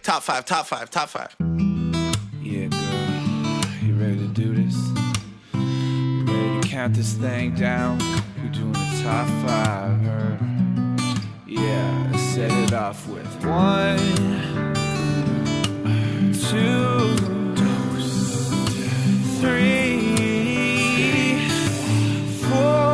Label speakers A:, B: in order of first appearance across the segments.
A: Top five, top five, top five.
B: Yeah, girl. You ready to do this? You ready to count this thing down? We're doing the top five, heard? Yeah, let's set it off with 1, 2, 3, 4.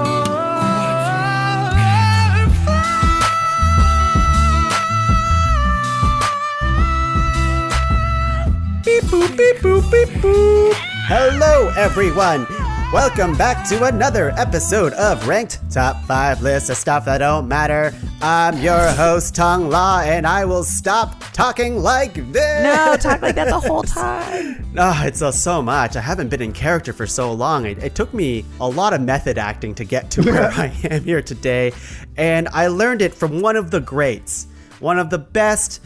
C: Beep boop, beep boop, beep boop. Hello, everyone. Welcome back to another episode of Ranked Top 5 List of Stuff That Don't Matter. I'm your host, Tuong La, and I will stop talking like this.
D: No, talk like that the whole time.
C: Oh, it's so much. I haven't been in character for so long. It took me a lot of method acting to get to where I am here today, and I learned it from one of the greats, one of the best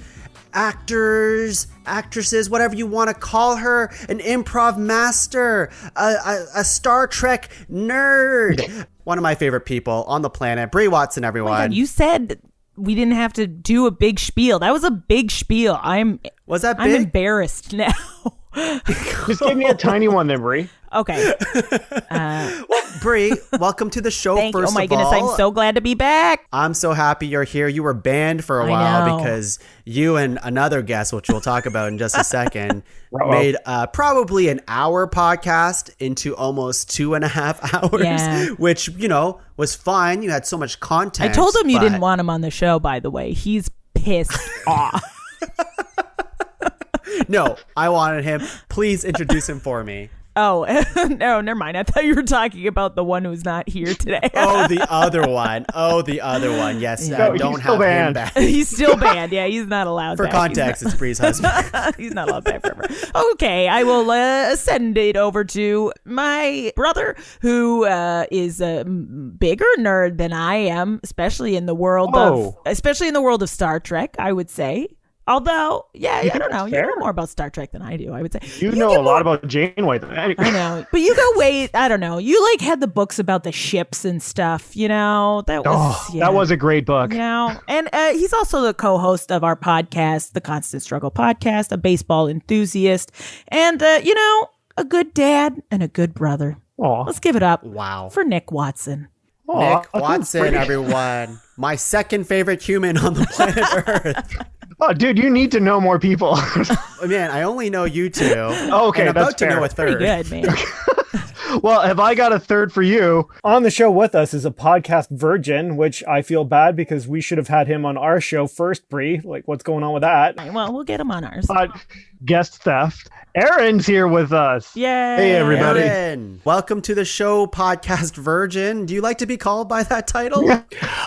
C: actors, actresses, whatever you want to call her, an improv master, a Star Trek nerd, one of my favorite people on the planet, Brie Watson, everyone.
D: Oh my God, you said we didn't have to do a big spiel. That was a big spiel.
C: Was that big?
D: I'm embarrassed now.
E: Just give me a tiny one then, Brie.
D: Okay.
C: Well, Brie, welcome to the show.
D: Thank you.
C: First
D: Oh my
C: of
D: goodness,
C: all,
D: I'm so glad to be back.
C: I'm so happy you're here. You were banned for a while because you and another guest, which we'll talk about in just a second, made probably an hour podcast into almost 2.5 hours, which, you know, was fine. You had so much content.
D: I told him you didn't want him on the show, by the way. He's pissed off.
C: No, I wanted him. Please introduce him for me.
D: Oh, no, never mind. I thought you were talking about the one who's not here today.
C: The other one. Yes, don't have him back.
D: He's still banned. Yeah, he's not allowed
C: for
D: back.
C: context, it's Bree's husband.
D: He's not allowed back forever. Okay, I will send it over to my brother, who is a bigger nerd than I am, especially in the world of Star Trek, I would say. Although, I don't know. You know more about Star Trek than I do, I would say.
E: You know a lot about Janeway. I
D: know. But you go wait, I don't know. You had the books about the ships and stuff, you know. That
E: was a great book.
D: You know? And he's also the co-host of our podcast, the Constant Struggle Podcast, a baseball enthusiast, and, a good dad and a good brother.
E: Aww.
D: Let's give it up
C: for
D: Nick Watson.
C: Nick Watson, everyone. My second favorite human on the planet Earth.
E: Oh, dude, you need to know more people.
C: Man, I only know you two.
E: Okay,
C: and
E: that's
C: about to know a third.
D: Pretty good, man.
E: Well, have I got a third for you? On the show with us is a podcast virgin, which I feel bad because we should have had him on our show first, Brie. Like, what's going on with that?
D: Well, we'll get him on ours.
E: Guest theft. Aaron's here with us.
D: Yay.
E: Hey, everybody.
C: Aaron, welcome to the show, Podcast Virgin. Do you like to be called by that title?
F: Yeah.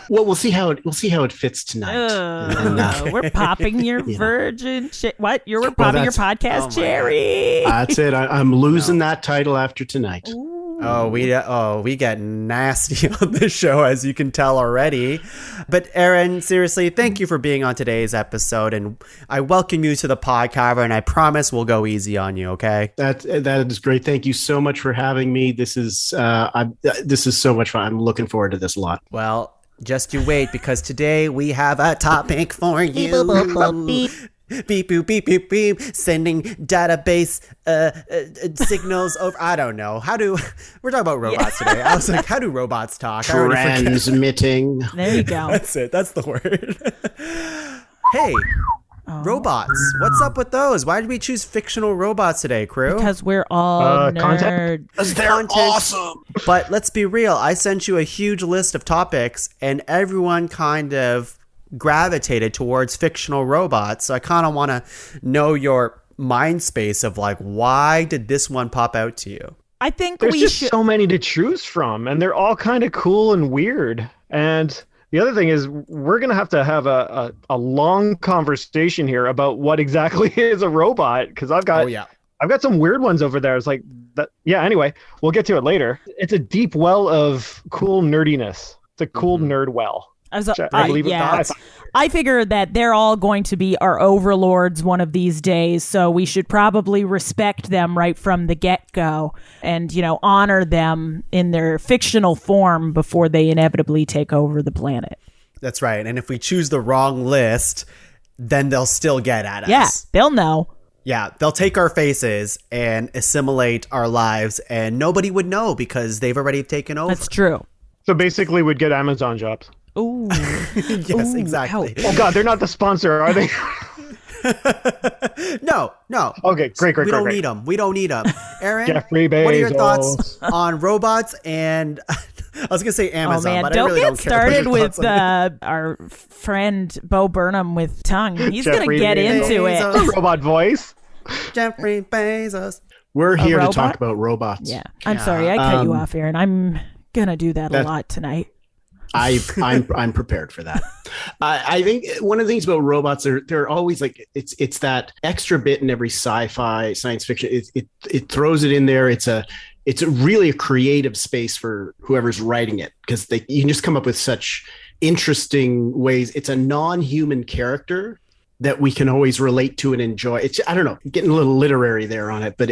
F: Well, we'll see how it fits tonight.
D: We're popping your virgin. What? We're popping your podcast cherry.
F: That's it. I'm losing that title after tonight.
D: Ooh.
C: We get nasty on this show, as you can tell already. But Aaron, seriously, thank you for being on today's episode, and I welcome you to the podcast, and I promise we'll go easy on you. Okay?
F: That is great. Thank you so much for having me. This is so much fun. I'm looking forward to this a lot.
C: Well, just you wait, because today we have a topic for you. Beep, boop, beep, beep, beep, sending database signals over. I don't know. We're talking about robots today. I was like, how do robots talk?
F: Transmitting.
D: There you go.
C: That's it. That's the word. Hey, robots. What's up with those? Why did we choose fictional robots today, crew?
D: Because we're all nerds.
F: Because they're awesome.
C: But let's be real. I sent you a huge list of topics, and everyone kind of gravitated towards fictional robots. So I kind of want to know your mind space of like, why did this one pop out to you?
D: I think
E: there's so many to choose from, and they're all kind of cool and weird. And the other thing is, we're going to have a long conversation here about what exactly is a robot, because I've got some weird ones over there. It's like that. Yeah. Anyway, we'll get to it later. It's a deep well of cool nerdiness. It's a cool nerd well.
D: I figure that they're all going to be our overlords one of these days, so we should probably respect them right from the get-go and, honor them in their fictional form before they inevitably take over the planet.
C: That's right. And if we choose the wrong list, then they'll still get at us.
D: Yeah, they'll know.
C: Yeah, they'll take our faces and assimilate our lives, and nobody would know because they've already taken over.
D: That's true.
E: So basically, we'd get Amazon jobs.
D: Ooh.
C: Yes, exactly.
E: Oh God, they're not the sponsor, are they?
C: No.
E: Okay, great.
C: We don't need them. We don't need them. Aaron,
E: Jeffrey
C: what are your
E: Bezos.
C: thoughts on robots and I was gonna say Amazon,
D: Oh man,
C: but
D: don't
C: I really
D: get
C: don't care. What are
D: started
C: your
D: with
C: thoughts on it?
D: our friend Bo Burnham with Tuong. He's
E: Jeffrey
D: gonna get
E: Bezos.
D: into it.
C: Bezos.
E: Robot voice.
C: Jeffrey Bezos.
F: We're here to
D: robot?
F: talk about robots.
D: Yeah, I'm sorry, I cut you off, Aaron. I'm gonna do that a
F: That-
D: lot tonight.
F: I'm prepared for that. I think one of the things about robots, they're always like it's that extra bit in every sci-fi science fiction. It throws it in there. It's really a creative space for whoever's writing it, because you can just come up with such interesting ways. It's a non-human character that we can always relate to and enjoy. I don't know, getting a little literary there on it, but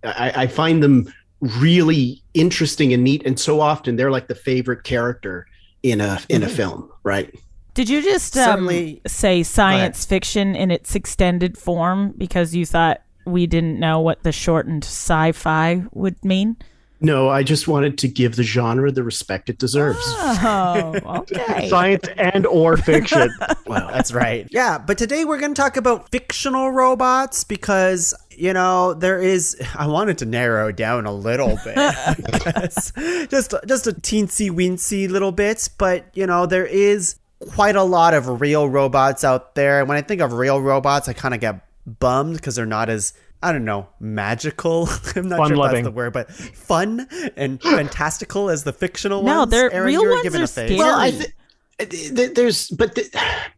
F: I find them really interesting and neat, and so often they're like the favorite character in a film, right?
D: Did you just
C: Certainly-
D: say science fiction in its extended form because you thought we didn't know what the shortened sci-fi would mean?
F: No, I just wanted to give the genre the respect it deserves.
D: Oh, okay.
E: Science and or fiction.
C: Well, that's right. Yeah, but today we're going to talk about fictional robots because, I wanted to narrow it down a little bit. just a teensy weensy little bit, but, there is quite a lot of real robots out there. And when I think of real robots, I kind of get bummed because they're not as, I don't know, magical. I'm not sure if that's the word, but fun and fantastical as the fictional ones.
D: No, they're
C: Aaron,
D: real
C: you were
D: ones
C: giving
D: are
C: a face.
D: scary.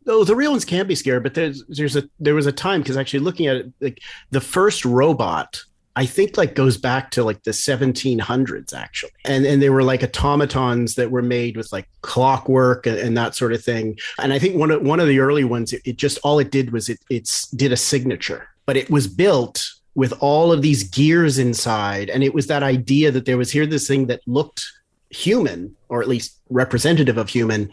F: Well, the real ones can be scary, but there was a time, because actually looking at it, like the first robot, I think like goes back to like the 1700s actually, and they were like automatons that were made with like clockwork and that sort of thing. And I think one of the early ones, it just all it did was it did a signature, but it was built with all of these gears inside, and it was that idea that there was this thing that looked human, or at least representative of human,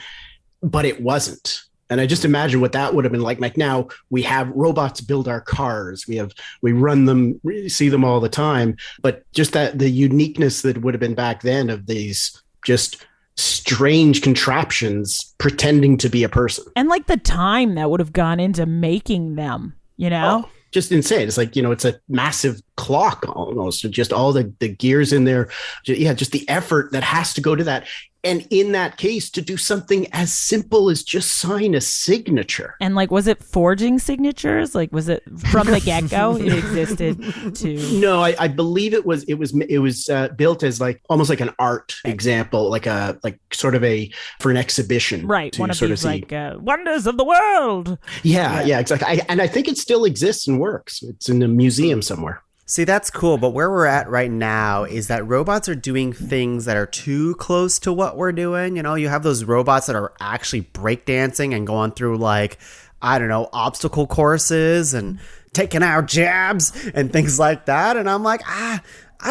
F: but it wasn't. And I just imagine what that would have been like. Like now we have robots build our cars. We run them, see them all the time. But just that the uniqueness that would have been back then of these just strange contraptions pretending to be a person.
D: And like the time that would have gone into making them,
F: Oh, just insane. It's like, it's a massive clock almost, just all the gears in there. Yeah, just the effort that has to go to that. And in that case, to do something as simple as just sign a signature.
D: And like, was it forging signatures? Like, was it from the get-go? It existed to.
F: No, I believe it was built as like almost like an art example, like sort of for an exhibition,
D: Right, one of
F: sort
D: these
F: see.
D: like wonders of the world.
F: Yeah, exactly. And I think it still exists and works. It's in a museum somewhere.
C: See, that's cool, but where we're at right now is that robots are doing things that are too close to what we're doing. You have those robots that are actually breakdancing and going through like, I don't know, obstacle courses and taking our jabs and things like that. And I'm like, I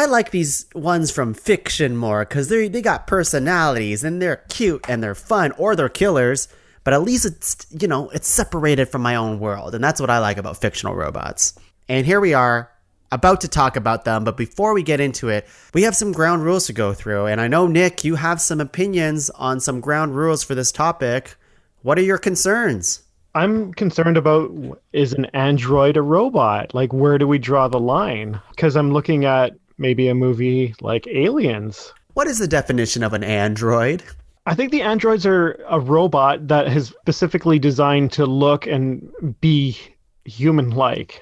C: like these ones from fiction more because they got personalities and they're cute and they're fun, or they're killers. But at least it's, it's separated from my own world. And that's what I like about fictional robots. And here we are, about to talk about them, but before we get into it, we have some ground rules to go through. And I know, Nick, you have some opinions on some ground rules for this topic. What are your concerns?
E: I'm concerned about, is an android a robot? Like, where do we draw the line? Because I'm looking at maybe a movie like Aliens.
C: What is the definition of an android?
E: I think the androids are a robot that is specifically designed to look and be human-like,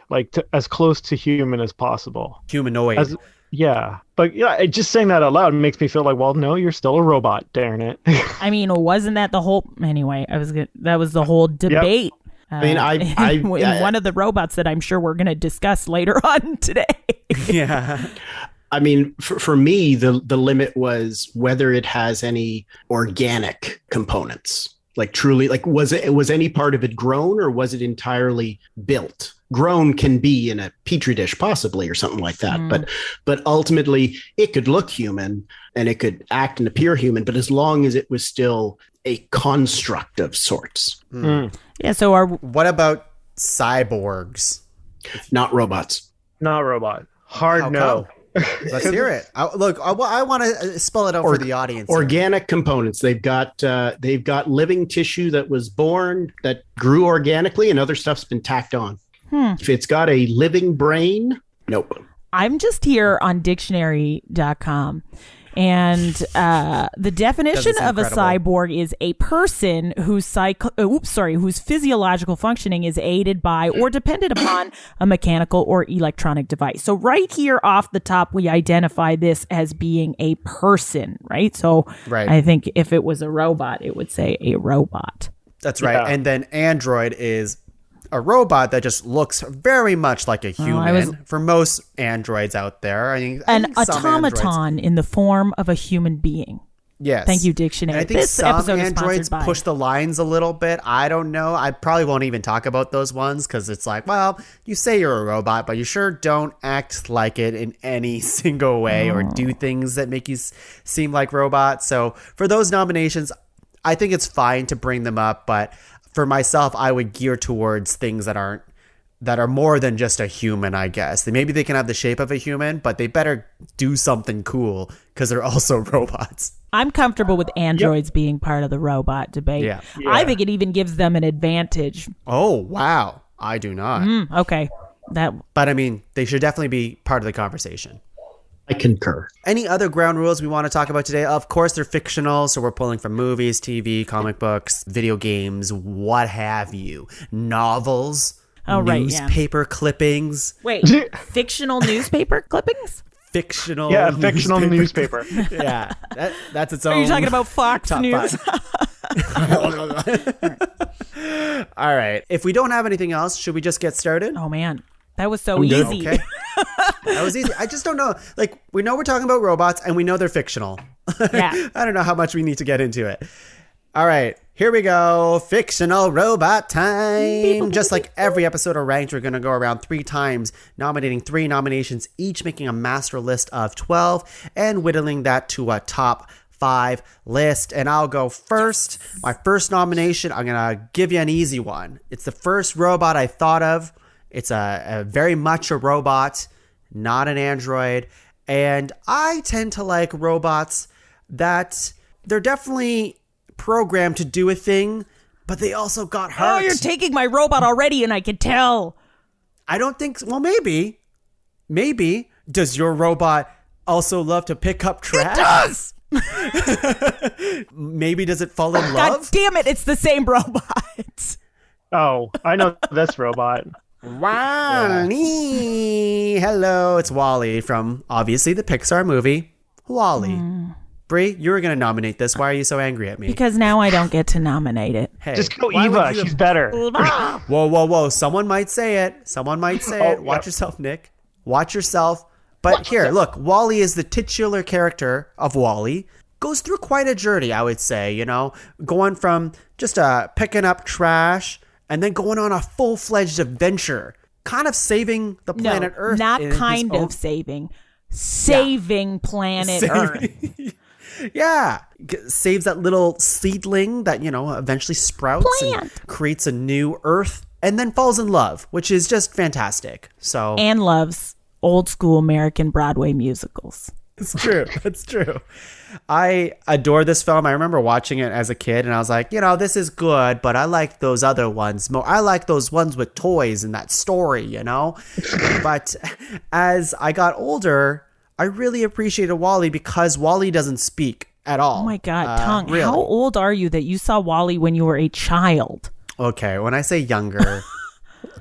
E: as close to human as possible.
C: Humanoid.
E: But just saying that out loud makes me feel like, well, no, you're still a robot, darn it.
D: I mean, wasn't that the whole? Anyway, that was the whole debate.
F: Yep.
D: In one of the robots that I'm sure we're going to discuss later on today.
C: Yeah.
F: I mean, for me, the limit was whether it has any organic components. Like truly, like was any part of it grown, or was it entirely built? Grown can be in a petri dish possibly, or something like that. But ultimately it could look human and it could act and appear human, but as long as it was still a construct of sorts.
D: Yeah. So
C: what about cyborgs.
F: Not robots.
E: Not robot. Hard
C: How
E: no.
C: come? Let's hear it. I want to spell it out for the audience.
F: Organic components. They've got living tissue that was born, that grew organically, and other stuff's been tacked on. If it's got a living brain, nope.
D: I'm just here on dictionary.com. And the definition of a cyborg is a person whose physiological functioning is aided by or dependent upon a mechanical or electronic device. So right here off the top, we identify this as being a person, right? So I think if it was a robot, it would say a robot.
C: That's right. Yeah. And then android is a robot that just looks very much like a human. For most androids out there,
D: an automaton in the form of a human being.
C: Yes.
D: Thank you, Dictionary.
C: And I think this some androids push the lines a little bit. I don't know. I probably won't even talk about those ones because it's like, well, you say you're a robot, but you sure don't act like it in any single way or do things that make you seem like robots. So for those nominations, I think it's fine to bring them up, but for myself, I would gear towards things that are more than just a human, I guess. Maybe they can have the shape of a human, but they better do something cool because they're also robots.
D: I'm comfortable with androids being part of the robot debate. Yeah. I think it even gives them an advantage.
C: Oh, wow. I do not.
D: Okay.
C: But I mean, they should definitely be part of the conversation.
F: I concur.
C: Any other ground rules we want to talk about today? Of course, they're fictional, so we're pulling from movies, TV, comic books, video games, what have you. Novels, newspaper clippings.
D: Wait, fictional newspaper clippings?
C: Fictional
E: newspaper.
C: Yeah, that's its own.
D: Are you talking about Fox News?
C: All right. If we don't have anything else, should we just get started?
D: Oh, man. That was so easy.
C: Okay. That was easy. I just don't know. Like, we know we're talking about robots and we know they're fictional.
D: Yeah.
C: I don't know how much we need to get into it. All right. Here we go. Fictional robot time. Just like every episode of Ranked, we're going to go around 3 times, nominating 3 nominations, each making a master list of 12 and whittling that to a top 5 list. And I'll go first. My first nomination, I'm going to give you an easy one. It's the first robot I thought of. It's a very much a robot, not an android. And I tend to like robots that they're definitely programmed to do a thing, but they also got heart.
D: Oh, you're taking my robot already, and I can tell.
C: I don't think so. Well, maybe. Maybe. Does your robot also love to pick up trash?
D: It does!
C: Maybe does it fall in love?
D: God damn it, it's the same robot.
E: Oh, I know this robot.
C: Wally. Hello, it's Wally from obviously the Pixar movie Wally. Brie, you were going to nominate this. Why are you so angry at me?
D: Because now I don't get to nominate it.
C: Hey,
E: just go Eva. She's better.
C: Whoa. Someone might say it. Watch yourself, Nick. Watch yourself. But here, look, Wally is the titular character of Wally. Goes through quite a journey, I would say, going from just picking up trash and then going on a full-fledged adventure, kind of saving the planet Earth.
D: Not kind of saving. Saving planet Earth.
C: Yeah. Saves that little seedling that, eventually sprouts and creates a new Earth and then falls in love, which is just fantastic. So
D: and loves old school American Broadway musicals.
C: It's true. That's true. I adore this film. I remember watching it as a kid and I was like, this is good, but I like those other ones more. I like those ones with toys and that story, But as I got older, I really appreciated Wally because Wally doesn't speak at all.
D: Oh my God, Tuong,
C: really.
D: How old are you that you saw Wally when you were a child?
C: Okay, when I say younger,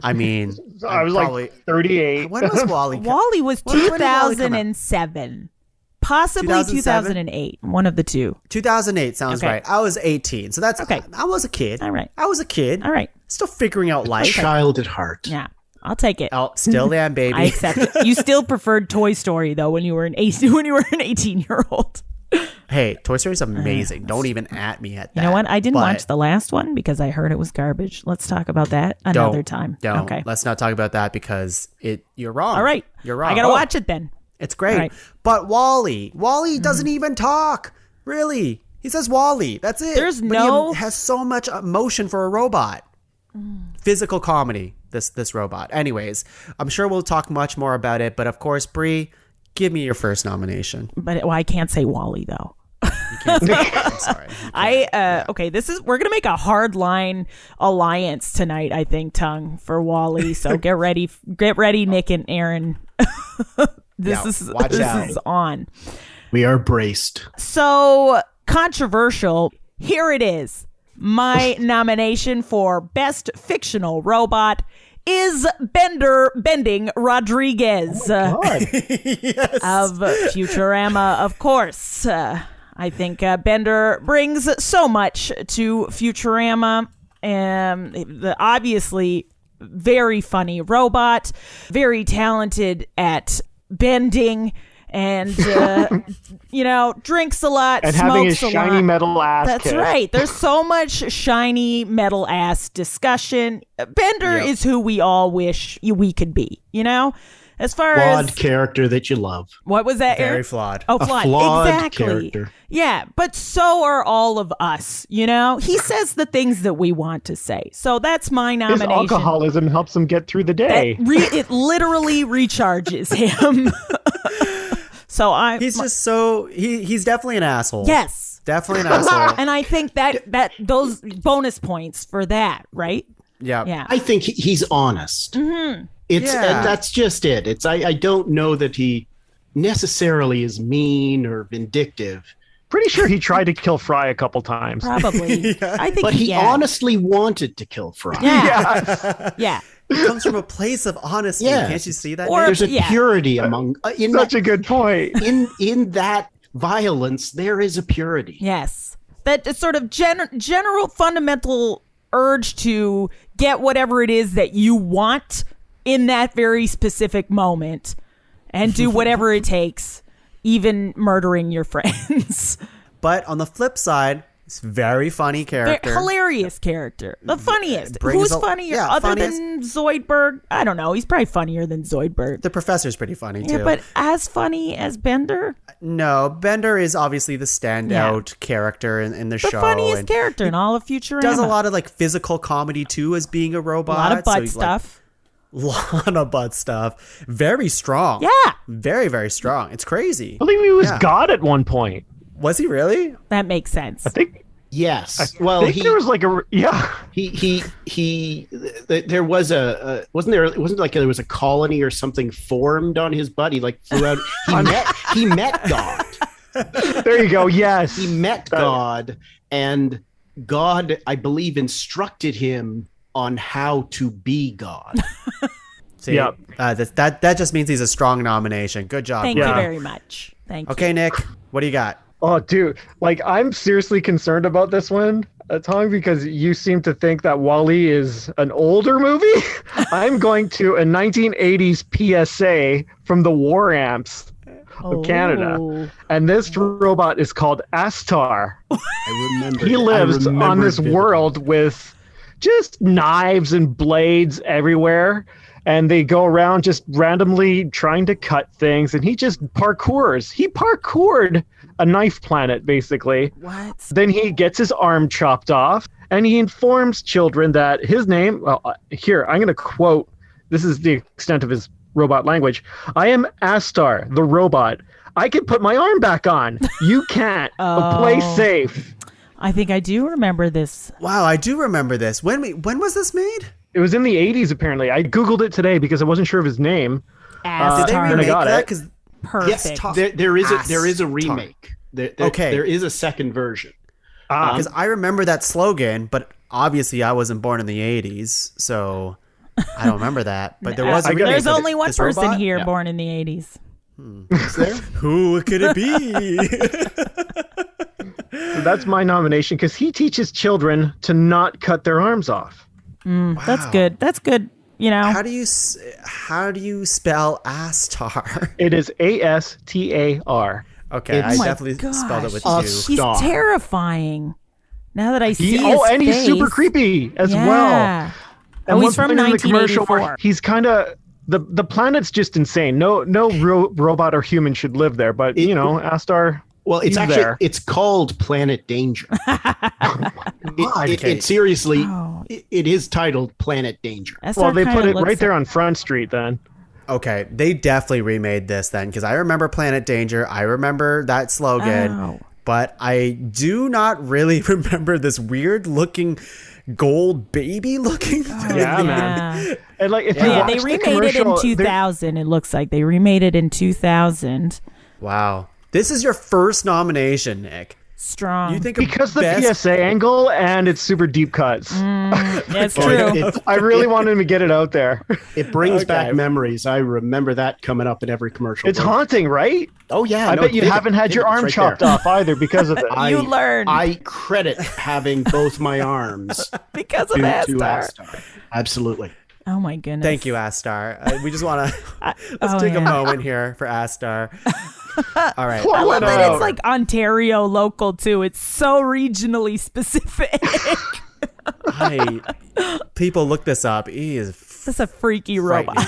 C: I mean...
E: I was probably, like 38.
C: When was Wally?
D: Wally was 2007. Possibly 2008. One of the two.
C: 2008 sounds right. I was 18. So that's okay. I was a kid.
D: All right.
C: I was a kid.
D: All right.
C: Still figuring out life.
F: A child at heart.
D: Yeah. I'll take it.
C: Oh, still am, baby.
D: I accept it. You still preferred Toy Story though when you were an 18-year-old.
C: Hey, Toy Story is amazing. Don't even at me at that.
D: You know what? I didn't watch the last one because I heard it was garbage. Let's talk about that another time.
C: Don't.
D: Okay.
C: Let's not talk about that because you're wrong.
D: All right.
C: You're wrong.
D: I got to watch it then.
C: It's great.
D: Right.
C: But Wally doesn't even talk. Really. He says Wally. That's it.
D: There's
C: but he has so much emotion for a robot. Physical comedy. this robot. Anyways, I'm sure we'll talk much more about it. But of course, Brie, give me your first nomination.
D: But I can't say Wally though.
C: You can't say I'm sorry.
D: Okay, we're gonna make a hard line alliance tonight, I think, Tongue, for Wally. So get ready, Nick and Aaron. This is on.
F: We are braced.
D: So controversial. Here it is. My nomination for Best Fictional Robot is Bending Rodriguez
F: Oh my God.
C: Yes.
D: of Futurama, of course. I think Bender brings so much to Futurama. The obviously very funny robot, very talented at bending, and drinks a lot,
E: And
D: smokes
E: having his
D: a lot.
E: shiny metal ass
D: That's
E: kiss.
D: right. There's so much shiny metal ass discussion. Bender is who we all wish we could be. As far
F: Flawed
D: as
F: character that you love.
D: what was that?
C: Very
D: Aaron?
C: flawed.
D: Oh,
F: A
D: flawed.
F: flawed
D: Exactly.
F: character.
D: Yeah, but so are all of us. He says the things that we want to say. So that's my
E: His
D: nomination.
E: alcoholism helps him get through the day.
D: It literally recharges him. So
C: He's just so he's definitely an asshole.
D: yes,
C: Definitely an asshole.
D: and I think that those bonus points for that, right?
C: Yeah.
D: Yeah.
F: I think he's honest. It's
C: Yeah.
F: that's just it. It's I don't know that he necessarily is mean or vindictive,
E: Pretty sure he tried to kill Fry a couple times.
D: Probably. I think
F: but he
D: yeah.
F: honestly wanted to kill Fry.
D: Yeah. Yeah.
C: It comes from a place of honesty.
F: Yes.
C: Can't you see that?
D: Or-
C: Nick?
F: There's a
D: Yeah.
F: purity among in
E: Such
F: that,
E: a good point.
F: in that violence. There is a purity.
D: Yes. That sort of general fundamental urge to get whatever it is that you want in that very specific moment and do whatever it takes, even murdering your friends.
C: But on the flip side, it's very funny character.
D: Hilarious character. The funniest.
C: brings
D: Who's
C: a-
D: funnier
C: yeah,
D: other
C: funniest.
D: than Zoidberg? I don't know. He's probably funnier than Zoidberg.
C: The professor's pretty funny too.
D: Yeah, but as funny as Bender?
C: No, Bender is obviously the standout character in the
D: The
C: show.
D: funniest
C: and
D: character in all of Futurama.
C: does a lot of like physical comedy too as being a robot.
D: A lot of
C: so
D: butt
C: he's, like,
D: stuff.
C: lot of butt stuff. Very strong.
D: Yeah.
C: Very, very strong. It's crazy.
E: I believe he was
C: Yeah.
E: God at one point.
C: Was he really?
D: That makes sense.
E: I think.
F: Yes.
E: I
F: Well,
E: think there was like a
F: there was a wasn't like there was a colony or something formed on his butt. He like flew out. He met God.
E: There you go. Yes.
F: He met God, and God, I believe, instructed him on how to be God.
C: See,
E: Yep.
C: that just means he's a strong nomination. Good job.
D: Thank
C: Brie.
D: you
E: Yeah.
D: very much. Thank you.
C: Okay, Nick, what do you got?
E: Oh, dude. Like, I'm seriously concerned about this one, Tong, because you seem to think that Wall-E is an older movie. I'm going to a 1980s PSA from the War Amps of Canada.
D: Oh.
E: And this robot is called Astar.
F: I remember.
E: He lives
F: I remember
E: on this
F: it vividly.
E: world with just knives and blades everywhere. And they go around just randomly trying to cut things. And he just parkours. He parkoured a knife planet, basically.
D: What?
E: Then he gets his arm chopped off. And he informs children that his name, here, I'm going to quote, this is the extent of his robot language. I am Astar, the robot. I can put my arm back on. You can't. But play
D: Oh.
E: safe.
D: I think I do remember this.
C: Wow, I do remember this. When was this made?
E: It was in the 80s, apparently. I Googled it today because I wasn't sure of his name.
C: Did they
D: Astar.
E: I
C: remake
E: got
C: that?
E: it.
C: Because
D: Perfect.
F: Yes, there is a remake.
C: Okay.
F: There is a second version.
C: I remember that slogan, but obviously I wasn't born in the 80s, so I don't remember that. But there was a remake
D: There's
C: of
D: only one
C: this
D: person
C: robot?
D: here
F: Yeah.
D: born in the 80s.
F: Is there?
C: Who could it be?
E: So that's my nomination because he teaches children to not cut their arms off.
D: That's good. That's good. You know,
C: How do you spell Astar?
E: It is Astar.
C: Okay,
F: It's-
C: I
F: Oh my
C: definitely spelled it with
F: gosh.
C: two.
D: he's
F: Stop.
D: terrifying. Now that I see his
E: And he's
D: face.
E: super creepy as well.
D: Yeah.
E: And
D: Oh,
E: one
D: he's from
E: point in the commercial where
D: 1984.
E: he's kind of the planet's just insane. No robot or human should live there. But Astar.
F: Well, it's it's called Planet Danger. It seriously, it is titled Planet Danger.
E: Well, they put it right there on Front Street then.
C: Okay, they definitely remade this then, because I remember Planet Danger. I remember that slogan, but I do not really remember this weird looking gold baby looking thing.
E: Yeah, man. And like, if you
D: they remade it in 2000. It looks like they remade it in 2000.
C: Wow. This is your first nomination, Nick.
D: Strong.
C: You think
E: because the PSA angle and it's super deep cuts.
D: That's true.
E: I really wanted to get it out there.
F: It brings back memories. I remember that coming up in every commercial.
E: It's haunting, right?
F: Oh yeah.
E: I bet you haven't had your arm chopped off either because of it.
D: You learned.
F: I credit having both my arms
D: because of Astar.
F: Absolutely.
D: Oh my goodness.
C: Thank you, Astar. We just want to let's take a moment here for Astar. All right.
D: I love that it's like Ontario local too. It's so regionally specific.
C: People look this up. He is.
D: This is a freaky robot.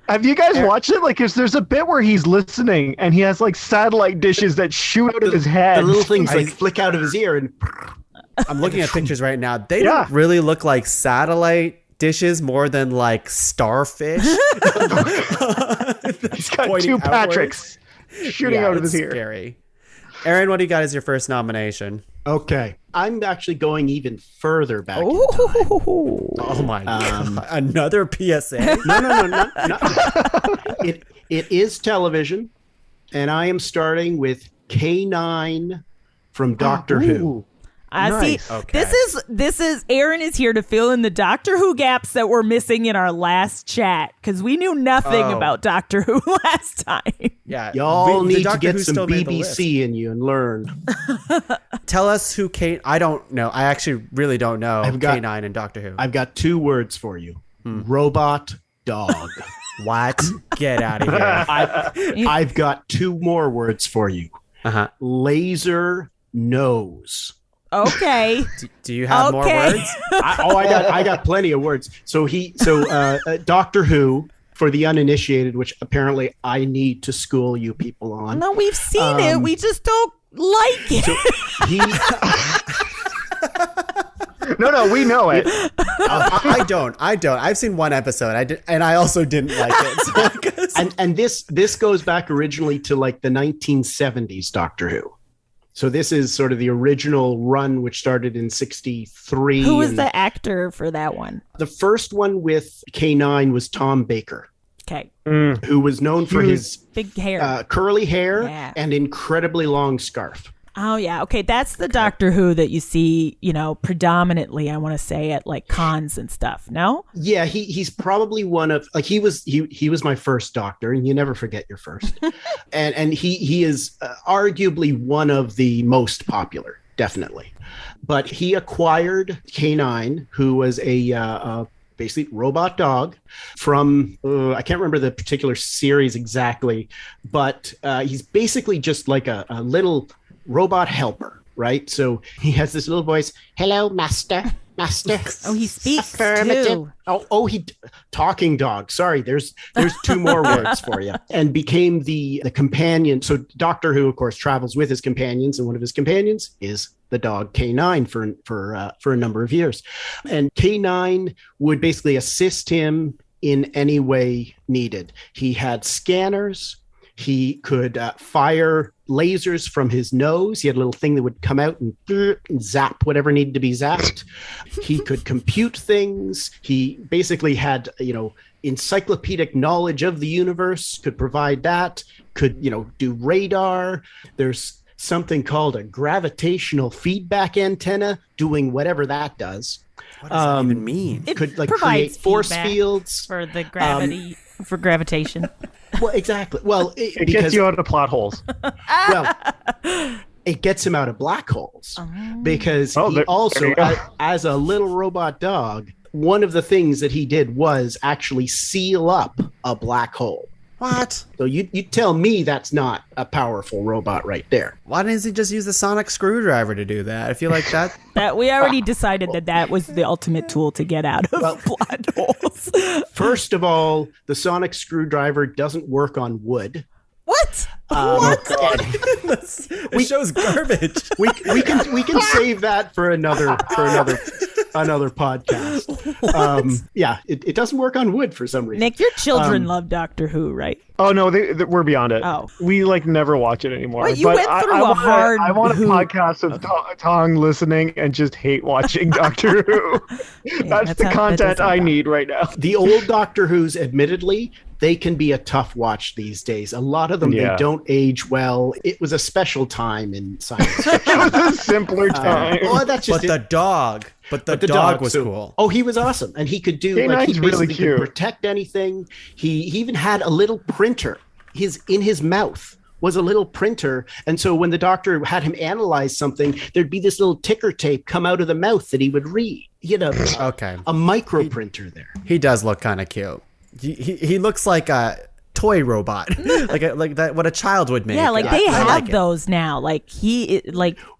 E: Have you guys watched it? Like, there's a bit where he's listening and he has like satellite dishes that shoot out of his head.
F: The little things like flick out of his ear, and
C: I'm looking at pictures right now. They don't really look like satellite dishes more than like starfish.
E: He's got two Patricks shooting out of his ear.
C: Scary. Aaron, what do you got as your first nomination?
F: Okay, I'm actually going even further back.
C: Oh my god! Another PSA?
F: No. It is television, and I am starting with K9 from Doctor Who.
D: See, okay. This is Aaron is here to fill in the Doctor Who gaps that were missing in our last chat because we knew nothing about Doctor Who last time.
C: Yeah,
F: y'all need to get some BBC in you and learn.
C: Tell us who K. I don't know. I actually really don't know K9 and Doctor Who.
F: I've got two words for you: robot dog.
C: What? Get out of here!
F: I've got two more words for you: laser nose.
D: Okay.
C: Do you have more words?
F: I got plenty of words. So Doctor Who, for the uninitiated, which apparently I need to school you people on.
D: No, we've seen it. We just don't like it.
F: So
E: No, we know it.
C: I don't. I've seen one episode. And I also didn't like it. So
F: and this goes back originally to like the 1970s Doctor Who. So this is sort of the original run, which started in 1963.
D: Who was the actor for that one?
F: The first one with K9 was Tom Baker.
D: Okay.
F: Who was known for his
D: big hair,
F: curly hair, and incredibly long scarf.
D: Oh, yeah. Okay. That's the Doctor Who that you see, predominantly, I want to say, at like cons and stuff. No?
F: Yeah, he's probably one of like he was my first Doctor, and you never forget your first. and he is arguably one of the most popular, definitely. But he acquired K9, who was a basically robot dog from I can't remember the particular series exactly, but he's basically just like a little robot helper, right? So he has this little voice. Hello, master.
D: Oh, he speaks
F: too. He talking dog. Sorry, there's two more words for you. And became the companion. So Doctor Who, of course, travels with his companions, and one of his companions is the dog K9 for a number of years. And K9 would basically assist him in any way needed. He had scanners. He could fire lasers from his nose. He had a little thing that would come out and zap whatever needed to be zapped. He could compute things. He basically had, encyclopedic knowledge of the universe, could provide that, could, do radar. There's something called a gravitational feedback antenna, doing whatever that does.
C: What does that even mean?
D: It
F: could
D: create
F: force fields
D: for the gravity, for gravitation.
F: Well, exactly. Well,
E: it gets you out of plot holes.
F: Well, it gets him out of black holes because he also, as a little robot dog, one of the things that he did was actually seal up a black hole.
C: What?
F: So you tell me that's not a powerful robot right there.
C: Why doesn't he just use the sonic screwdriver to do that? I feel like
D: that we already decided that was the ultimate tool to get out of plot holes.
F: First of all, the sonic screwdriver doesn't work on wood.
D: What?
C: The show's garbage.
F: We can save that for another podcast. Yeah, it doesn't work on wood for some reason.
D: Nick, your children love Doctor Who, right?
E: Oh no, we're beyond it.
D: Oh.
E: We like never watch it anymore.
D: Well, you went through a hard
E: I want a
D: Who.
E: podcast of Tuong listening and just hate watching Doctor Who. That's the content I need right now.
F: The old Doctor Who's, admittedly, they can be a tough watch these days. A lot of them, they don't age well. It was a special time in science fiction.
E: It was a simpler time.
F: That's just
C: the dog was cool.
F: Oh, he was awesome. And he could do, he basically really could protect anything. He even had a little printer. In his mouth was a little printer. And so when the doctor had him analyze something, there'd be this little ticker tape come out of the mouth that he would read. He had a micro printer there.
C: He does look kind of cute. He looks like a toy robot, like that what a child would make.
D: Yeah, like they have those now. Like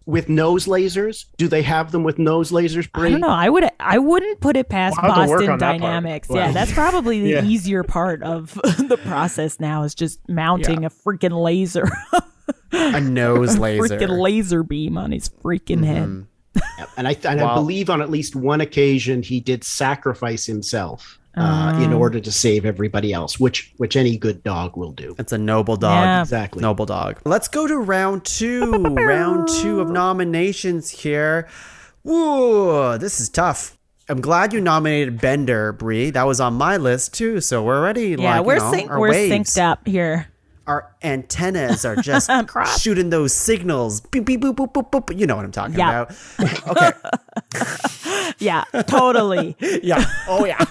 F: with nose lasers. Do they have them with nose lasers, Brie?
D: I don't know. I wouldn't put it past Boston Dynamics.
F: Well,
D: yeah, that's probably the easier part of the process now is just mounting a freaking laser.
C: A nose laser.
D: Freaking laser beam on his freaking head.
F: Yeah, and I believe on at least one occasion he did sacrifice himself in order to save everybody else, which any good dog will do.
C: It's a noble dog.
D: Yeah.
F: Exactly.
C: Noble dog. Let's go to round two. Round two of nominations here. Woo, this is tough. I'm glad you nominated Bender, Brie. That was on my list too. So we're already
D: we're synced up here.
C: Our antennas are just shooting those signals. Beep, beep, boop, boop, boop, boop. You know what I'm talking about. Okay.
D: Yeah, totally.
C: Yeah. Oh, yeah.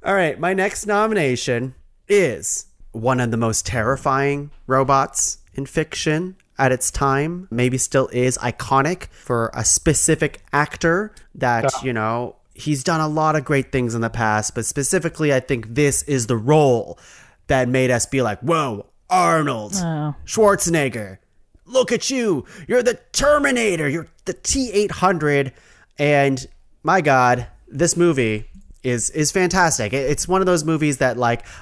C: All right. My next nomination is one of the most terrifying robots in fiction at its time. Maybe still is iconic for a specific actor that, he's done a lot of great things in the past. But specifically, I think this is the role that made us be like, whoa, Arnold Schwarzenegger, look at you. You're the Terminator. You're the T-800. And my God, this movie is fantastic. It's one of those movies that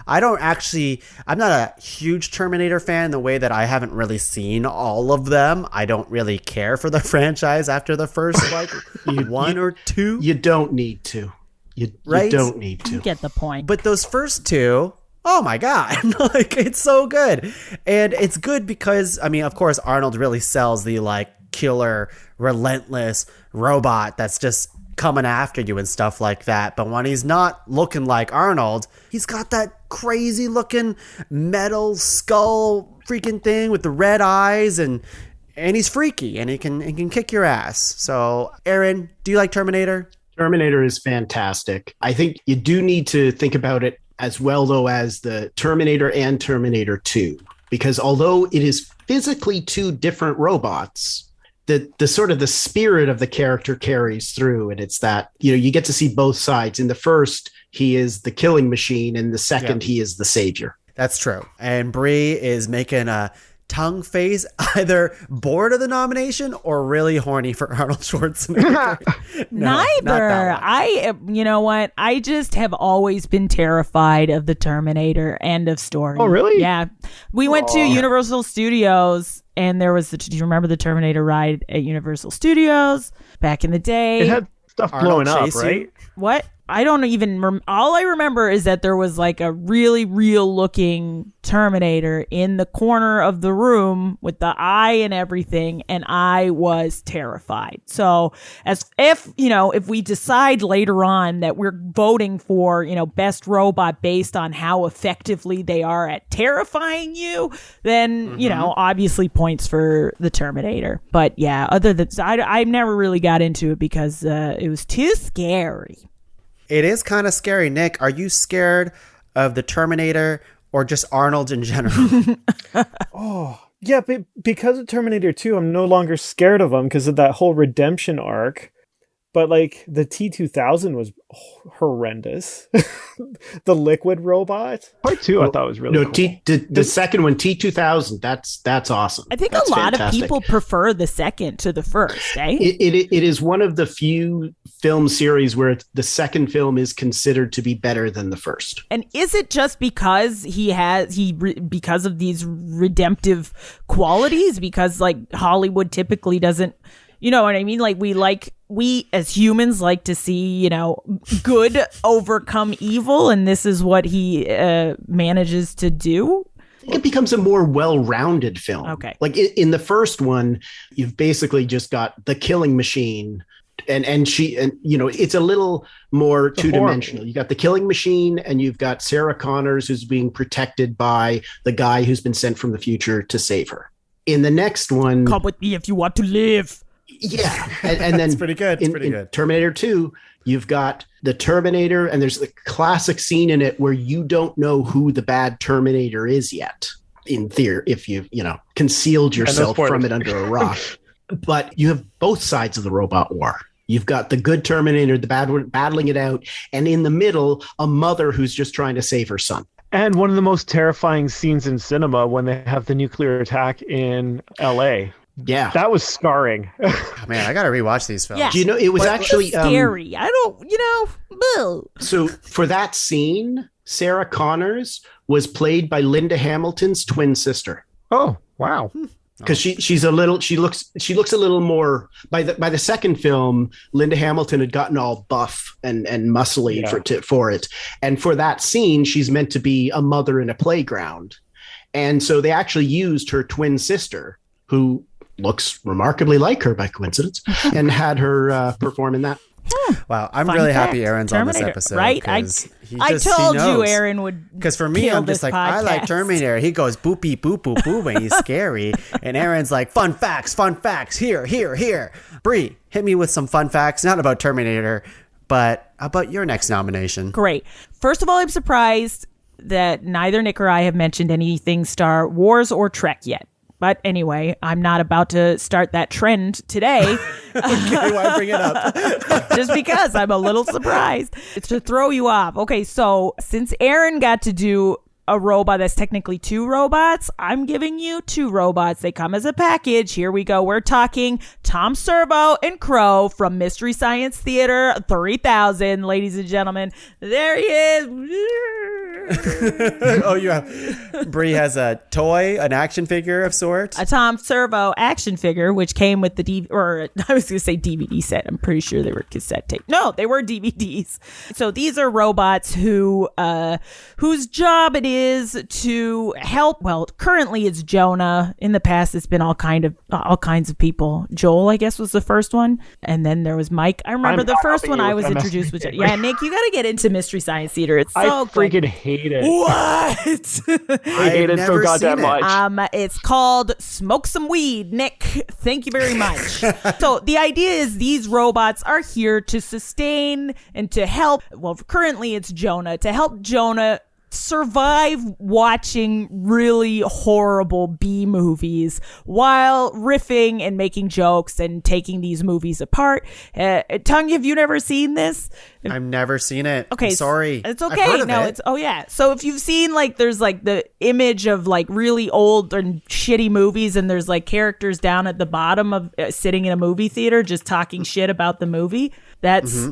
C: I'm not a huge Terminator fan in the way that I haven't really seen all of them. I don't really care for the franchise after the first one or two.
F: You don't need to. You don't need to.
D: You get the point.
C: But those first two, oh my God, it's so good. And it's good because, of course, Arnold really sells the killer, relentless robot that's just coming after you and stuff like that. But when he's not looking like Arnold, he's got that crazy looking metal skull freaking thing with the red eyes, and he's freaky and he can kick your ass. So, Aaron, do you like Terminator?
F: Terminator is fantastic. I think you do need to think about it as well, though, as the Terminator and Terminator 2, because although it is physically two different robots, the sort of the spirit of the character carries through, and it's that you get to see both sides. In the first, he is the killing machine, and the second, he is the savior.
C: That's true. And Brie is making a tongue face, either bored of the nomination or really horny for Arnold Schwarzenegger.
D: Neither. You know what? I just have always been terrified of the Terminator. End of story.
E: Oh, really?
D: Yeah. We went to Universal Studios, and there was do you remember the Terminator ride at Universal Studios back in the day?
E: It had stuff blowing up, right?
D: What? I don't even all I remember is that there was a really real looking Terminator in the corner of the room with the eye and everything, and I was terrified. So if we decide later on that we're voting for best robot based on how effectively they are at terrifying you, then obviously points for the Terminator. But yeah, other than I never really got into it because it was too scary.
C: It is kind of scary. Nick, are you scared of the Terminator or just Arnold in general?
E: Yeah, but because of Terminator 2, I'm no longer scared of him because of that whole redemption arc.
A: But like the T-2000 was horrendous. The liquid robot.
E: Part 2 I thought was really cool.
F: The second one, T-2000, that's awesome.
D: I think
F: that's
D: a lot
F: fantastic.
D: of people prefer the second to the first, eh?
F: It is one of the few film series where the second film is considered to be better than the first.
D: And is it just because because of these redemptive qualities? Because like Hollywood typically doesn't, you know what I mean? Like we as humans like to see, you know, good overcome evil, and this is what he manages to do.
F: I think it becomes a more well-rounded film.
D: Okay.
F: Like in the first one, you've basically just got the killing machine, and you know, it's a little more two-dimensional. You got the killing machine, and you've got Sarah Connors, who's being protected by the guy who's been sent from the future to save her. In the next one,
D: come with me if you want to live.
F: Yeah, and then
C: it's pretty good. It's pretty good.
F: Terminator 2, you've got the Terminator, and there's a classic scene in it where you don't know who the bad Terminator is yet. In theory, if you concealed yourself from it under a rock, but you have both sides of the robot war. You've got the good Terminator, the bad one, battling it out, and in the middle, a mother who's just trying to save her son.
E: And one of the most terrifying scenes in cinema when they have the nuclear attack in LA.
F: Yeah,
E: that was scarring.
C: Oh, man, I gotta rewatch these films.
D: Yeah.
F: Do you know it was actually
D: scary? I don't,
F: So for that scene, Sarah Connors was played by Linda Hamilton's twin sister.
E: Oh, wow.
F: Because she looks a little more by the second film. Linda Hamilton had gotten all buff and muscly for it, and for that scene, she's meant to be a mother in a playground, and so they actually used her twin sister, who looks remarkably like her by coincidence, and had her perform in that.
C: Wow, I'm
D: Fun
C: really
D: fact,
C: happy Aaron's
D: Terminator,
C: on this episode.
D: right? I told you Aaron would.
C: Because for me, I'm just like, I like Terminator. He goes boop beep boop boop boop when he's scary, and Aaron's like, fun facts, here. Brie, hit me with some fun facts, not about Terminator, but about your next nomination.
D: Great. First of all, I'm surprised that neither Nick or I have mentioned anything Star Wars or Trek yet. But anyway, I'm not about to start that trend today.
C: Okay, why bring it up?
D: Just because I'm a little surprised. It's to throw you off. Okay, so since Aaron got to do a robot that's technically two robots, I'm giving you two robots. They come as a package. Here we go. We're talking Tom Servo and Crow from Mystery Science Theater 3000, ladies and gentlemen. There he is.
C: Oh, yeah. Brie has a toy, an action figure of sorts.
D: A Tom Servo action figure, which came with the I was going to say DVD set. I'm pretty sure they were cassette tape. No, they were DVDs. So these are robots whose job it is to help. Well, currently it's Jonah. In the past, it's been all kinds of people. Joel, I guess, was the first one, and then there was Mike. I remember the first one I was introduced with. Yeah, Nick, you got to get into Mystery Science Theater. It's so good.
E: Freaking hate it.
D: What?
E: I hate it so goddamn much.
D: It's called Smoke Some Weed, Nick. Thank you very much. So the idea is these robots are here to sustain and to help. Well, currently it's Jonah, to help Jonah survive watching really horrible B movies while riffing and making jokes and taking these movies apart. Tuong, have you never seen this?
C: I've never seen it.
D: Okay,
C: I'm sorry.
D: It's okay. So if you've seen there's the image of really old and shitty movies, and there's characters down at the bottom of sitting in a movie theater just talking shit about the movie. That's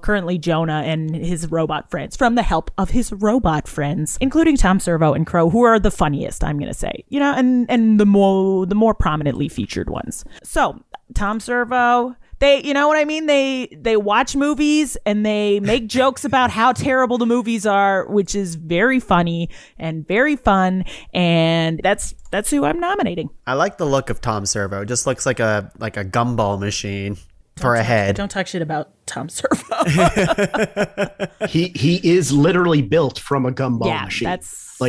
D: currently Jonah and his robot friends, from the help of his robot friends, including Tom Servo and Crow, who are the funniest, I'm going to say, and the more prominently featured ones. So Tom Servo, they, you know what I mean? They watch movies and they make jokes about how terrible the movies are, which is very funny and very fun. And that's who I'm nominating.
C: I like the look of Tom Servo. It just looks like a gumball machine. For a head.
D: Don't talk shit about Tom Servo.
F: He is literally built from a gumball machine. That's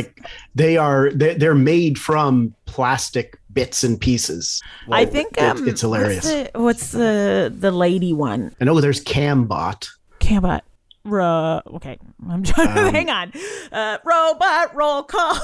F: they're made from plastic bits and pieces.
D: I think
F: it's hilarious.
D: What's the lady one?
F: I know there's Cambot.
D: Okay, I'm trying to hang on. Robot roll call.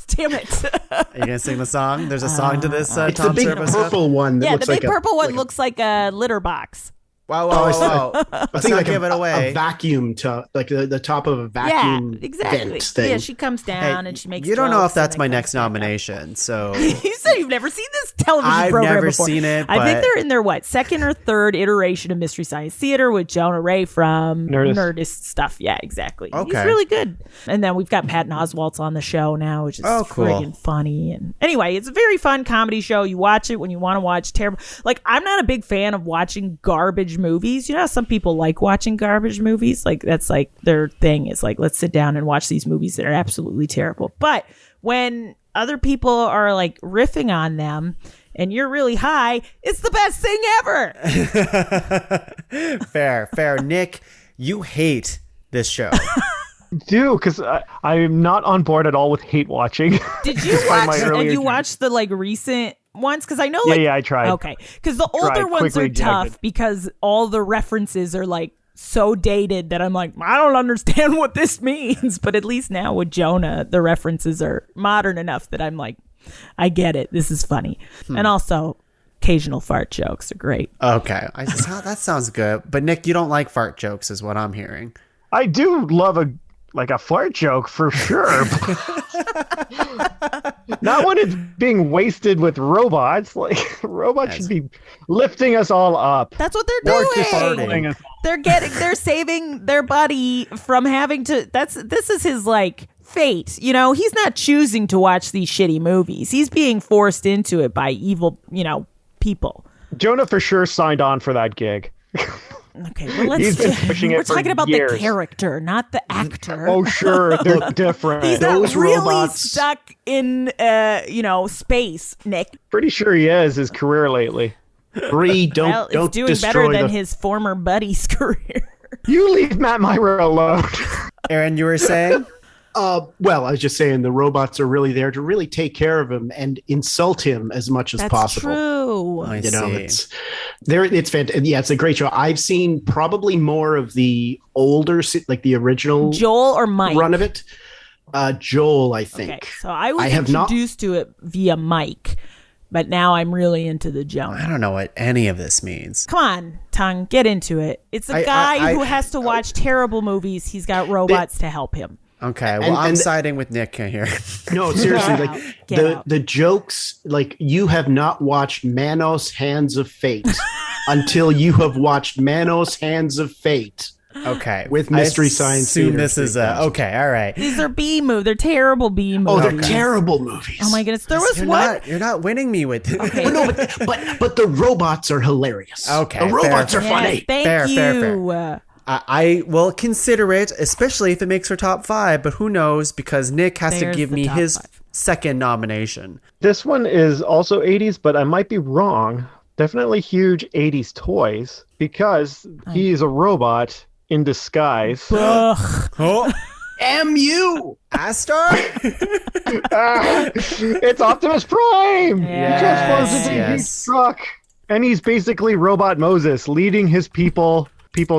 D: Damn it.
C: Are you going to sing the song? There's a song to this
F: it's
C: Tom
F: the big
C: Servo
F: purple
C: stuff?
F: one.
D: The big purple one looks like a litter box.
C: Whoa, whoa, whoa.
F: I
C: Let's
F: think
C: not
F: like
C: give it away.
F: a vacuum like the top of a vacuum
D: Yeah, exactly.
F: vent thing.
D: Yeah, she comes down
C: Hey,
D: and she makes
C: you don't know
D: jokes
C: if that's
D: and
C: my
D: then
C: next
D: comes back up.
C: nomination, so
D: You said you've never seen this television
C: I've
D: program
C: never
D: before.
C: seen it,
D: I think
C: but-
D: they're in their second or third iteration of Mystery Science Theater with Jonah Ray from
E: Nerdist.
D: stuff. Yeah, exactly. He's
C: Okay.
D: really good. And then we've got Patton Oswalt's on the show now, which is
C: cool.
D: friggin' funny. And anyway, it's a very fun comedy show. You watch it when you want to watch terrible. Like, I'm not a big fan of watching garbage movies. You know how some people like watching garbage movies? Like, that's like their thing is like, let's sit down and watch these movies that are absolutely terrible. But when other people are like riffing on them and you're really high, it's the best thing ever.
C: fair. Nick, you hate this show.
E: Do because I'm not on board at all with hate watching.
D: Did you
E: Despite my
D: watch? Have
E: earlier
D: you
E: dreams.
D: watched the like recent ones? Because I know,
E: Yeah,
D: like,
E: yeah, I tried.
D: Okay, because the older
E: Tried,
D: ones are
E: quickly
D: tough
E: rejected.
D: because all the references are like so dated that I'm like, I don't understand what this means. But at least now with Jonah, the references are modern enough that I'm like, I get it. This is funny, and also occasional fart jokes are great.
C: Okay, that sounds good. But Nick, you don't like fart jokes, is what I'm hearing.
E: I do love a fart joke for sure. Not when it's being wasted with robots. Like robots should be lifting us all up.
D: That's what they're
E: Or
D: doing.
E: disarming us.
D: They're saving their buddy from having to. This is his like fate. You know, he's not choosing to watch these shitty movies. He's being forced into it by evil, people.
E: Jonah for sure signed on for that gig.
D: Okay, well, let's.
E: He's been pushing it
D: We're
E: for
D: talking about
E: years.
D: the character, not the actor.
E: Oh, sure, they're different.
D: He's not
F: Those
D: really
F: robots-
D: stuck in, space, Nick.
E: Pretty sure he is his career lately.
F: Brie, don't
D: Well,
F: don't
D: it's doing
F: destroy
D: better than
F: the
D: his former buddy's career.
E: You leave Matt Myra alone.
C: Aaron, you were saying?
F: Well, I was just saying the robots are really there to really take care of him and insult him as much as
D: That's
F: possible.
D: true.
C: I
F: You know,
C: see.
F: it's fantastic. Yeah, it's a great show. I've seen probably more of the older, like the original
D: Joel or Mike?
F: run of it. Joel, I think.
D: Okay, so I was
F: I have not-
D: introduced to it via Mike, but now I'm really into the
C: I
D: Jonah.
C: don't know what any of this means.
D: Come on, Tuong, get into it. It's a
C: I-
D: guy
C: I-
D: who has to watch terrible movies. He's got robots to help him.
C: Okay, well, I'm
F: and-
C: siding with Nick here.
F: No, seriously,
D: Get
F: like
D: out. Get out.
F: the jokes, like you have not watched Manos Hands of Fate until you have watched Manos Hands of Fate.
C: Okay,
F: With Mystery
C: I
F: Science
C: assume
F: Theater
C: this is
F: 3000.
C: okay. All right.
D: These are B movies. They're terrible B movies.
F: Oh, they're terrible movies.
D: Oh my goodness, there was one.
C: You're not winning me with this.
D: Okay.
F: But no, but the robots are hilarious.
C: Okay,
F: the robots
C: fair.
F: are
D: Yes,
F: funny.
D: thank
C: Fair,
D: you.
C: fair. I will consider it, especially if it makes her top 5. But who knows? Because Nick has
D: There's
C: to give
D: the
C: me
D: top
C: his
D: 5.
C: second nomination.
E: This one is also 80s, but I might be wrong. Definitely huge 80s toys because he's a robot in disguise.
D: Ugh.
C: Oh,
F: MU.
C: Astar?
E: It's Optimus Prime.
D: Yes,
E: He transforms into a
C: yes.
E: huge truck, and he's basically Robot Moses leading his people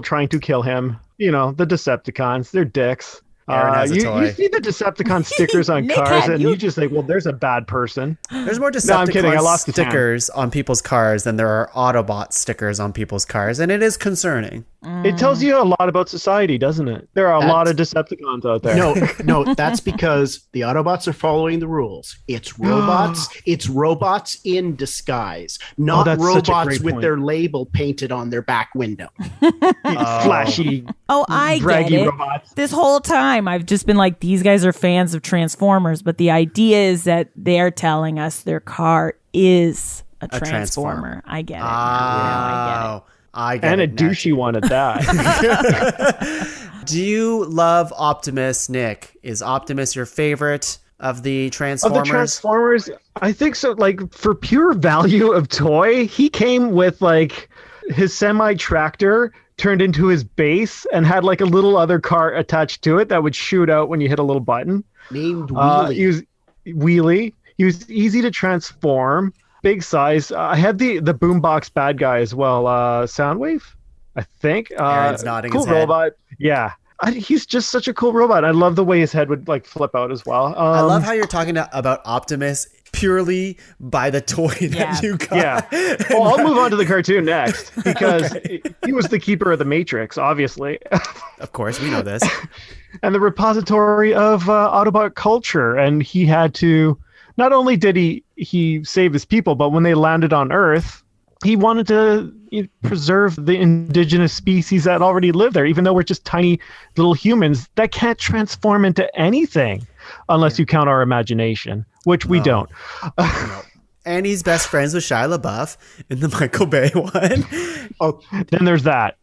E: trying to kill him. You know, the Decepticons. They're dicks.
C: Aaron has a
E: you
C: toy.
E: see the Decepticon stickers on
D: Nick
E: cars,
D: had
E: and
D: you-
E: you just think, well, there's a bad person.
C: There's more
E: No, I'm kidding. I
C: Decepticon
E: lost the time.
C: stickers on people's cars than there are Autobot stickers on people's cars, and it is concerning.
E: It tells you a lot about society, doesn't it? There are a lot of Decepticons out there.
F: No, that's because the Autobots are following the rules. It's robots. It's robots in disguise, not
E: that's such a
F: robots
E: great
F: with
E: point.
F: their label painted on their back window.
E: Flashy,
D: Oh, I get
E: draggy
D: it.
E: robots.
D: This whole time, I've just been like, these guys are fans of Transformers, but the idea is that they're telling us their car is a Transformer.
C: Transformer.
D: I get it. Now I get it.
C: I get
E: And a
C: it now.
E: douchey one at that.
C: Do you love Optimus, Nick? Is Optimus your favorite of the
E: Of
C: Transformers?
E: the Transformers, I think so. Like for pure value of toy, he came with like his semi tractor turned into his base and had like a little other car attached to it that would shoot out when you hit a little button.
F: Named Wheelie.
E: He was wheelie. He was easy to transform, big size. I had the boombox bad guy as well, Soundwave, I think.
C: Aaron's nodding
E: cool
C: his head.
E: robot. Yeah. He's just such a cool robot. I love the way his head would like flip out as well.
C: I love how you're talking about Optimus purely by the toy that you got.
E: Yeah. Well, I'll move on to the cartoon next because he was the keeper of the Matrix, obviously.
C: Of course, we know this.
E: And the repository of Autobot culture. And he had to, not only did he save his people, but when they landed on Earth, he wanted to preserve the indigenous species that already live there, even though we're just tiny little humans that can't transform into anything unless you count our imagination, which we don't.
C: No. And he's best friends with Shia LaBeouf in the Michael Bay one.
E: Oh, then there's that.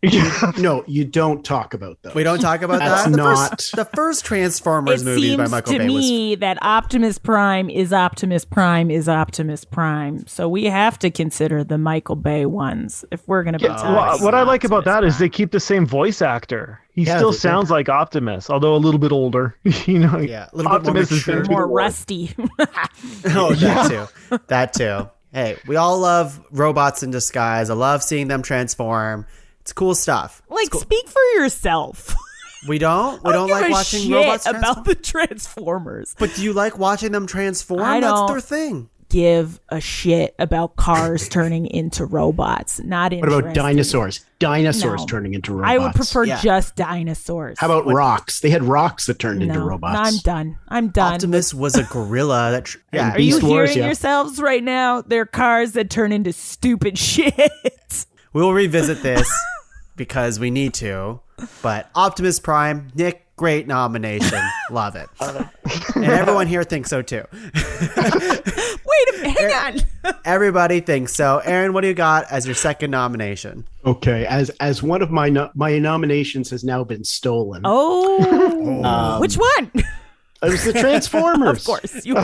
F: No, you don't talk about those.
C: We don't talk about
F: That's
C: that?
F: not.
C: The first Transformers
D: It
C: movie by
D: seems
C: Michael
D: to
C: Bay was...
D: me that Optimus Prime is Optimus Prime is Optimus Prime. So we have to consider the Michael Bay ones if we're going to be talking.
E: What I like about
D: Optimus
E: that is
D: Prime.
E: they keep the same voice actor. He
F: Yeah,
E: still
F: they-
E: sounds like Optimus, although a little bit older.
C: Yeah, a little bit more
E: Optimus is
C: mature.
E: gonna be
D: more
E: the one.
D: rusty.
C: Oh, that too. That too. Hey, we all love robots in disguise. I love seeing them transform. It's cool stuff.
D: Like, speak for yourself.
C: We don't
D: Give
C: like
D: a
C: watching
D: shit
C: robots transform.
D: about the Transformers.
C: But do you like watching them transform?
D: I
C: That's
D: don't.
C: their thing.
D: Give a shit about cars turning into robots. Not
F: What about
D: interested.
F: dinosaurs? Dinosaurs
D: No.
F: turning into robots.
D: I would prefer
C: Yeah.
D: just dinosaurs.
F: How about rocks? They had rocks that turned into
D: No,
F: robots.
D: I'm done.
C: Optimus was a gorilla. That yeah.
D: Are you
F: Beast Wars,
D: hearing
F: yeah.
D: yourselves right now? They're cars that turn into stupid shit.
C: We'll revisit this because we need to. But Optimus Prime, Nick, great nomination. Love it. And everyone here thinks so too.
D: Wait a minute, hang on.
C: Everybody thinks so. Aaron, what do you got as your second nomination?
F: Okay, as one of my nominations has now been stolen.
D: Oh, which one?
F: It was the Transformers.
D: Of course. You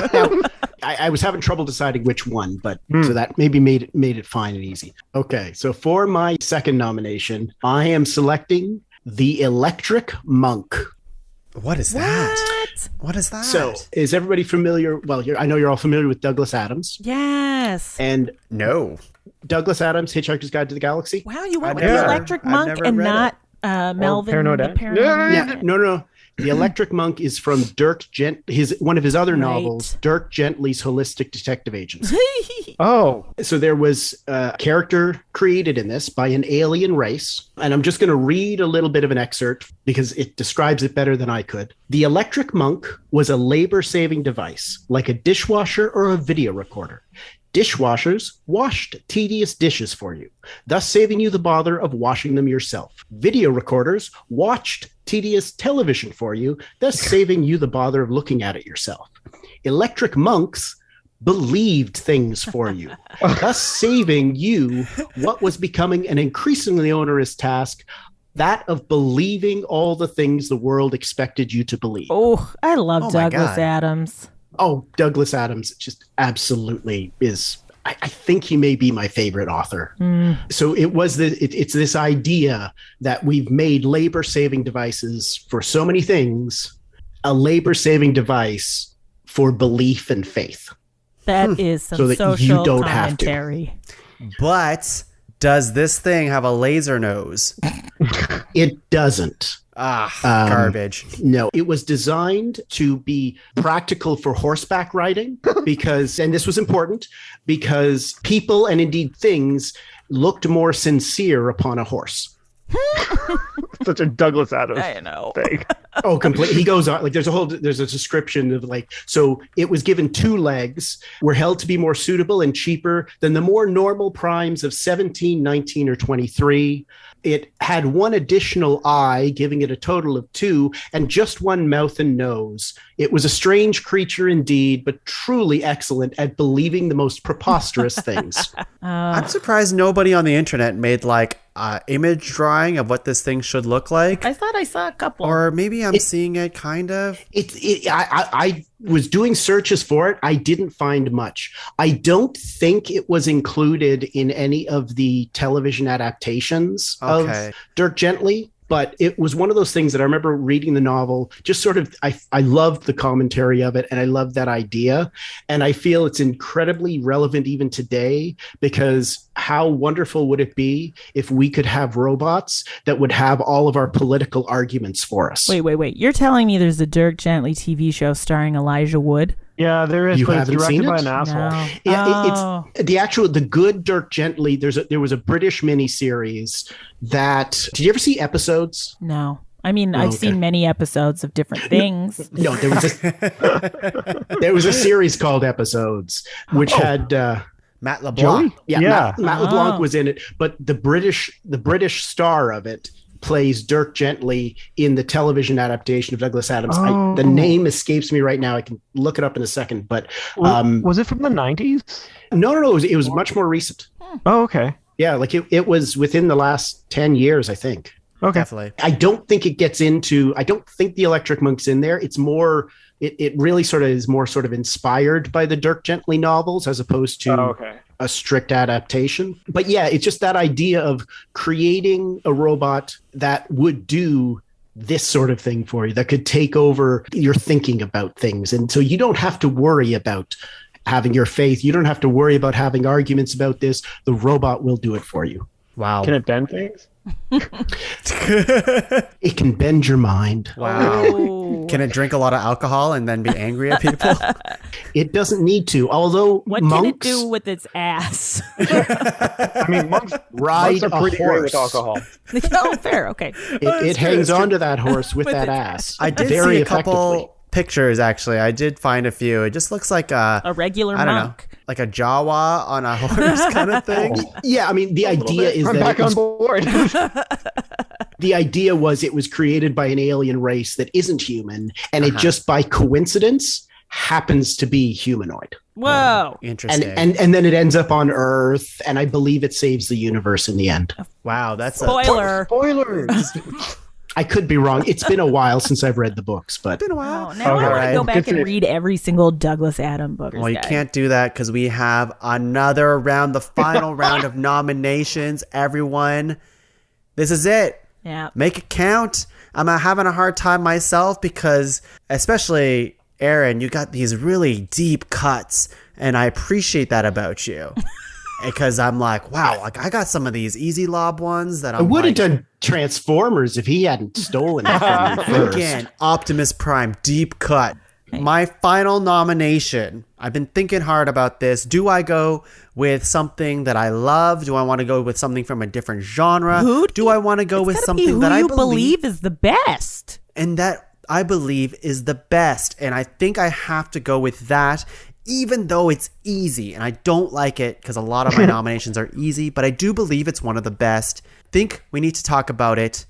F: I was having trouble deciding which one, but so that maybe made it fine and easy. Okay, so for my second nomination, I am selecting the Electric Monk.
C: What is that? What is that?
F: So, is everybody familiar? Well, I know you're all familiar with Douglas Adams.
D: Yes.
F: And
C: no.
F: Douglas Adams, Hitchhiker's Guide to the Galaxy.
D: Wow, you went
C: I've
D: with
C: never-
D: the Electric
C: I've
D: Monk
C: never
D: and
C: read
D: not Melvin
E: Paranoid
D: the
E: Ant?
D: Paranoid
F: Yeah,
D: Ant.
F: no. The Electric Monk is from Dirk one of his other
D: Right.
F: novels, Dirk Gently's Holistic Detective Agency.
E: Oh,
F: So there was a character created in this by an alien race. And I'm just going to read a little bit of an excerpt because it describes it better than I could. The Electric Monk was a labor-saving device, like a dishwasher or a video recorder. Dishwashers washed tedious dishes for you, thus saving you the bother of washing them yourself. Video recorders watched tedious television for you, thus saving you the bother of looking at it yourself. Electric monks believed things for you, thus saving you what was becoming an increasingly onerous task, that of believing all the things the world expected you to believe.
D: Oh, I love
C: Oh my
D: Douglas
C: God.
D: Adams.
F: Oh, Douglas Adams just absolutely is. I think he may be my favorite author. So it was it's this idea that we've made labor-saving devices for so many things, a labor-saving device for belief and faith.
D: That is some
F: So that you
D: social
F: don't have to.
D: commentary.
C: But does this thing have a laser nose?
F: It doesn't.
C: Garbage.
F: No, it was designed to be practical for horseback riding because, and this was important, because people and indeed things looked more sincere upon a horse.
E: such a Douglas Adams
D: I know.
E: thing.
F: Oh, completely. He goes on like there's a description of like, so it was given 2 legs, were held to be more suitable and cheaper than the more normal primes of 17, 19, or 23. It had 1 additional eye, giving it a total of 2, and just 1 mouth and nose. It was a strange creature indeed, but truly excellent at believing the most preposterous things.
C: I'm surprised nobody on the internet made like image drawing of what this thing should look like.
D: I thought I saw a couple.
C: Or maybe I'm seeing it kind of.
F: I was doing searches for it. I didn't find much. I don't think it was included in any of the television adaptations
C: Okay.
F: of Dirk Gently, but it was one of those things that I remember reading the novel, just sort of, I loved the commentary of it and I loved that idea. And I feel it's incredibly relevant even today, because how wonderful would it be if we could have robots that would have all of our political arguments for us?
D: Wait. You're telling me there's a Dirk Gently TV show starring Elijah Wood?
E: Yeah, there is,
F: You
E: but it's
F: haven't seen
E: directed by
F: it?
E: an asshole.
D: No.
F: Yeah, it's the good Dirk Gently. There was a British miniseries that. Did you ever see Episodes?
D: No. I mean,
F: Oh,
D: I've
F: okay.
D: seen many episodes of different things.
F: No, there was a series called Episodes, which had
C: Matt LeBlanc.
E: Joey?
F: yeah,
E: Yeah.
F: Matt LeBlanc was in it, but the British star of it plays Dirk Gently in the television adaptation of Douglas Adams.
E: Oh.
F: The name escapes me right now. I can look it up in a second, but
E: Was it from the 90s?
F: no, it was much more recent.
E: Oh, okay.
F: Yeah, like it was within the last 10 years, I think.
E: Okay.
C: Definitely.
F: I don't think it gets into, I don't think the Electric Monk's in there. It's more, it really sort of is more sort of inspired by the Dirk Gently novels as opposed to
E: okay.
F: a strict adaptation. But yeah, it's just that idea of creating a robot that would do this sort of thing for you, that could take over your thinking about things. And so you don't have to worry about having your faith. You don't have to worry about having arguments about this. The robot will do it for you.
C: Wow.
E: Can it bend things?
F: It can bend your mind.
C: Wow.
D: Oh.
C: Can it drink a lot of alcohol and then be angry at people?
F: It doesn't need to. Although
D: What
F: monks
D: can it do with its ass?
E: I mean, monks
F: ride
E: are
F: a
E: pretty great with
F: horse.
E: alcohol.
D: Oh, fair. Okay.
F: It hangs onto that horse with
D: With
F: that
D: its
F: ass.
C: I did
F: very
C: see a
F: effectively.
C: couple pictures, actually. I did find a few. It just looks like
D: A regular
C: I don't
D: monk.
C: know, like a Jawa on a horse kind of thing.
F: Yeah, I mean, the idea is
E: I'm
F: that
E: back
F: it
E: on
F: was,
E: board.
F: the idea was it was created by an alien race that isn't human, and it just by coincidence happens to be humanoid.
D: Whoa.
C: Interesting.
F: And then it ends up on Earth, and I believe it saves the universe in the end.
C: Wow, that's
D: Spoiler.
E: Spoilers.
F: I could be wrong. It's been a while since I've read the books, but
C: been a while.
D: Oh, now
E: Okay.
D: I want to
C: Alright.
D: go back
E: Good for
D: and
E: you.
D: read every single Douglas Adams book.
C: Well, you can't do that because we have another round, the final round of nominations. Everyone, this is it.
D: Yeah.
C: Make it count. I'm having a hard time myself because, especially Aaron, you got these really deep cuts, and I appreciate that about you. Because I'm like, wow, like I got some of these easy lob ones that
F: I
C: I'm
F: would have
C: like,
F: done Transformers if he hadn't stolen it from me first.
C: again, Optimus Prime, deep cut. My final nomination. I've been thinking hard about this. Do I go with something that I love? Do I want to go with something from a different genre? Do I want to go with
D: It's gotta
C: something
D: be who
C: that I
D: you
C: believe
D: is the best?
C: and that I believe is the best? And I think I have to go with that, even though it's easy. And I don't like it because a lot of my nominations are easy, but I do believe it's one of the best. Think we need to talk about it.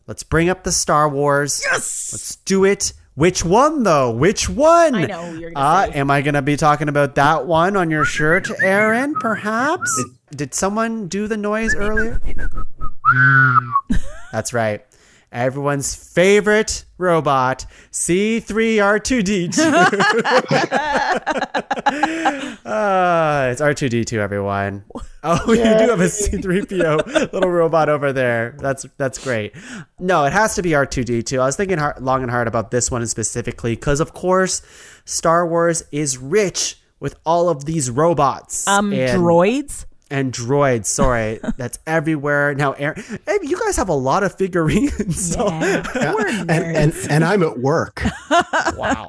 C: Let's bring up the Star Wars.
D: Yes.
C: Let's do it. Which one, though? Which one?
D: I know who you're gonna say.
C: Am I going to be talking about that one on your shirt, Aaron, perhaps? Did someone do the noise earlier? That's right. Everyone's favorite robot, C3R2D2. It's R2D2, everyone. Oh, you do have a C3PO little robot over there. That's great. No, it has to be R2D2. I was thinking long and hard about this one specifically because, of course, Star Wars is rich with all of these robots.
D: Droids?
C: And droids, sorry, that's everywhere. Now, Aaron, hey, you guys have a lot of figurines. So,
D: Yeah. We're nerds.
F: And I'm at work.
C: wow.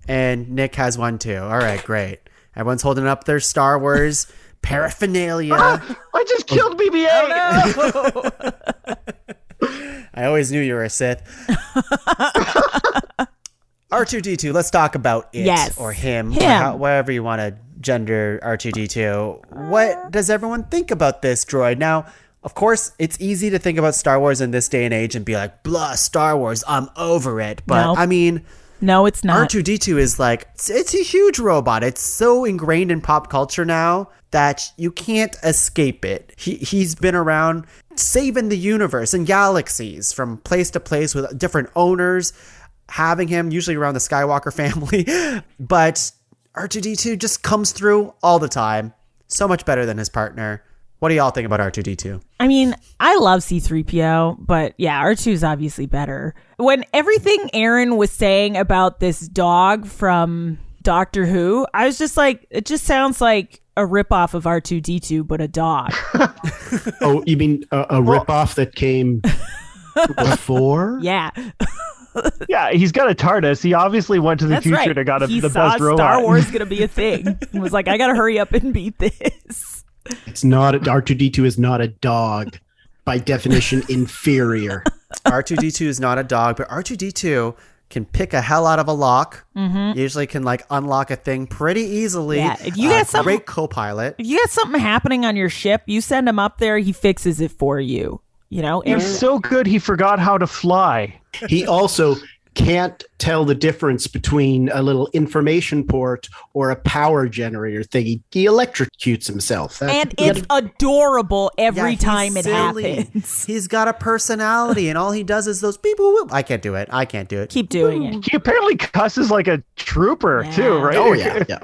C: And Nick has one too. All right, great. Everyone's holding up their Star Wars paraphernalia.
E: I just killed BB-8.
C: I always knew you were a Sith. R2D2, let's talk about it.
D: Yes.
C: Or him.
D: Him.
C: Or whatever you want to gender R2D2. What does everyone think about this droid? Now, of course, it's easy to think about Star Wars in this day and age and be like, blah, Star Wars, I'm over it. But,
D: No.
C: I mean,
D: No, it's not.
C: R2D2 is like, it's a huge robot. It's so ingrained in pop culture now that you can't escape it. He's been around saving the universe and galaxies from place to place with different owners, having him usually around the Skywalker family. But R2D2 just comes through all the time. So much better than his partner. What do y'all think about R2D2?
D: I mean, I love C3PO, but yeah, R2 is obviously better. When everything Aaron was saying about this dog from Doctor Who, I was just like, it just sounds like a ripoff of R2D2, but a dog.
F: Oh, you mean a ripoff that came before?
D: Yeah.
E: Yeah, he's got a TARDIS. He obviously went to the
D: That's
E: future
D: right.
E: to got
D: He
E: the
D: saw
E: best robot.
D: Star Wars going to be a thing. He was like, I got to hurry up and beat this.
F: It's not R2D2 is not a dog, by definition inferior.
C: R2D2 is not a dog, but R2D2 can pick a hell out of a lock. Usually can like unlock a thing pretty easily.
D: Yeah, if you got something,
C: great co-pilot.
D: if you got something happening on your ship, you send him up there, he fixes it for you. You know,
E: He's so good he forgot how to fly.
F: He also can't tell the difference between a little information port or a power generator thing. He electrocutes himself.
D: and it's adorable every
C: Yeah,
D: time
C: he's
D: it
C: silly.
D: happens.
C: He's got a personality, and all he does is those beep boop boop. I can't do it.
D: Keep doing it.
E: He apparently cusses like a trooper
D: Yeah.
E: too, right?
F: Oh, yeah.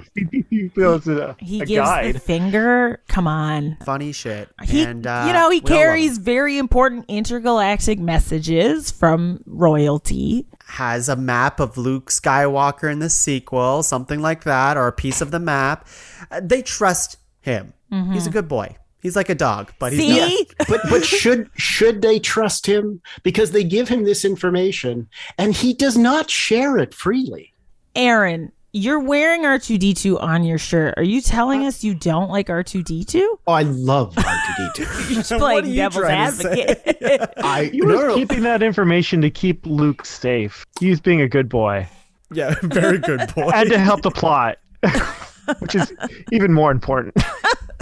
E: He feels a
D: He gives
E: guide.
D: the finger. Come on.
C: Funny shit.
D: He,
C: and
D: he
C: we all love
D: carries
C: him.
D: very important intergalactic messages from royalty.
C: Has a map of Luke Skywalker in the sequel, something like that, or a piece of the map. They trust him. He's a good boy. He's like a dog, but he's not.
D: See?
F: But should they trust him? Because they give him this information and he does not share it freely.
D: Aaron, you're wearing R2D2 on your shirt. Are you telling us you don't like R2D2?
F: Oh, I love R2D2.
D: You're just
C: What
D: playing
C: are you
D: devil's
C: trying to
D: advocate.
E: He was keeping that information to keep Luke safe. He was being a good boy.
C: Yeah, very good boy.
E: And to help the plot, which is even more important.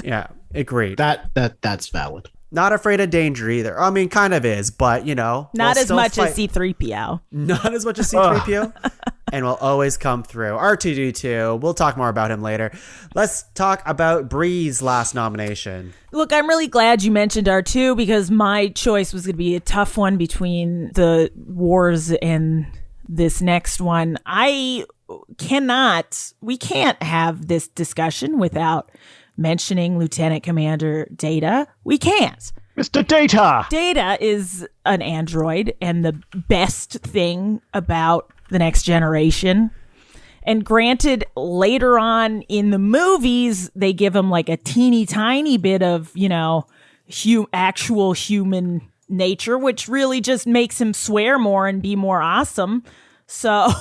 C: Yeah, agreed.
F: That's valid.
C: Not afraid of danger either. I mean, kind of is, but you know,
D: Not
C: we'll
D: as
C: still
D: much
C: fight.
D: as C-3PO.
C: Not as much as C-3PO, and will always come through. R2D2. We'll talk more about him later. Let's talk about Brie's last nomination.
D: Look, I'm really glad you mentioned R2 because my choice was going to be a tough one between the wars and this next one. We can't have this discussion without mentioning Lieutenant Commander Data. We can't.
E: Mr. Data!
D: Data is an android and the best thing about the next generation. And granted, later on in the movies, they give him like a teeny tiny bit of, you know, actual human nature, which really just makes him swear more and be more awesome. So,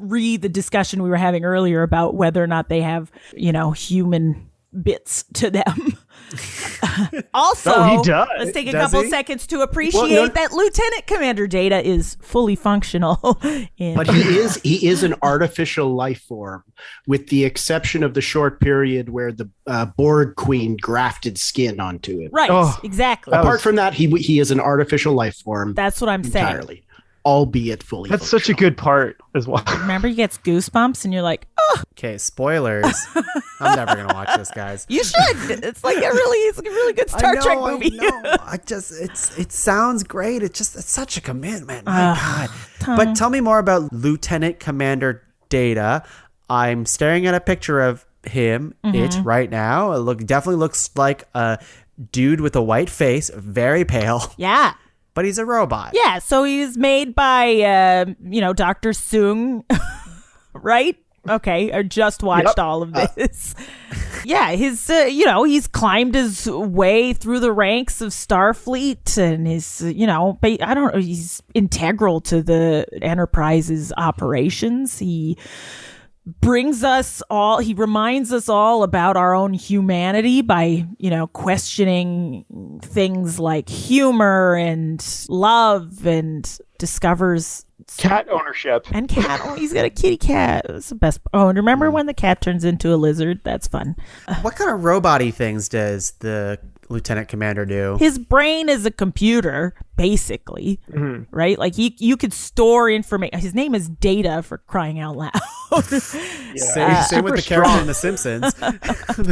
D: read the discussion we were having earlier about whether or not they have, you know, human bits to them. Also,
E: Oh, he does.
D: let's take a
C: Does
D: couple
C: he?
D: seconds to appreciate that Lieutenant Commander Data is fully functional.
F: But he is an artificial life form, with the exception of the short period where the Borg Queen grafted skin onto him.
D: Right,
E: Oh,
D: exactly.
F: Apart from that, he is an artificial life form
D: That's what I'm saying.
F: entirely, albeit fully.
E: That's such a good part as well.
D: Remember, he gets goosebumps, and you're like, "Oh,
C: Okay, spoilers. I'm never gonna watch this, guys.
D: you should." It's like it's a really good Star Trek movie.
C: It sounds great. It's such a commitment. My God. But tell me more about Lieutenant Commander Data. I'm staring at a picture of him right now. It definitely looks like a dude with a white face, very pale,
D: Yeah,
C: but he's a robot.
D: yeah. So he's made by Dr. Tuong, right? Okay, I just watched all of this. Yeah, he's climbed his way through the ranks of Starfleet, and but I don't know, he's integral to the Enterprise's operations. He reminds us all about our own humanity by, questioning things like humor and love, and discovers
E: Cat ownership.
D: and cat. Oh, he's got a kitty cat. It's the best. Oh, and remember when the cat turns into a lizard? That's fun.
C: What kind of robot-y things does the Lieutenant Commander do?
D: His brain is a computer, basically, right? Like you could store information. His name is Data, for crying out loud.
C: Same with the character in The Simpsons.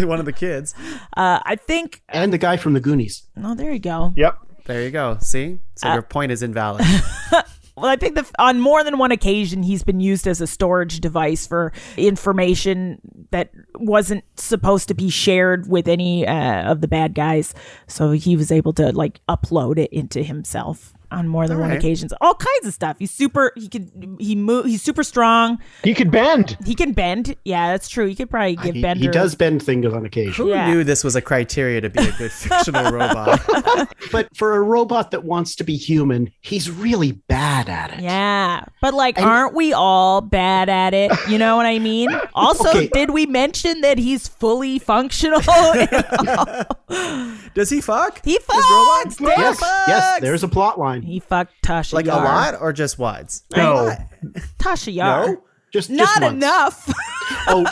C: One of the kids.
D: I think.
F: And the guy from the Goonies.
D: Oh, there you go.
E: Yep.
C: There you go. See? So your point is invalid.
D: Well, I think on more than one occasion, he's been used as a storage device for information that wasn't supposed to be shared with any of the bad guys. So he was able to upload it into himself. on more than
C: All
D: one
C: right.
D: occasions. All kinds of stuff. He's super strong.
E: He could bend.
D: He can bend. Yeah, that's true. You could probably give Bender.
F: He does bend things on occasion.
C: Who
D: Yeah.
C: knew this was a criteria to be a good fictional robot?
F: But for a robot that wants to be human, he's really bad at it.
D: Yeah, but like, aren't we all bad at it? You know what I mean? Also,
F: Okay.
D: did we mention that he's fully functional?
C: Does he fuck?
D: He
C: His
D: fucks.
C: robot?
D: Dan
F: Yes,
D: fucks.
F: there's a plot line.
D: He fucked Tasha
C: Like
D: Yar.
C: a lot or just once?
E: No.
D: Tasha Yar.
C: No?
F: Just
D: Not
F: once.
D: enough.
F: Oh,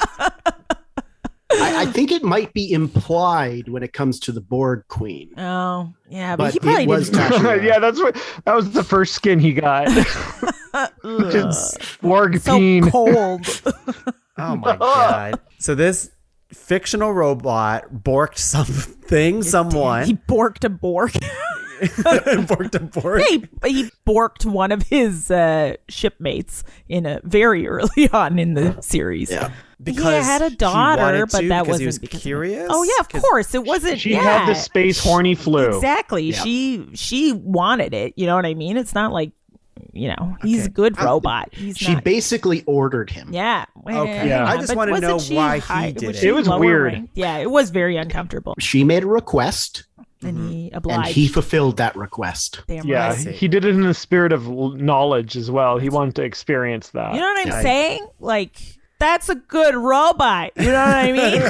F: I think it might be implied when it comes to the Borg Queen.
D: Oh, yeah, but
F: But
D: he probably
F: it was
D: didn't.
F: Tasha Yar.
E: Yeah, that was the first skin he got. Just Borg
D: So
E: peen.
D: cold.
C: Oh my god. So this fictional robot borked someone.
D: He borked a bork.
C: Borked a bork.
D: He borked one of his shipmates in a very early on in the series.
F: Yeah.
C: Because
D: he had a
C: he
D: daughter,
C: wanted
D: but
C: to,
D: that
C: because
D: wasn't
C: he was
D: because of it.
C: curious.
D: Oh yeah, of
C: 'Cause-
D: course it wasn't.
E: She had the space horny flu.
D: Exactly.
F: Yeah.
D: She wanted it. You know what I mean? It's not like, he's a good robot. He's
F: She
D: not.
F: basically ordered him.
D: Yeah.
C: Okay.
E: Yeah.
C: I just
D: but
C: wanna
D: wasn't
C: know
D: she
C: why he did
D: was
C: it.
D: she
E: It was
D: lower
E: weird.
D: ranked? Yeah, it was very uncomfortable.
F: She made a request,
D: And he
F: and
D: obliged.
F: he fulfilled that request.
D: Damn
E: Yeah,
D: right.
C: see.
E: he did it in the spirit of knowledge as well. He wanted to experience that.
D: You know what I'm
C: Yeah.
D: saying? Like, that's a good robot. You know what I mean?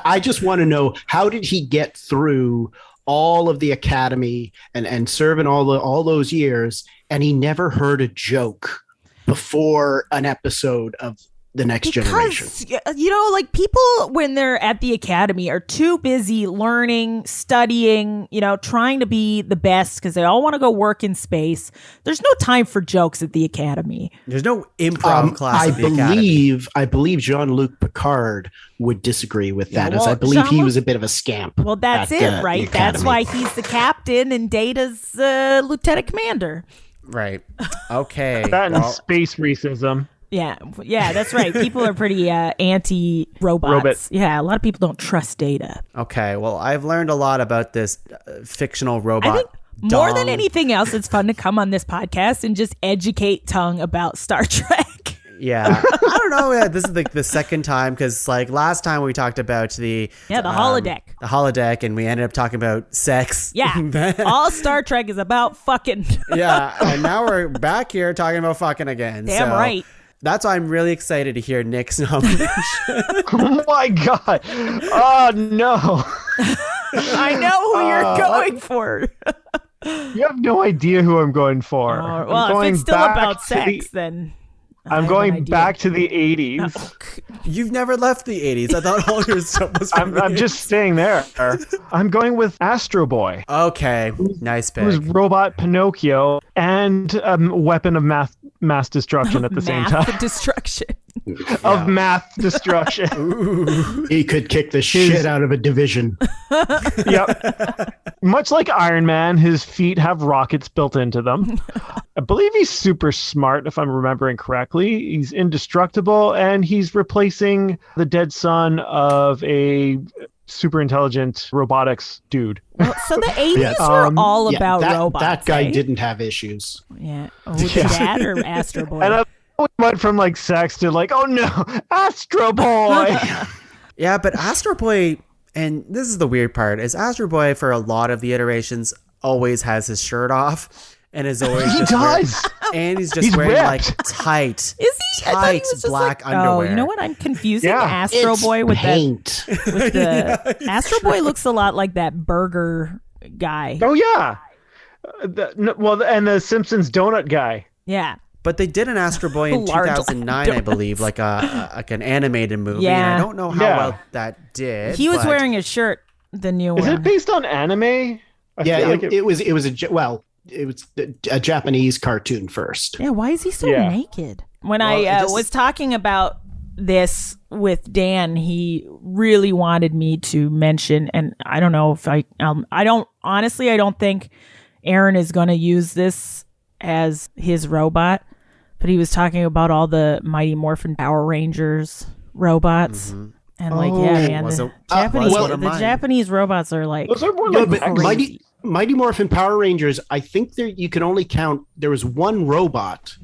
F: I just want to know, how did he get through all of the academy and serving all those years, and he never heard a joke before an episode of The Next Generation?
D: Because, like, people when they're at the academy are too busy learning, studying, trying to be the best because they all want to go work in space. There's no time for jokes at the academy.
C: There's no improv class at the academy.
F: I believe Jean-Luc Picard would disagree with that, as
D: well,
F: I believe he
D: Jean-Luc-
F: was a bit of a scamp.
D: Well, that's
F: at,
D: it,
F: the
D: right? That's
F: academy.
D: why he's the captain and Data's lieutenant commander.
C: Right. Okay.
E: That and
C: well,
E: space racism.
D: Yeah, that's right. People are pretty anti-robots.
E: Robot.
D: Yeah, a lot of people don't trust Data.
C: okay. Well, I've learned a lot about this fictional robot.
D: I think more than
C: Dong.
D: anything else, it's fun to come on this podcast and just educate Tuong about Star Trek.
C: Yeah. I don't know. Yeah, this is the second time, because like last time we talked about the
D: holodeck.
C: the holodeck, and we ended up talking about sex.
D: Yeah, all Star Trek is about fucking.
C: Yeah, and now we're back here talking about fucking again.
D: Damn
C: so
D: right.
C: That's why I'm really excited to hear Nick's nomination.
E: Oh my god. Oh no.
D: I know who you're going for.
E: You have no idea who I'm going for. I'm
D: Well, if
E: going
D: it's still
E: back
D: about
E: to
D: sex, then I
E: I'm
D: have
E: going
D: an idea.
E: back to the 80s.
C: You've never left the 80s. I thought all your stuff was from
E: I'm just staying there. I'm going with Astro Boy,
C: Okay, nice
E: who's
C: pick.
E: robot Pinocchio and a weapon of mass destruction at the same
D: Math
E: time.
D: destruction.
E: Of math destruction.
F: He could kick the shit out of a division.
E: Yep. Much like Iron Man, his feet have rockets built into them. I believe he's super smart, if I'm remembering correctly. He's indestructible, and he's replacing the dead son of a super intelligent robotics dude.
D: Well, so the 80s
F: Yeah.
D: were all
F: Yeah,
D: about
F: that,
D: robots.
F: that guy
D: eh?
F: didn't have issues.
D: Yeah. Oh, with the dad or Astro Boy?
E: And I went from like sex to like, oh no, Astro Boy.
C: Yeah, but Astro Boy, and this is the weird part, is Astro Boy for a lot of the iterations always has his shirt off and is always
E: He
C: just
E: does.
C: and he's just
E: He's
C: wearing
E: ripped.
C: like tight,
D: Is he? I thought he
C: tight
D: was just
C: black
D: like,
C: underwear.
D: Oh, you know what? I'm confusing
E: Yeah.
D: Astro
F: It's
D: Boy with
F: paint.
D: the Astro Boy looks a lot like that burger guy.
E: Oh yeah. And the Simpsons donut guy.
D: Yeah.
C: But they did an Astro Boy in
D: Large
C: 2009, I believe, like an animated movie. And
D: Yeah.
C: I don't know how
E: Yeah.
C: well that did.
D: He was
C: but-
D: wearing a shirt, the new
E: Is
D: one.
E: it based on anime? I
F: Yeah,
E: feel like
F: it was a Japanese cartoon first.
D: Yeah, why is he so
E: Yeah.
D: naked? When
C: Well,
D: I
C: it just-
D: was talking about this with Dan, he really wanted me to mention, and I don't know if I don't think Aaron is going to use this as his robot, but he was talking about all the Mighty Morphin Power Rangers robots. And like, yeah, man,
C: wasn't-
D: the Japanese,
C: one of
D: the
C: mine.
D: Japanese robots are like,
E: Those are more
F: No,
E: like
F: but
E: crazy.
F: Mighty Morphin Power Rangers, I think you can only count. There was one robot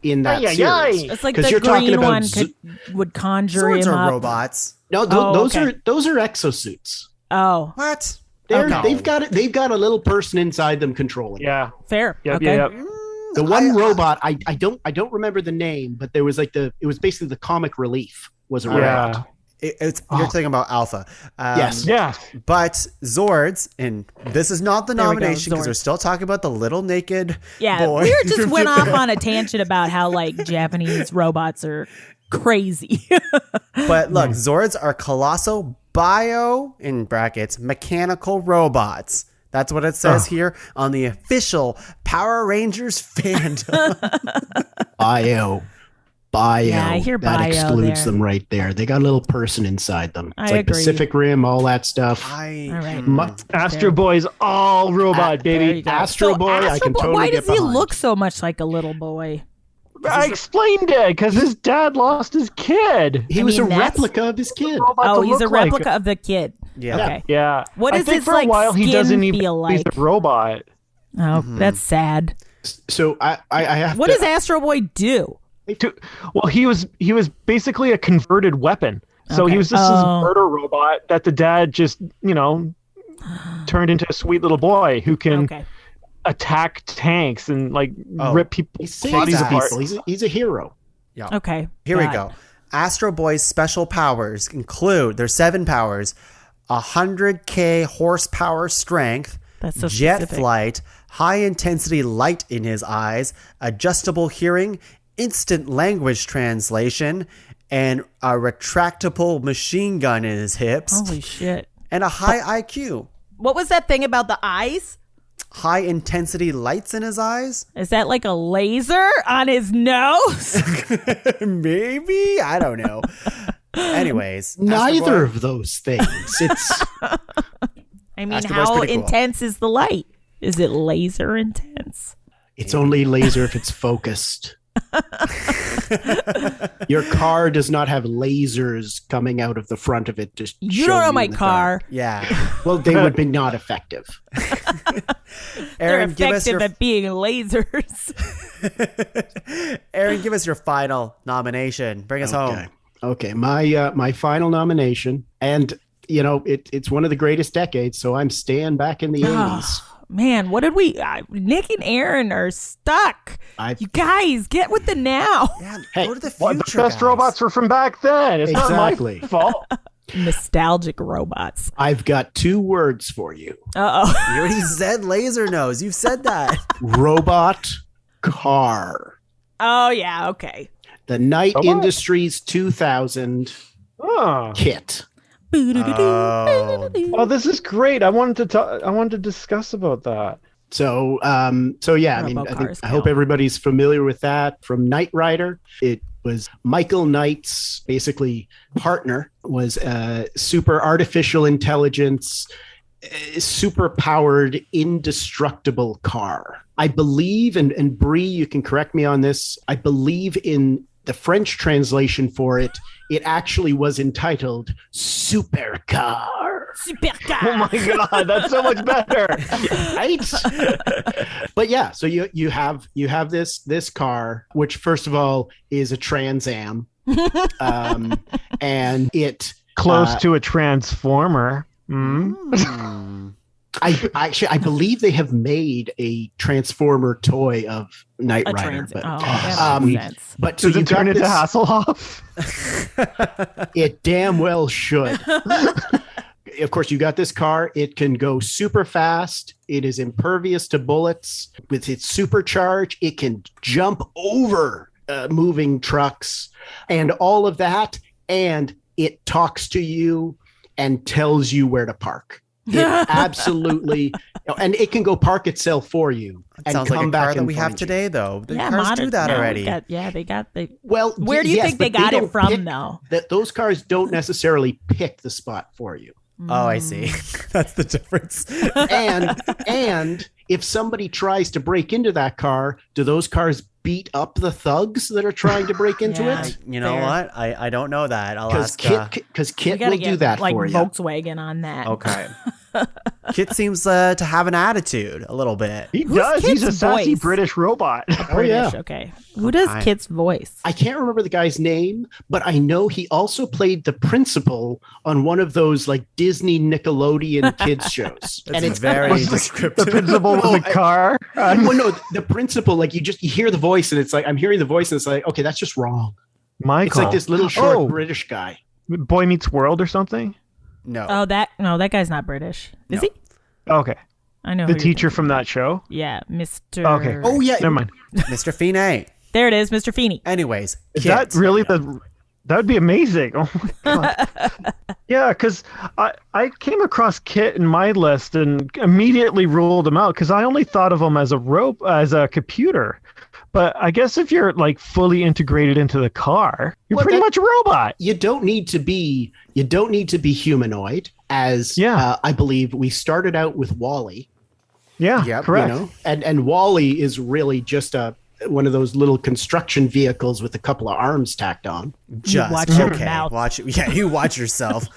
F: in that
E: Ay, ay,
F: series.
E: ay.
D: it's like
F: 'Cause
D: the
F: you're talking
D: green
F: about
D: one would conjure
C: Swords
D: him
C: are
D: up.
C: robots.
F: No,
D: Oh,
F: those
D: okay.
F: are exosuits.
D: Oh,
C: What?
F: They've got a little person inside them controlling.
E: Yeah.
D: fair.
E: Yep,
D: Okay.
E: yep.
F: The one robot, I don't remember the name, but there was it was basically the comic relief was a robot.
C: It's you're talking about Alpha.
F: Yes.
E: Yeah.
C: But Zords, and this is not the
D: There we go,
C: nomination because we're
D: Zords.
C: still talking about the little naked
D: Yeah,
C: boy.
D: we just went off on a tangent about how like Japanese robots are crazy.
C: But look, Zords are colossal bio, in brackets, mechanical robots. That's what it says here on the official Power Rangers fandom.
F: Bio.
D: Yeah, I hear
F: that
D: bio
F: excludes
D: there.
F: them right there. They got a little person inside them. It's
D: I
F: like
D: agree.
F: Pacific Rim, all that stuff.
D: All right.
E: Astro Boy's all robot,
D: There you
E: baby.
D: go.
F: Astro Boy, I
D: Astro
F: can
D: Boy,
F: totally
D: why
F: get
D: does he
F: behind.
D: look so much like a little boy?
E: I explained it because his dad lost his kid.
F: He
D: I
F: was
D: mean,
F: a
D: that's-
F: replica of his kid.
D: Oh, he's a
E: Look like
D: replica of the kid.
C: Yeah.
D: Okay.
E: Yeah.
D: What
E: I
D: does
E: think
D: his,
E: for
D: like,
E: a while he
D: skin
E: doesn't even
D: feel
E: he's
D: like?
E: a robot.
D: Oh, that's sad.
F: So I have
D: What
F: to.
D: does Astro Boy do?
E: Well, he was basically a converted weapon. So
D: Okay.
E: he was just this
D: Oh.
E: murder robot that the dad just, turned into a sweet little boy who can
D: Okay.
E: attack tanks and like
C: Oh.
E: rip people
F: He saves
E: bodies apart.
F: people. He's a hero.
C: Yeah.
D: Okay.
C: Here we
D: got
C: go.
D: it.
C: Astro Boy's special powers include there's 7 powers: 100k horsepower strength,
D: That's so
C: jet
D: specific.
C: flight, high intensity light in his eyes, adjustable hearing, instant language translation, and a retractable machine gun in his hips,
D: Holy shit.
C: and a high IQ.
D: What was that thing about the eyes?
C: High intensity lights in his eyes?
D: Is that like a laser on his nose?
C: Maybe? I don't know. Anyways.
F: Neither
C: Astro Boy-
F: of those things. It's
D: I mean,
C: Astro Boy's
D: how
C: pretty cool.
D: intense is the light? Is it laser intense?
F: it's only laser if it's focused. Your car does not have lasers coming out of the front of it. Just
D: You
F: show
D: don't know
F: in
D: my
F: the
D: car.
F: dark.
C: Yeah.
F: Well, they would be not effective.
D: They're
C: Aaron, give us
D: effective
C: your
D: at being lasers.
C: Aaron, give us your final nomination. Bring us home.
F: Okay. My final nomination, and it's one of the greatest decades. So I'm staying back in the 80s.
D: Man, what did we? Nick and Aaron are stuck. You guys, get with the now.
C: Yeah,
F: Hey,
C: go to the
E: Well,
C: future.
E: the best
C: guys.
E: robots were from back then. It's
F: Exactly.
E: not my fault.
D: Nostalgic robots.
F: I've got 2 words for you:
D: Uh-oh.
C: You already said laser nose. You've said that.
F: robot car.
D: Oh, yeah, okay.
F: The Knight
E: Robot?
F: Industries 2000
E: Huh.
F: kit.
E: Oh, this is great. I wanted to discuss about that.
F: So yeah,
D: Robocars
F: I hope
D: count.
F: everybody's familiar with that from Knight Rider. It was Michael Knight's basically partner was a super artificial intelligence, super powered, indestructible car. I believe, and Brie, you can correct me on this. I believe in the French translation for it, it actually was entitled Supercar.
D: Supercar.
E: Oh my god, that's so much better.
F: Right? But yeah, so you have this car, which first of all is a Trans Am, and it
E: Close to a transformer. Mm.
F: I believe they have made a Transformer toy of Knight
D: A
F: Rider,
D: trans.
F: but
D: Oh, that makes sense.
F: but so
E: Does
F: you
E: it turn
F: got
E: into
F: this,
E: Hasselhoff?
F: it damn well should. Of course, you got this car. It can go super fast. It is impervious to bullets. With its supercharge, it can jump over moving trucks and all of that. And it talks to you and tells you where to park. It absolutely, and it can go park itself for you and
C: Sounds
F: come
C: like a
F: back
C: car that
F: and
C: we have
F: find you.
C: today, though. The
D: Yeah,
C: cars do
D: modern-
C: that
D: no,
C: already.
D: they got the.
F: Well,
D: Where do you
F: yes,
D: think they
F: but
D: got it
F: don't
D: from,
F: pick-
D: though?
F: That those cars don't necessarily pick the spot for you.
C: Oh, I see. That's the difference.
F: and if somebody tries to break into that car, do those cars beat up the thugs that are trying to break into
D: Yeah.
F: it?
C: You know
D: Fair.
C: what? I don't know that. I'll
F: Because
C: ask.
F: Kit
D: We gotta
F: will
D: get
F: do that
D: like
F: for you.
D: Volkswagen on that.
C: Okay. Kit seems to have an attitude a little bit.
E: He
D: Who's
E: does. He's a
D: Kit's
E: sassy
D: voice?
E: British robot.
F: Oh yeah.
D: British, okay. Who does
C: Okay.
D: Kit's voice?
F: I can't remember the guy's name, but I know he also played the principal on one of those like Disney Nickelodeon kids shows.
C: And it's very
E: The
C: descriptive.
E: principal with
F: No,
E: the car.
F: Well, no, the principal, like you hear the voice, and it's like I'm hearing the voice, and it's like, okay, that's just wrong.
E: Michael.
F: It's like this little short
E: Oh.
F: British guy.
E: Boy Meets World or something.
C: No.
D: That guy's not British. Is he?
E: Okay.
D: I know
E: The
D: who you're
E: teacher
D: thinking.
E: from that show.
D: Yeah, Mr.
E: Okay.
F: Oh yeah,
E: Never mind.
C: Mr. Feeney.
D: There it is, Mr. Feeney.
C: Anyways,
E: Is
C: Kit.
E: that really that would be amazing. Oh my god. Yeah, because I came across Kit in my list and immediately ruled him out because I only thought of him as a computer. But I guess if you're like fully integrated into the car, you're
F: Well,
E: pretty much a robot.
F: you don't need to be humanoid, as I believe we started out with Wally.
E: Yeah,
C: Yep,
E: correct.
F: You know, and Wally is really just one of those little construction vehicles with a couple of arms tacked on.
C: Just
D: watch your
C: okay.
D: mouth.
C: Watch it. Yeah, you watch yourself.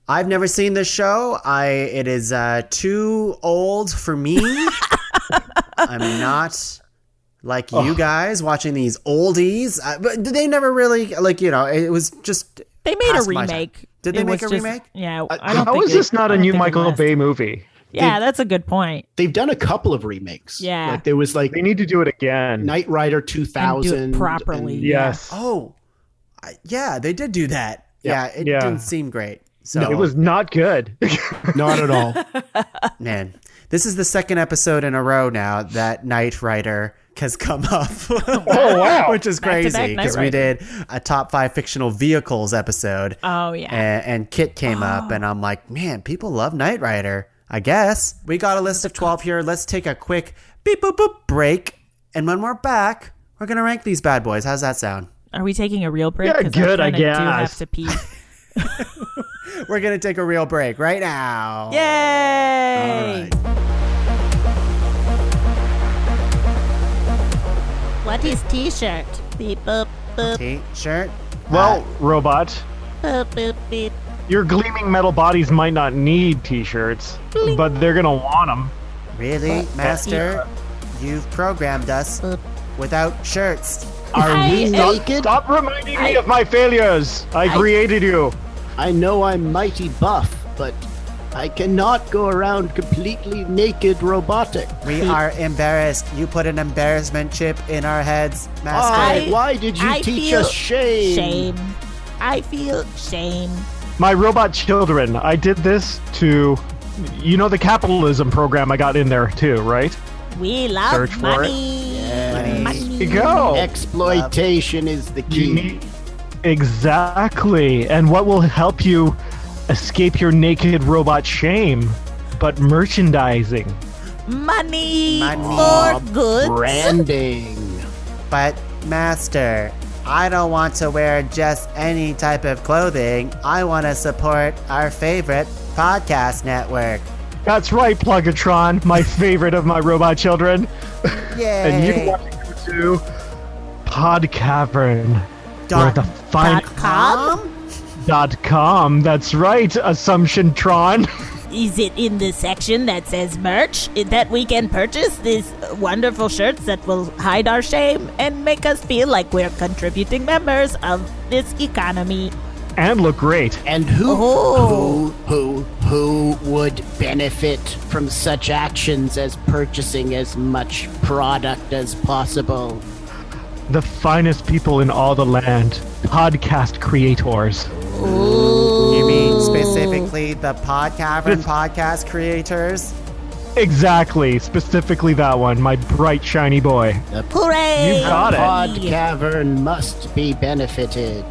C: I've never seen this show. It is too old for me. I'm not like you guys watching these oldies. But they never really it was just
D: They made a
C: past my time.
D: remake.
C: Did they
D: It
C: make
D: was
C: a
D: just-
C: remake?
D: Yeah. I don't
E: How
D: think
E: is this not
D: I
E: a
D: don't
E: new
D: think it
E: Michael
D: was.
E: Bay movie?
D: Yeah, that's a good point.
F: They've done a couple of remakes.
D: Yeah.
F: Like there was like
E: They need to do it again.
F: Knight Rider
D: And
F: 2000.
D: do it properly.
F: and-
E: Yes.
C: Oh, yeah, they did do that.
F: Yeah.
C: Yeah, it
E: Yeah.
C: didn't seem great. So
E: It was not good.
F: Not at all.
C: man, this is the second episode in a row now that Knight Rider has come up.
E: Oh, wow.
C: Which is
D: Back-to-back
C: crazy
D: Knight
C: because we
D: Rider.
C: did a top 5 fictional vehicles episode.
D: Oh, yeah.
C: And Kit came up, and I'm like, man, people love Knight Rider. I guess we got a list of 12 here. Let's take a quick beep boop boop break, and when we're back, we're gonna rank these bad boys. How's that sound?
D: Are we taking a real break?
E: Yeah,
D: 'Cause
E: good, I
D: kinda do have
E: guess.
D: to pee.
C: We're gonna take a real break right now.
D: Yay!
C: All right.
G: What is t-shirt? Beep boop boop
C: T-shirt.
E: Well, robot,
G: boop boop beep.
E: your gleaming metal bodies might not need t-shirts, but they're going to want them.
C: Really, Master? You've programmed us without shirts.
F: Are we naked?
E: Stop reminding me of my failures. I created you.
F: I know I'm mighty buff, but I cannot go around completely naked robotic.
C: We are embarrassed. You put an embarrassment chip in our heads, Master.
F: Why did you
G: I
F: teach
G: feel
F: us shame?
G: Shame. I feel shame.
E: My robot children, I did this to, the capitalism program I got in there too, right?
G: We love
E: Search for it.
G: money.
C: Money.
E: Here you go.
F: Exploitation is the
E: You
F: key.
E: need- Exactly. And what will help you escape your naked robot shame? But merchandising.
G: Money
C: Money.
G: for goods.
F: Branding.
C: But, Master, I don't want to wear just any type of clothing. I want to support our favorite podcast network.
E: That's right, Plugatron, my favorite of my robot children.
C: Yay!
E: And you want to go to Podcavern.
C: Dot-
E: Where the fine .com. That's right, Assumption-tron.
G: Is it in the section that says merch that we can purchase these wonderful shirts that will hide our shame and make us feel like we're contributing members of this economy?
E: And look great.
F: And
G: Oh.
F: who would benefit from such actions as purchasing as much product as possible?
E: The finest people in all the land. Podcast creators.
C: You mean specifically the Podcavern podcast creators?
E: Exactly. Specifically that one. My bright, shiny boy.
G: Hooray!
E: You got it.
F: Podcavern must be benefited.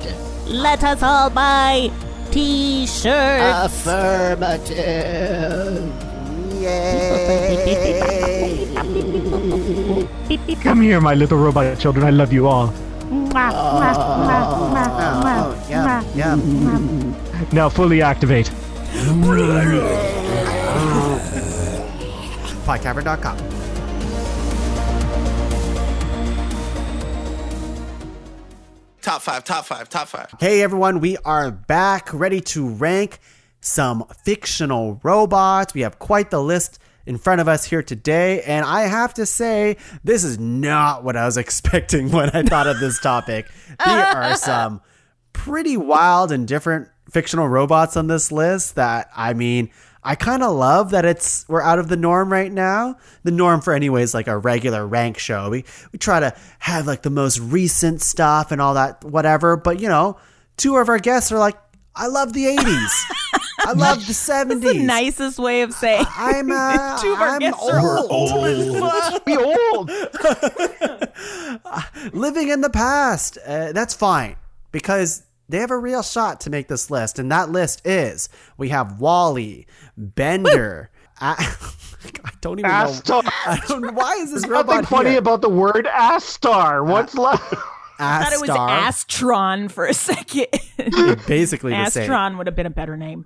G: Let us all buy t-shirts.
F: Affirmative.
C: Yay!
E: Come here, my little robot children. I love you all.
C: Oh, yum, yum.
E: Now fully activate.
C: podcavern.com.
B: Top five, top five, top five.
C: Hey everyone, we are back, ready to rank some fictional robots. We have quite the list in front of us here today, and I have to say, this is not what I was expecting when I thought of this topic. There are some pretty wild and different fictional robots on this list that, I mean, I kind of love that we're out of the norm right now. The norm for anyways, like a regular rank show. We try to have like the most recent stuff and all that, whatever. But you know, two of our guests are like, I love the 80s. I love the 70s.
D: That's the nicest way of saying
C: I'm
D: two of our guests are
C: old.
E: Be old.
C: Living in the past. That's fine because they have a real shot to make this list, and that list is we have Wall-E, Bender. I don't even
E: Astar.
C: know. I don't know. Why is this
E: There's
C: robot
E: nothing funny
C: here?
E: about the word Astar. What's left?
D: I thought it was Astron for a second.
C: Basically the same.
D: Astron would have been a better name.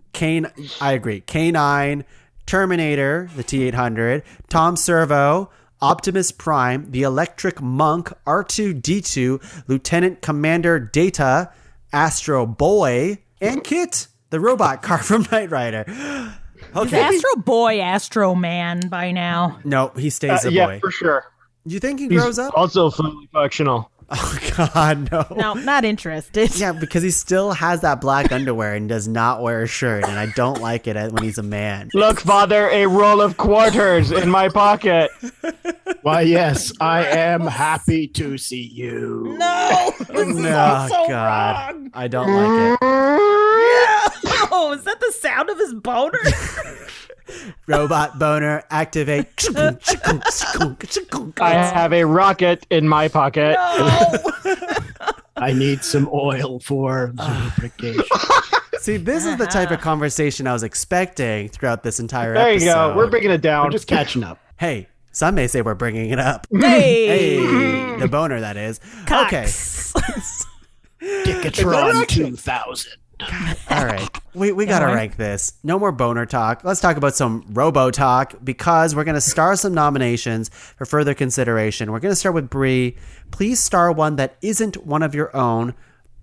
C: I agree. K9, Terminator, the T-800, Tom Servo, Optimus Prime, the Electric Monk, R2-D2, Lieutenant Commander Data, Astro Boy, and Kit, the robot car from Knight Rider. Okay.
D: Is Astro Boy Astro Man by now?
C: No, he stays a
E: Yeah,
C: boy.
E: for sure.
C: You think he
E: He's
C: grows up?
E: also fully functional.
C: Oh, God, no.
D: No, not interested.
C: Yeah, because he still has that black underwear and does not wear a shirt, and I don't like it when he's a man.
E: Look, father, a roll of quarters in my pocket.
F: Why, yes, I am happy to see you.
D: No,
C: No,
D: so
C: God.
D: wrong.
C: I don't like it.
D: Oh, is that the sound of his boner?
C: Robot boner, activate.
E: I have a rocket in my pocket.
F: I need some oil for lubrication.
C: See, this is the type of conversation I was expecting throughout this entire
E: There you
C: episode.
E: go. We're bringing it down.
F: We're just catching up.
C: Hey, some may say we're bringing it up.
D: Hey,
C: Hey, the boner, that is. Okay.
F: Dickatron 2000.
C: All right. We got to rank this. No more boner talk. Let's talk about some robo talk because we're going to star some nominations for further consideration. We're going to start with Brie. Please star one that isn't one of your own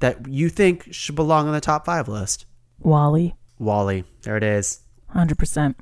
C: that you think should belong on the top 5 list.
D: Wall-E,
C: Wall-E. There it is.
D: 100%.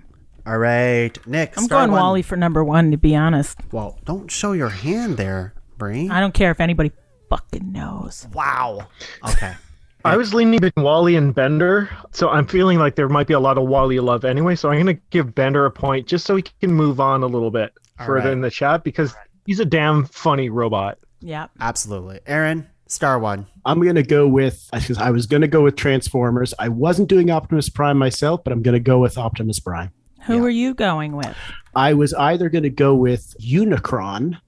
C: All right. Nick,
D: I'm
C: star
D: going
C: one.
D: Wall-E for number 1, to be honest.
C: Well, don't show your hand there, Brie.
D: I don't care if anybody fucking knows.
C: Wow. Okay.
E: I was leaning between Wall-E and Bender, so I'm feeling like there might be a lot of Wall-E love anyway, so I'm going to give Bender a point just so he can move on a little bit further in the chat because he's a damn funny robot.
D: Yeah.
C: Absolutely. Aaron, star one.
F: I'm going to go with, because I was going to go with Transformers. I wasn't doing Optimus Prime myself, but I'm going to go with Optimus Prime.
D: Who are you going with?
F: I was either going to go with Unicron.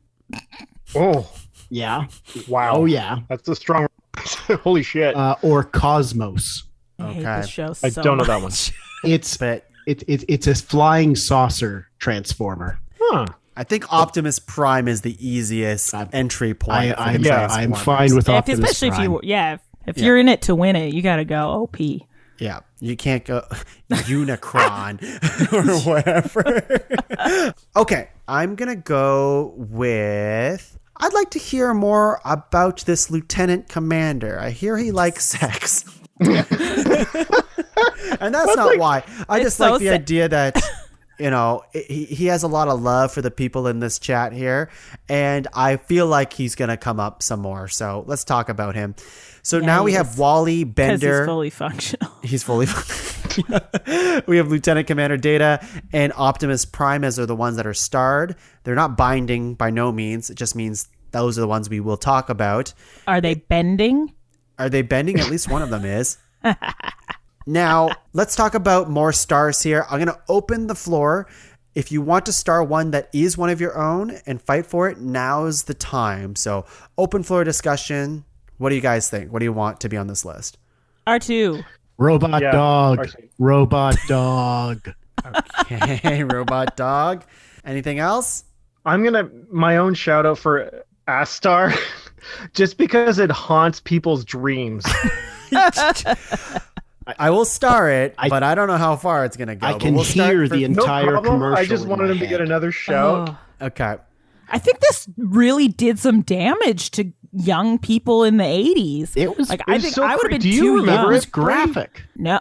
E: Oh,
F: Yeah.
E: wow.
F: Oh, yeah.
E: That's a strong... Holy shit.
F: Or Cosmos.
D: I hate
C: Okay.
D: this show
E: I
D: so
E: don't know that
D: much.
F: It's
C: But
F: it's a flying saucer transformer.
E: Huh.
C: I think Optimus Prime is the easiest entry point. for the
F: I'm
C: Transformers.
F: fine with Optimus
D: Especially
F: Prime.
D: if you're in it to win it, you got to go OP.
C: Yeah, you can't go Unicron or whatever. Okay, I'm gonna go with. I'd like to hear more about this Lieutenant Commander. I hear he likes sex. And that's not why. I
D: It's
C: just like
D: so
C: the idea that, you know, he has a lot of love for the people in this chat here. And I feel like he's going to come up some more. So let's talk about him. So now we
D: he
C: have
D: is.
C: Wall-E,
D: Because
C: Bender.
D: he's fully functional.
C: He's fully. We have Lieutenant Commander Data and Optimus Prime as are the ones that are starred. They're not binding by no means. It just means those are the ones we will talk about.
D: Are they bending?
C: Are they bending? At least one of them is. Now, let's talk about more stars here. I'm going to open the floor. If you want to star one that is one of your own and fight for it, now's the time. So, open floor discussion. What do you guys think? What do you want to be on this list?
D: R2.
F: Robot
E: Yeah,
F: dog.
E: RC.
F: Robot dog.
C: Okay, robot dog. Anything else?
E: I'm going to my own shout out for Astar just because it haunts people's dreams.
C: I will star it,
F: I-
C: but I don't know how far it's gonna go.
F: I
C: but
F: can
C: we'll start
F: hear
C: for-
F: the
E: No
F: entire
E: problem.
F: commercial.
E: I just
F: in
E: wanted
F: my
E: him to get
F: head.
E: another shout.
D: Oh.
C: Okay.
D: I think this really did some damage to young people in the 80s.
F: It was.
D: Like,
F: it
D: I
F: was
D: think
F: so
D: I would have been
F: Do you
D: too
F: remember?
D: young.
F: It's graphic.
D: No.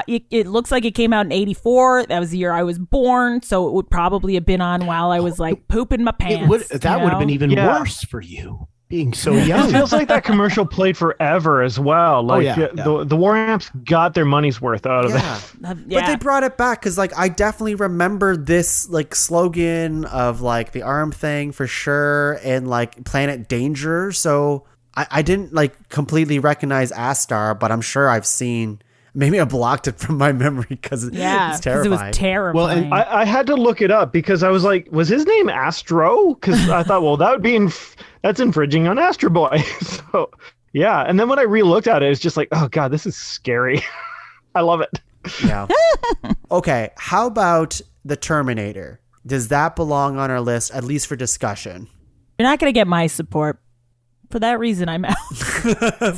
D: It looks like it came out in 84. That was the year I was born, so it would probably have been on while I was like pooping my pants.
F: That would have been even
E: Yeah.
F: worse for you, being so
E: It
F: young.
E: feels like that commercial played forever as well. Like
F: yeah.
E: the War Amps got their money's worth out of
C: Yeah.
E: it.
C: But they brought it back because, like, I definitely remember this, like, slogan of, like, the arm thing for sure and, like, Planet Danger. So I didn't, like, completely recognize Astar, but I'm sure I've seen... Maybe I blocked it from my memory because it's
D: because
C: terrifying.
D: it was terrifying.
F: Well, and
E: I had to look it up because I was like, was his name Astro? Because I thought, well, that would be that's infringing on Astro Boy. So yeah, and then when I re-looked at it, it's just like, oh god, this is scary. I love it.
C: Yeah. Okay, how about the Terminator? Does that belong on our list, at least for discussion?
D: You're not going to get my support. For that reason, I'm out.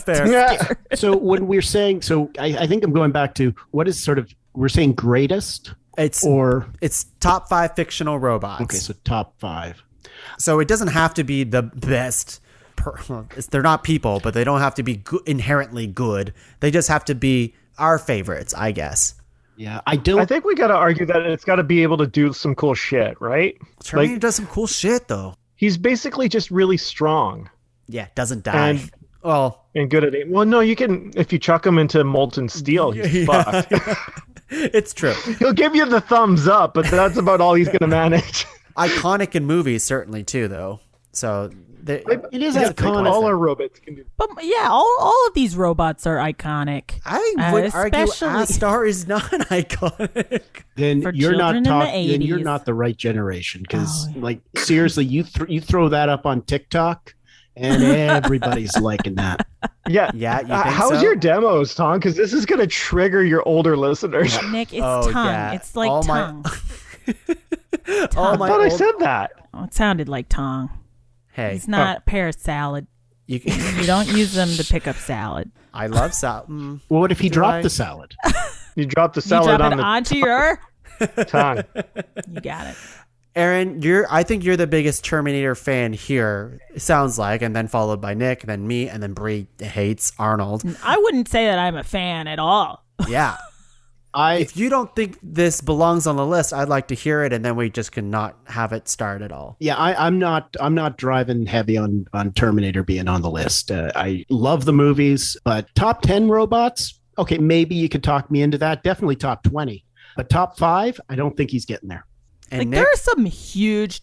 C: Fair.
E: Yeah.
F: so when we're saying, I think I'm going back to what is sort of we're saying greatest
C: It's top 5 fictional robots.
F: okay, so top 5.
C: So it doesn't have to be the best. They're not people, but they don't have to be inherently good. They just have to be our favorites, I guess.
F: Yeah, I don't.
E: I think we got to argue that it's got to be able to do some cool shit, right?
C: Terminator
E: Like,
C: does some cool shit, though.
E: he's basically just really strong
C: Yeah, doesn't die.
E: And-
C: well,
E: and good at it. Well, no, you can if you chuck him into molten steel, he's fucked.
C: it's true.
E: He'll give you the thumbs up, but that's about all he's going to manage.
C: Iconic in movies, certainly, too, though. So
F: it is
C: it's a big
F: iconic.
C: one.
E: All our robots can do.
D: But yeah, all of these robots are iconic.
C: I would argue
D: especially-
C: Astar is not iconic.
F: Then
D: For
F: you're not
D: children in the
F: talking. Then you're
D: 80s.
F: not the right generation because,
D: Oh, yeah.
F: like, seriously, you throw that up on TikTok, and everybody's liking that.
E: Yeah.
C: Yeah, you think
E: how's
C: so?
E: your demos, Tom? Because this is going to trigger your older listeners.
D: Nick, it's
C: Oh,
D: tongue.
C: yeah.
D: It's like
C: All my-
D: tongue.
C: All
E: I
C: my
E: thought I
C: old-
E: said that.
D: Oh, it sounded like tongue.
C: Hey,
D: It's not a pear salad.
C: you
D: You don't use them to pick up salad.
C: I love salad.
F: Well, what if he
C: Do
F: dropped
C: I-
F: the salad?
E: You dropped the
D: You
E: salad
D: drop
E: on
D: it
E: the
D: onto your.
E: tongue.
D: You got it.
C: Aaron, I think you're the biggest Terminator fan here. It sounds like, and then followed by Nick, and then me, and then Brie hates Arnold.
D: I wouldn't say that I'm a fan at all.
C: Yeah. If you don't think this belongs on the list, I'd like to hear it, and then we just cannot have it start at all.
F: Yeah, I'm not driving heavy on Terminator being on the list. I love the movies, but top 10 robots, okay, maybe you could talk me into that. Definitely top 20, but top 5, I don't think he's getting there.
C: And
D: Like
C: Nick,
D: there are some huge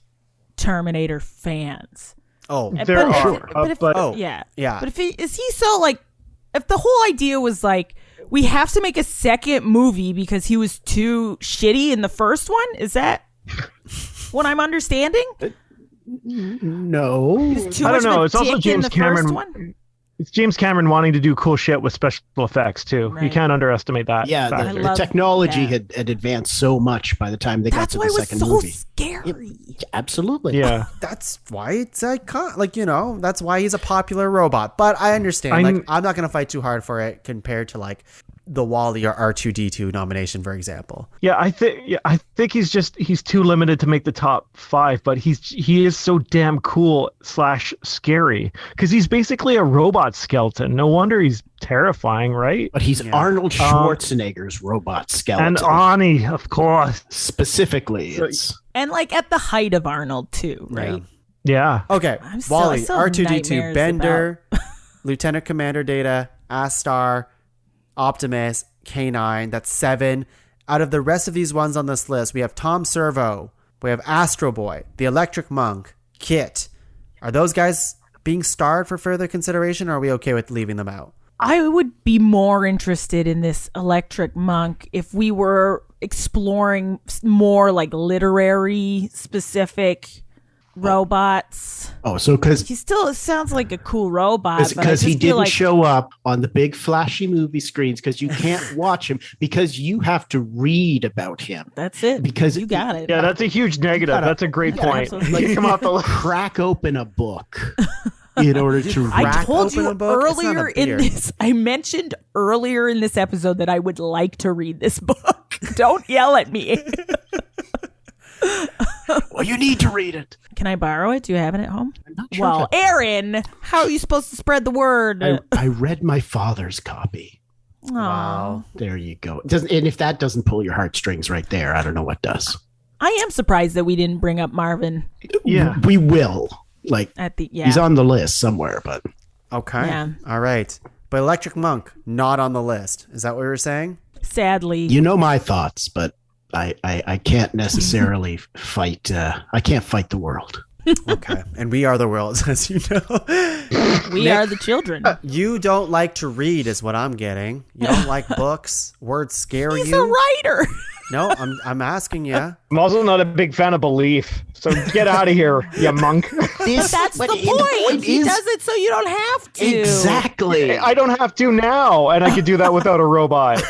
D: Terminator fans.
C: oh,
E: There
D: But if-
E: are,
D: but if-
E: but-
D: yeah.
C: yeah.
D: But is he so like? If the whole idea was like we have to make a second movie because he was too shitty in the first one, is that what I'm understanding?
F: No.
D: Too
E: I
D: much
E: don't know.
D: of a
E: It's also
D: dick in
E: James
D: the first
E: Cameron.
D: one?
E: It's James Cameron wanting to do cool shit with special effects too. You
D: Right.
E: can't underestimate that.
F: Yeah,
E: factor.
F: the
D: love
F: technology
D: that.
F: had advanced so much by the time they
D: That's
F: got
D: why
F: to
D: it
F: the
D: was
F: second
D: so
F: movie.
D: scary.
F: Absolutely.
E: Yeah.
C: That's why it's iconic. Like, that's why he's a popular robot. But I understand.
E: I'm-
C: Like, I'm not going to fight too hard for it compared to, like, the Wally or R2D2 nomination, for example.
E: Yeah, I think he's too limited to make the top 5, but he is so damn cool / scary because he's basically a robot skeleton. No wonder he's terrifying, right?
F: But he's Arnold Schwarzenegger's robot skeleton.
E: And Ani, of course.
F: Specifically, it's
D: And like at the height of Arnold too, right?
E: Yeah.
C: Okay,
D: I'm still- I
C: Wally,
D: still have
C: R2D2,
D: nightmares
C: Bender, Lieutenant Commander Data, Astar, Optimus, K9. That's 7. Out of the rest of these ones on this list, we have Tom Servo, we have Astro Boy, the Electric Monk, Kit. Are those guys being starred for further consideration, or are we okay with leaving them out?
D: I would be more interested in this Electric Monk if we were exploring more like literary specific robots.
F: oh, so because
D: He still sounds like a cool robot, but I
F: because he
D: just feel
F: didn't
D: like
F: show up on the big flashy movie screens because you can't watch him because you have to read about him.
D: that's it.
F: because
D: you got it.
E: Yeah, that's a huge negative.
F: gotta-
E: That's a great point.
D: absolutely.
E: Come off the list.
F: Crack open a book. in order to
D: I
C: Crack
D: told
C: open
D: you
C: a book? It's not a
D: earlier in
C: beer.
D: this. I mentioned earlier in this episode that I would like to read this book. Don't yell at me.
F: Well, you need to read it.
D: Can I borrow it? Do you have it at home?
F: I'm not sure.
D: Well, Aaron, how are you supposed to spread the word?
F: I read my father's copy.
D: Aw.
C: Wow.
F: There you go. It doesn't, and if that doesn't pull your heartstrings right there, I don't know what does.
D: I am surprised that we didn't bring up Marvin
E: Yeah.
F: We will. Like,
D: at the
F: he's on the list somewhere, but
C: Okay.
D: Yeah.
C: All right. But Electric Monk, not on the list. Is that what you were saying?
D: Sadly.
F: you know my thoughts, but I can't necessarily fight. I can't fight the world.
C: Okay. And we are the world, as you know.
D: We are the children.
C: You don't like to read, is what I'm getting. You don't like books. Words scare
D: He's
C: you.
D: a writer.
C: No, I'm asking you.
E: I'm also not a big fan of belief. So get out of here, you monk.
D: That's the point. He does it so you don't have to.
F: Exactly.
E: I don't have to now, and I could do that without a robot.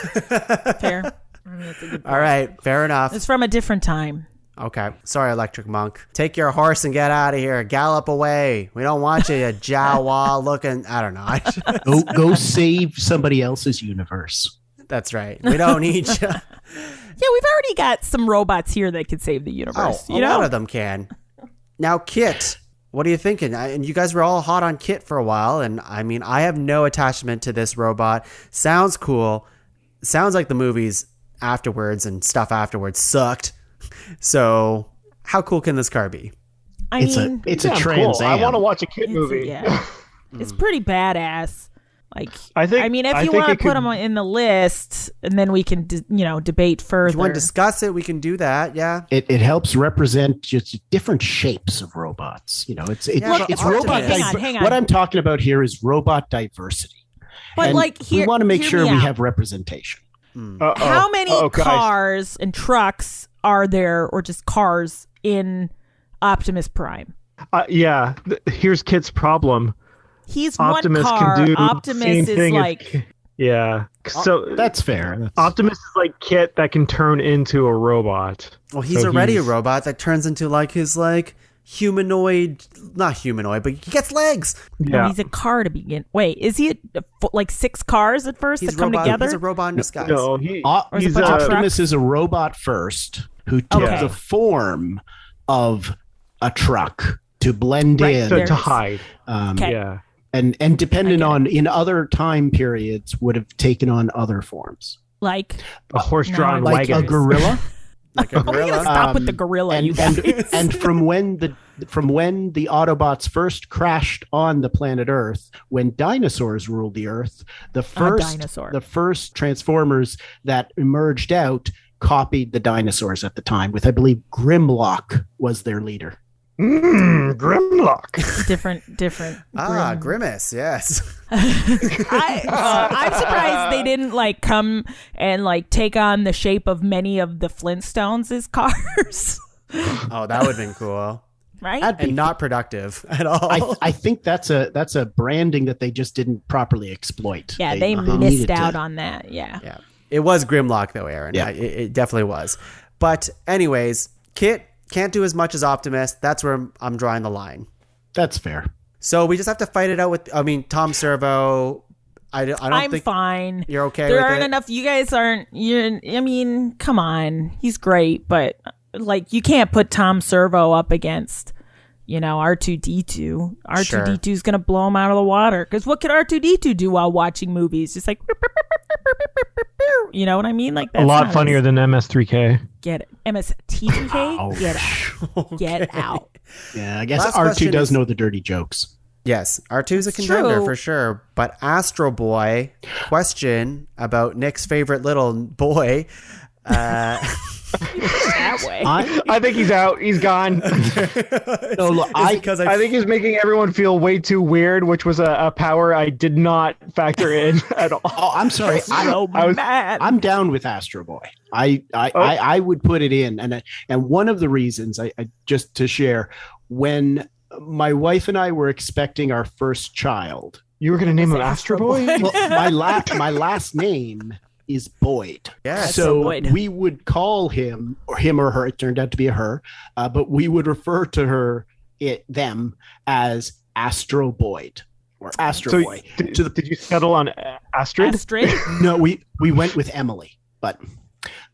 D: Fair. I mean, that's a good
C: All right. Fair enough.
D: It's from a different time.
C: Okay. Sorry, Electric Monk. Take your horse and get out of here. Gallop away. We don't want you, you Jawa looking. I don't know.
F: Go save somebody else's universe.
C: That's right. We don't need you.
D: Yeah, we've already got some robots here that could save the
C: Oh,
D: universe.
C: a
D: you know?
C: lot of them can. Now, Kit, what are you thinking? And you guys were all hot on Kit for a while. And I mean, I have no attachment to this robot. Sounds cool. Sounds like the movies afterwards and stuff afterwards sucked. So how cool can this car be?
D: I
F: It's
D: mean,
F: a
E: Damn
F: Trans
E: cool. I
F: Am.
E: want to watch a kid
D: it's,
E: movie.
D: yeah, it's pretty badass. Like,
E: I think-
D: mean, if
E: I
D: you
E: think
D: want to
E: it
D: put
E: could-
D: them in the list, and then we can, debate further.
C: If you want to discuss it, we can do that. Yeah.
F: It helps represent just different shapes of robots. You know, it's
C: but
F: it's
C: Optimus-
F: robot.
D: hang on.
F: What I'm talking about here is robot diversity.
D: But
F: And
D: like,
F: we want to make
D: hear
F: sure
D: me
F: we
D: out.
F: have representation.
D: How many
E: guys.
D: cars and trucks are there, or just cars in Optimus Prime?
E: Yeah, here's Kit's problem.
D: He's
E: Optimus
D: one car.
E: can do the
D: Optimus
E: same
D: is
E: thing as
D: like,
E: Ki- yeah. So
F: That's fair. That's,
E: Optimus is like Kit that can turn into a robot.
C: Well, he's
E: So
C: already
E: he's-
C: a robot that turns into like his like humanoid, not humanoid, but he gets legs.
D: no,
E: Yeah.
D: he's a car to begin. Wait, is he like 6 cars at first
C: He's
D: that come
C: robot.
D: together?
C: He's a robot in disguise.
E: No,
D: Or is it
E: he's
D: a bunch of
F: Optimus is a robot first who took
D: Okay.
F: the form of a truck to blend
D: Right,
F: in.
E: to
D: There's-
E: hide.
D: Okay.
E: Yeah.
F: And depending
D: I get
F: on in other time periods would have taken on other forms,
D: Like,
E: A horse-drawn
D: No,
F: like
E: wagon.
F: a gorilla.
C: Like a
D: are we gonna
C: gorilla.
D: stop with the gorilla? you
F: and,
D: guys?
F: and from when the Autobots first crashed on the planet Earth, when dinosaurs ruled the Earth, the
D: dinosaur.
F: first Transformers that emerged out copied the dinosaurs at the time, with I believe Grimlock was their leader.
E: Grimlock.
D: different.
C: Ah, Grimace. Yes.
D: I'm surprised they didn't like come and like take on the shape of many of the Flintstones as cars,
C: Oh, that would have been cool.
D: right?
F: That'd be
C: And not productive at all.
F: I think that's a branding that they just didn't properly exploit.
D: Yeah, they
F: needed
D: missed
F: to-
D: out on that. Yeah.
C: Yeah. It was Grimlock, though, Aaron.
F: Yeah.
C: It definitely was. But, anyways, Kit can't do as much as Optimus. That's where I'm drawing the line.
F: That's fair.
C: So we just have to fight it out with, I mean, Tom Servo. I don't
D: I'm
C: think
D: fine.
C: you're okay
D: There
C: with
D: aren't
C: it.
D: enough. You guys aren't. I mean, come on. He's great, but like, you can't put Tom Servo up against, R2D2. R2D2 is gonna blow him out of the water. Because what could R2D2 do while watching movies? Just like, you know what I mean? Like, that's
E: A lot
D: not
E: funnier
D: as-
E: than MS3K.
D: Get it. MST3K.
F: Ouch.
D: Get out. Get out.
F: Yeah, I guess
C: Last
F: R2
C: question
F: does
C: is-
F: know the dirty jokes.
C: Yes, R2's a contender
D: true.
C: for sure. But Astro Boy, question about Nick's favorite little boy.
D: That way.
E: I think he's out. He's gone.
F: No, look,
E: I think he's making everyone feel way too weird, which was a power I did not factor in at all.
F: Oh, I'm sorry.
D: so mad.
F: I'm down with Astro Boy. I would put it in, and one of the reasons I just to share, when my wife and I were expecting our first child,
E: You were going to name him Astro Boy?
F: well, my last name is Boyd.
C: Yes.
F: So
D: Boyd.
F: we would call him or her. It turned out to be a her, but we would refer to them as Astro Boyd or Astro
E: So
F: Boy.
E: did you settle on Astrid?
D: Astrid?
F: No, we went with Emily, but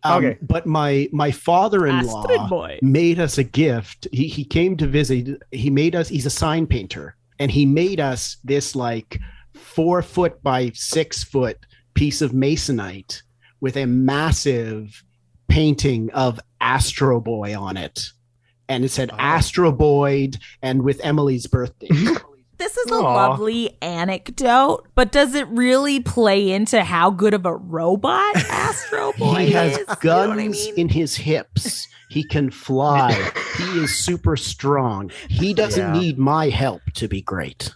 E: Okay.
F: But my
D: Astrid
F: father-in-law
D: Boy.
F: made us a gift. He came to visit. He made us. He's a sign painter, and he made us this like 4 foot by 6 foot piece of masonite with a massive painting of Astro Boy on it, and it said Astro Boyd, and with Emily's birthday.
D: This is a
E: Aw.
D: lovely anecdote, but does it really play into how good of a robot Astro Boy
F: He has
D: is? You know
F: guns
D: what I mean?
F: in his hips. He can fly. He is super strong. He doesn't need my help to be great.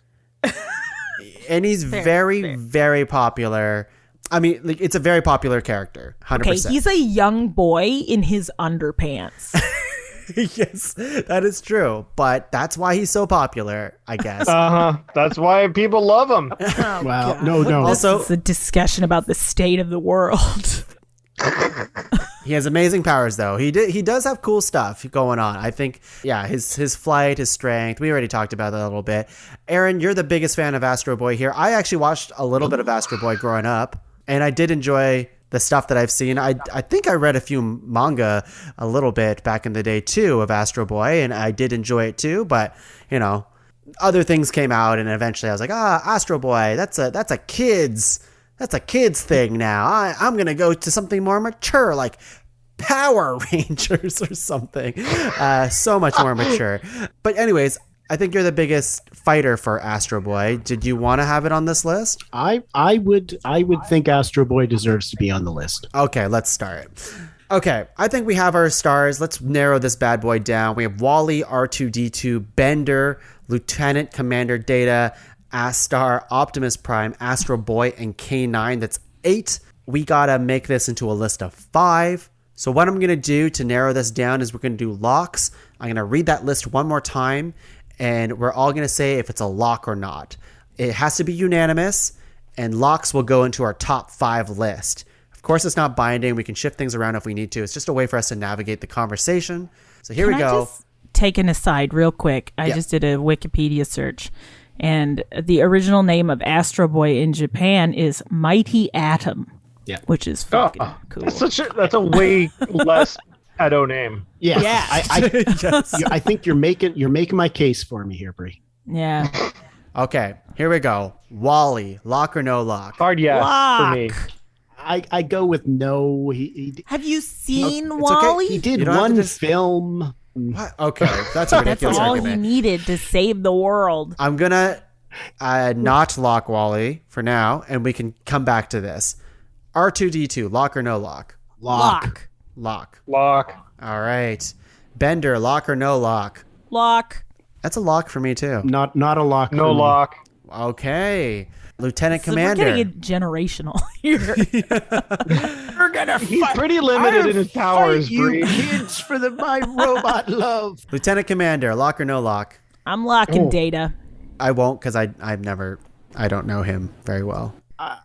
C: And he's very popular. I mean, like, it's a very popular character. 100%.
D: Okay, he's a young boy in his underpants.
C: Yes, that is true. But that's why he's so popular, I guess.
E: That's why people love him.
F: Well, no.
C: Also,
D: It's a discussion about the state of the world.
C: he has amazing powers, though. He does have cool stuff going on. I think, yeah, his flight, his strength. We already talked about that a little bit. Aaron, you're the biggest fan of Astro Boy here. I actually watched a little bit of Astro Boy growing up, and I did enjoy the stuff that I've seen. I think I read a few manga a little bit back in the day too of Astro Boy, and I did enjoy it too. But you know, other things came out, and eventually I was like, Astro Boy, that's a kid's thing now. I'm gonna go to something more mature, like Power Rangers or something. So much more mature. But anyways, I think you're the biggest fighter for Astro Boy. Did you want to have it on this list?
F: I would think Astro Boy deserves to be on the list.
C: Okay, let's start. Okay, I think we have our stars. Let's narrow this bad boy down. We have Wally, R2-D2, Bender, Lieutenant Commander Data, Astar, Optimus Prime, Astro Boy, and K9. That's 8. We gotta make this into a list of 5. So what I'm gonna do to narrow this down is we're gonna do locks. I'm gonna read that list one more time, and we're all gonna say if it's a lock or not. It has to be unanimous, and locks will go into our top 5 list. Of course, it's not binding. We can shift things around if we need to. It's just a way for us to navigate the conversation. So here we
D: Can I
C: go.
D: just take an aside real quick? I
C: Yeah.
D: just did a Wikipedia search, and the original name of Astro Boy in Japan is Mighty Atom.
F: Yeah.
D: Which is fucking cool.
E: That's a way less pedo name.
F: Yeah,
D: Yeah.
F: I think you're making my case for me here, Brie.
D: Yeah.
C: Okay, here we go. Wally, lock or no lock?
E: Hard yes
D: Lock.
E: for me.
F: I go with no. He
D: Have you seen
C: okay.
D: Wally?
F: he did
C: You don't have to
F: one
C: just-
F: film.
C: What? Okay, that's a
D: That's
C: ridiculous
D: all he
C: argument.
D: needed to save the world.
C: I'm gonna not lock Wally for now, and we can come back to this. R2-D2, lock or no lock?
F: Lock.
C: Lock.
E: Lock.
C: All right. Bender, lock or no lock?
D: Lock.
C: That's a lock for me too.
F: Not a lock.
E: No
F: for me.
E: lock.
C: Okay. Lieutenant
D: So
C: Commander.
D: we're getting generational here.
F: We're gonna
E: He's pretty limited in his powers,
F: you
E: Brie.
F: kids for my robot love.
C: Lieutenant Commander, lock or no lock?
D: I'm locking Data.
C: I won't because I don't know him very well.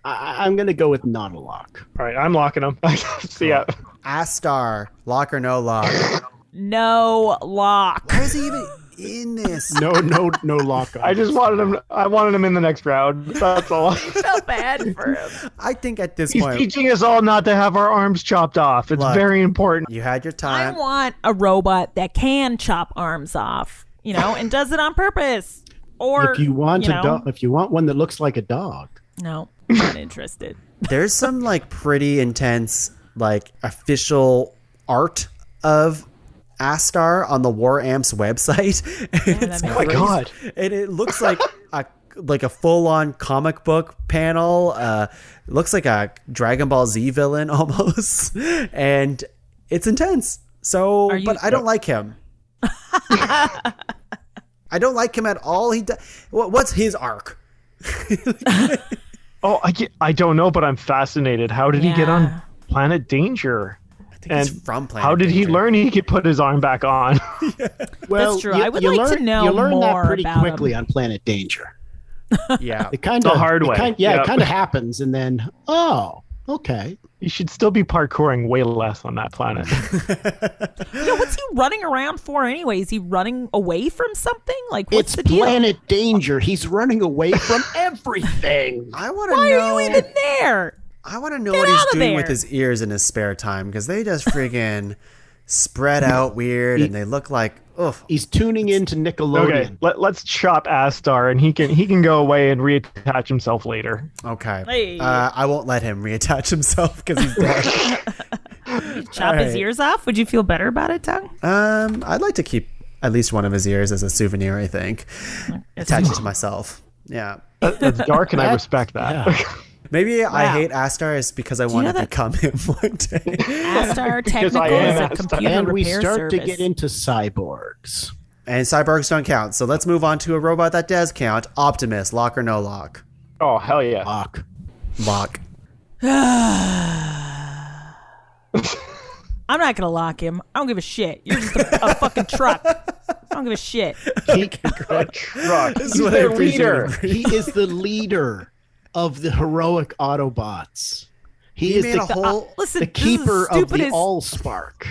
F: I'm gonna go with not a lock.
E: All right, I'm locking him. See ya.
C: Astar, lock or no lock?
D: No lock.
C: Why is he even in this?
F: No lock. On
E: I just wanted him. I wanted him in the next round. That's all.
D: Felt bad for him.
C: I think at this
E: He's
C: point,
E: teaching us all not to have our arms chopped off. It's
C: Look.
E: very important.
C: you had your
D: I
C: time.
D: want a robot that can chop arms off, and does it on purpose. Or
F: If you want
D: you know,
F: a dog, if you want one that looks like a dog,
D: no, not interested.
C: There's some like pretty intense like official art of Astar on the War Amps website. It's
D: that makes
E: Oh my
C: crazy.
E: God.
C: And it looks like a full-on comic book panel. Looks like a Dragon Ball Z villain almost, and it's intense. So,
D: you-
C: but I don't like him. I don't like him at all. What's his arc?
E: Oh, I don't know, but I'm fascinated. How did he get
D: Yeah.
E: on Planet Danger?
C: I think he's from Planet
E: How did he
C: Danger.
E: learn he could put his arm back on?
F: well,
D: true. I would like to know
F: You learn
D: more
F: that pretty
D: about
F: quickly
D: him.
F: on Planet Danger.
C: Yeah.
F: It kind of
E: The hard way.
F: It
E: Yep.
F: kind of happens, and then Okay.
E: You should still be parkouring way less on that planet.
D: Yeah, what's he running around for anyway? Is he running away from something? Like, what's
F: It's
D: the deal?
F: planet danger. He's running away from everything.
C: I want to
D: Why
C: know.
D: are you even there?
C: I want to know
D: Get
C: what he's
D: out of
C: doing
D: there.
C: with his ears in his spare time because they just friggin' spread out weird and they look like oof.
F: He's tuning into Nickelodeon.
E: Okay, let's chop Astar, and he can go away and reattach himself later.
C: Okay.
D: Hey.
C: I won't let him reattach himself because he's dead.
D: Chop his ears off? Would you feel better about it, Tuong?
C: I'd like to keep at least one of his ears as a souvenir. I think attach it to myself. Yeah.
E: That's dark, and I respect that.
F: Yeah.
C: Maybe I
D: Wow.
C: hate Astar is because I want
D: know
C: to
D: that-
C: become him one day.
D: Astar Technical
E: I
D: is
E: am
D: a
E: Astar.
D: computer
F: And we
D: repair
F: start
D: service.
F: to get into cyborgs.
C: And cyborgs don't count. So let's move on to a robot that does count. Optimus, lock or no lock?
E: Oh hell yeah!
F: Fuck.
C: Lock.
D: I'm not gonna lock him. I don't give a shit. You're just a fucking truck. I don't give a shit.
E: A truck.
C: This is
E: He's
C: what I
E: their
C: appreciate.
E: leader.
F: He is the leader of the heroic Autobots. He is
C: made
F: the,
C: a whole.
D: Listen,
F: the
D: this is
F: keeper of the
D: stupidest-
F: Allspark.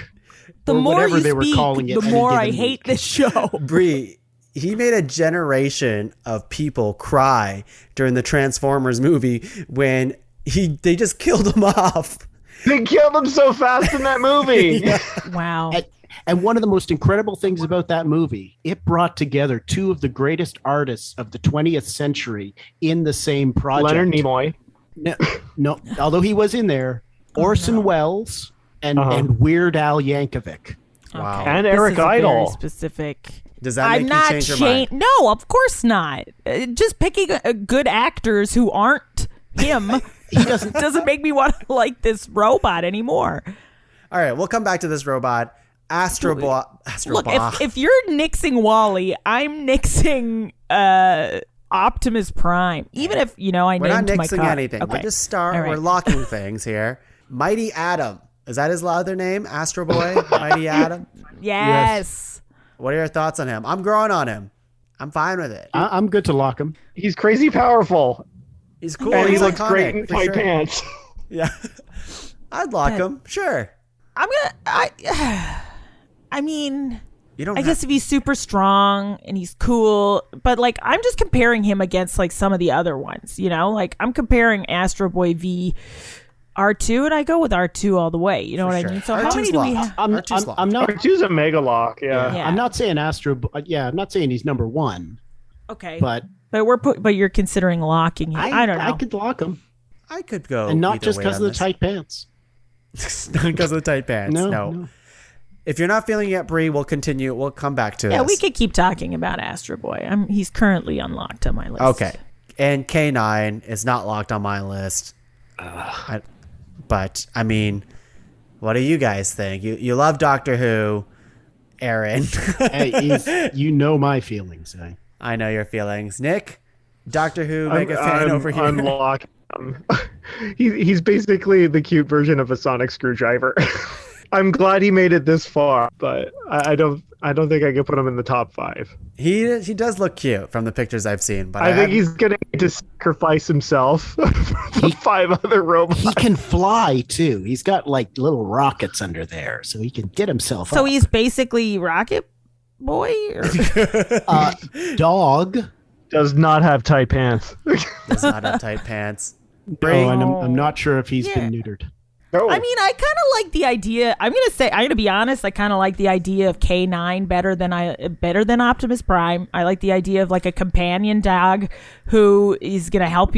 D: The
F: or
D: more
F: whatever
D: you
F: they were
D: speak,
F: calling it
D: the
F: any
D: more I
F: given
D: hate
F: week.
D: this show.
C: Brie, he made a generation of people cry during the Transformers movie when they just killed him off.
E: They killed him so fast in that movie.
D: Wow.
F: And one of the most incredible things about that movie, it brought together two of the greatest artists of the 20th century in the same project.
E: Leonard Nimoy.
F: No, although he was in there, Orson Welles and Weird Al Yankovic.
C: Wow.
E: And
D: This
E: Eric
D: is a very
E: Idle.
D: specific.
C: Does that make
D: I'm
C: you
D: not
C: change your mind?
D: No, of course not. Just picking good actors who aren't him
F: He doesn't.
D: doesn't make me want to like this robot anymore.
C: All right, we'll come back to this robot. Astrobot.
D: Look, if you're nixing Wally, I'm nixing Optimus Prime. Even if I
C: We're not
D: named my
C: nixing
D: car.
C: anything.
D: Okay.
C: We're just
D: All right.
C: We're locking things here. Mighty Atom. Is that his other name? Astro Boy? Mighty Atom?
D: Yes.
C: What are your thoughts on him? I'm growing on him. I'm fine with it.
F: I'm good to lock him.
E: He's crazy powerful.
C: He's cool.
E: And he
C: He's
E: looks
C: iconic,
E: great in
C: for
E: tight
C: sure.
E: pants.
C: Yeah. I'd lock him. Sure.
D: I'm gonna. I mean.
C: You don't
D: I guess if he's super strong and he's cool, but like I'm just comparing him against like some of the other ones, like I'm comparing Astro Boy v R2 and I go with R2 all the way. You know what
C: sure.
D: I mean? So how
C: R2's
D: many do we
C: locked.
D: have?
F: I'm not.
E: R2's a mega lock, yeah.
D: Yeah.
F: I'm not saying Astro. Yeah, I'm not saying he's number one,
D: Okay.
F: but
D: But you're considering locking him. I don't know.
F: I could lock him,
C: I could go.
F: and not
C: either
F: just
C: way
F: because
C: on
F: of the
C: this.
F: tight pants.
C: Not because of the tight pants.
F: No,
C: No.
F: no.
C: If you're not feeling it, Brie, we'll continue. We'll come back to
D: Yeah,
C: this.
D: we could keep talking about Astro Boy. He's currently unlocked on my list.
C: Okay. And K9 is not locked on my list. But, I mean, what do you guys think? You love Doctor Who, Aaron.
F: Hey, you know my feelings. Eh?
C: I know your feelings. Nick, Doctor Who mega fan over here.
E: I'm locked. He's basically the cute version of a sonic screwdriver. I'm glad he made it this far, but I don't think I can put him in the top 5.
C: He does look cute from the pictures I've seen. But
E: I think he's gonna need to sacrifice himself for the 5 other robots.
F: He can fly too. He's got like little rockets under there, so he can get himself.
D: So
F: up.
D: he's basically Rocket Boy? Or?
F: Dog.
E: Does not have tight pants.
C: does not have tight pants.
F: Oh, and I'm not sure if he's
D: Yeah.
F: been neutered.
E: No.
D: I mean, I kind of like the idea. I'm gonna be honest. I kind of like the idea of K9 better than Optimus Prime. I like the idea of like a companion dog who is gonna help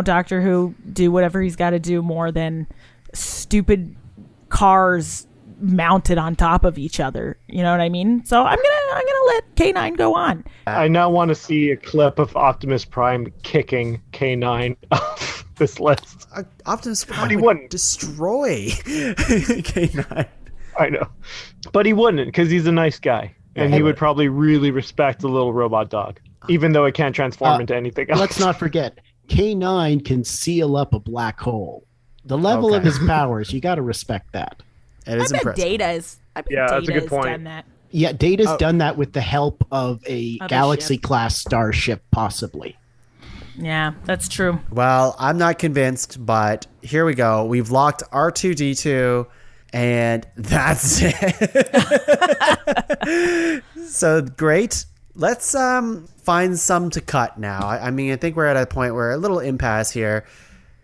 D: Doctor Who do whatever he's got to do more than stupid cars mounted on top of each other. You know what I mean? So I'm gonna let K9 go on.
E: I now want to see a clip of Optimus Prime kicking K9 off this list.
C: Optimus Prime
E: he
C: would
E: wouldn't.
C: destroy K9.
E: I know, but he wouldn't because he's a nice guy, and he would probably really respect the little robot dog, even though it can't transform into anything else.
F: Let's not forget, K9 can seal up a black hole. The level of
C: Okay.
F: his powers, you got to respect that.
C: It is
D: I bet
C: impressive.
D: Data's.
E: Yeah, that's a good point.
D: Done that.
F: Yeah, Data's done that with the help of a
D: Of a
F: Galaxy class starship, possibly.
D: Yeah, that's true.
C: Well, I'm not convinced, but here we go. We've locked R2D2, and that's it. So great. Let's find some to cut now. I mean, I think we're at a point where a little impasse here.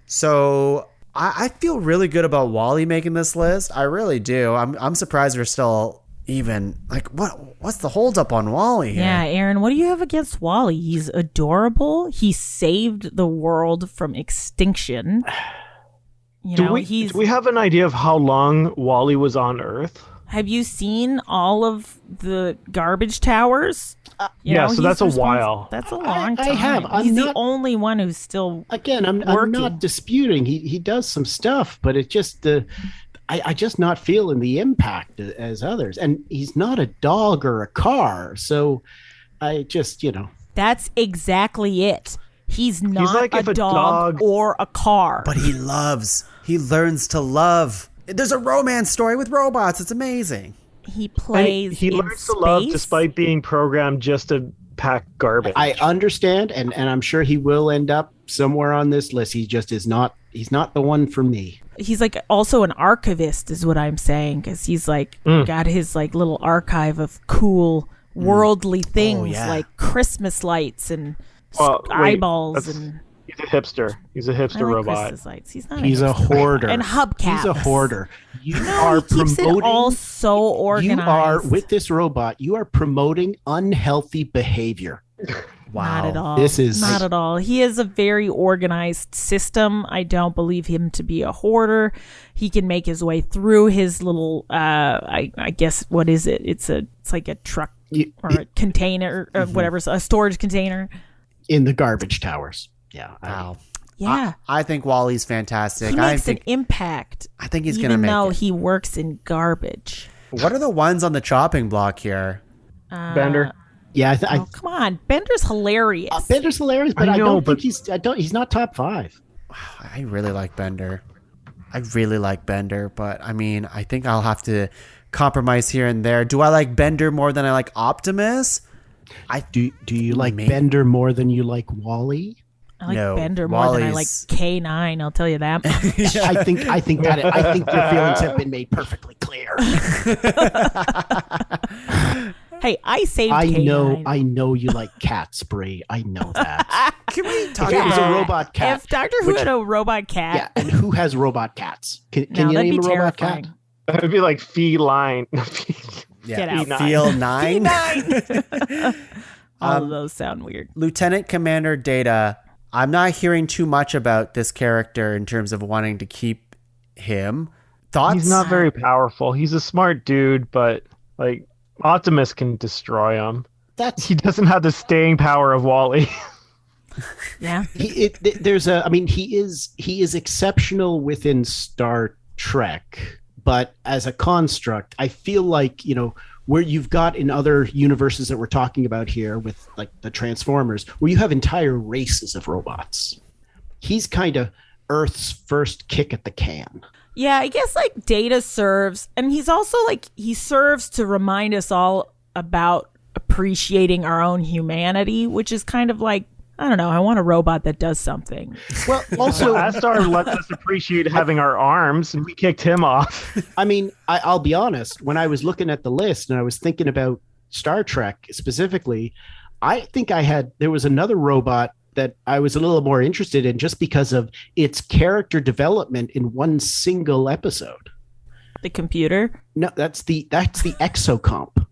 C: So I feel really good about Wally making this list. I really do. I'm surprised we're still even like what's the holdup on Wally here?
D: Yeah, Aaron, what do you have against Wally? He's adorable. He saved the world from extinction.
E: Do we have an idea of how long Wally was on Earth?
D: Have you seen all of the garbage towers?
E: So that's a while.
D: That's a long time.
F: I have.
D: He's the only one who's still
F: I'm not disputing. He does some stuff, but it just I just not feeling the impact as others. And he's not a dog or a car, so I just
D: That's exactly it. He's not
E: like
D: a dog or a car.
C: But he loves. He learns to love. There's a romance story with robots. It's amazing.
D: He plays.
E: He learns to love despite being programmed just to pack garbage.
F: I understand, and I'm sure he will end up somewhere on this list. He just is not. He's not the one for me.
D: He's like also an archivist, is what I'm saying, because he's like got his like little archive of cool worldly things like Christmas lights and eyeballs and.
E: He's a hipster. He's a hipster robot.
D: Christmas lights. He's not.
F: He's a hoarder
D: and hubcaps.
F: He's a hoarder. You
D: are
F: are
D: keeps
F: promoting.
D: It all so organized.
F: You are with this robot. You are promoting unhealthy behavior.
D: Wow. Not at all.
F: This is
D: not at all. He is a very organized system. I don't believe him to be a hoarder. He can make his way through his little. I guess what is it? It's like a truck or a container or whatever, a storage container
F: in the garbage towers. Yeah.
C: Wow.
D: Yeah.
C: I think Wally's fantastic.
D: He makes an impact.
C: I think he's going to make it.
D: Even though he works in garbage.
C: What are the ones on the chopping block here?
E: Bender.
F: Yeah.
D: Come on. Bender's hilarious.
F: Bender's hilarious, but I don't think he's not top 5.
C: I really like Bender. But I mean, I think I'll have to compromise here and there. Do I like Bender more than I like Optimus?
F: Do you like Bender more than you like Wally?
D: I like Bender more than I like K9. I'll tell you that.
F: I think your feelings have been made perfectly clear.
D: Hey, I saved K9.
F: I know you like cats, Brie. I know that.
C: Can we talk
F: about it was a robot cat?
D: If Doctor Who had a robot cat.
F: Yeah, and who has robot cats? Can you name a robot cat?
E: That would be like feline.
D: Get out.
C: Feel 9.
D: All of those sound weird.
C: Lieutenant Commander Data. I'm not hearing too much about this character in terms of wanting to keep him. Thoughts?
E: He's not very powerful. He's a smart dude, but like Optimus can destroy him. He doesn't have the staying power of Wally.
D: Yeah.
F: He is exceptional within Star Trek, but as a construct, I feel like, where you've got in other universes that we're talking about here with like the Transformers, where you have entire races of robots. He's kind of Earth's first kick at the can.
D: Yeah, I guess like Data serves, and he's also like, he serves to remind us all about appreciating our own humanity, which is kind of like, I don't know, I want a robot that does something.
F: Well, also
E: Astar lets us appreciate having our arms, and we kicked him off.
F: I mean, I'll be honest, when I was looking at the list and I was thinking about Star Trek specifically, I think there was another robot that I was a little more interested in just because of its character development in one single episode.
D: The computer?
F: No, that's the Exocomp.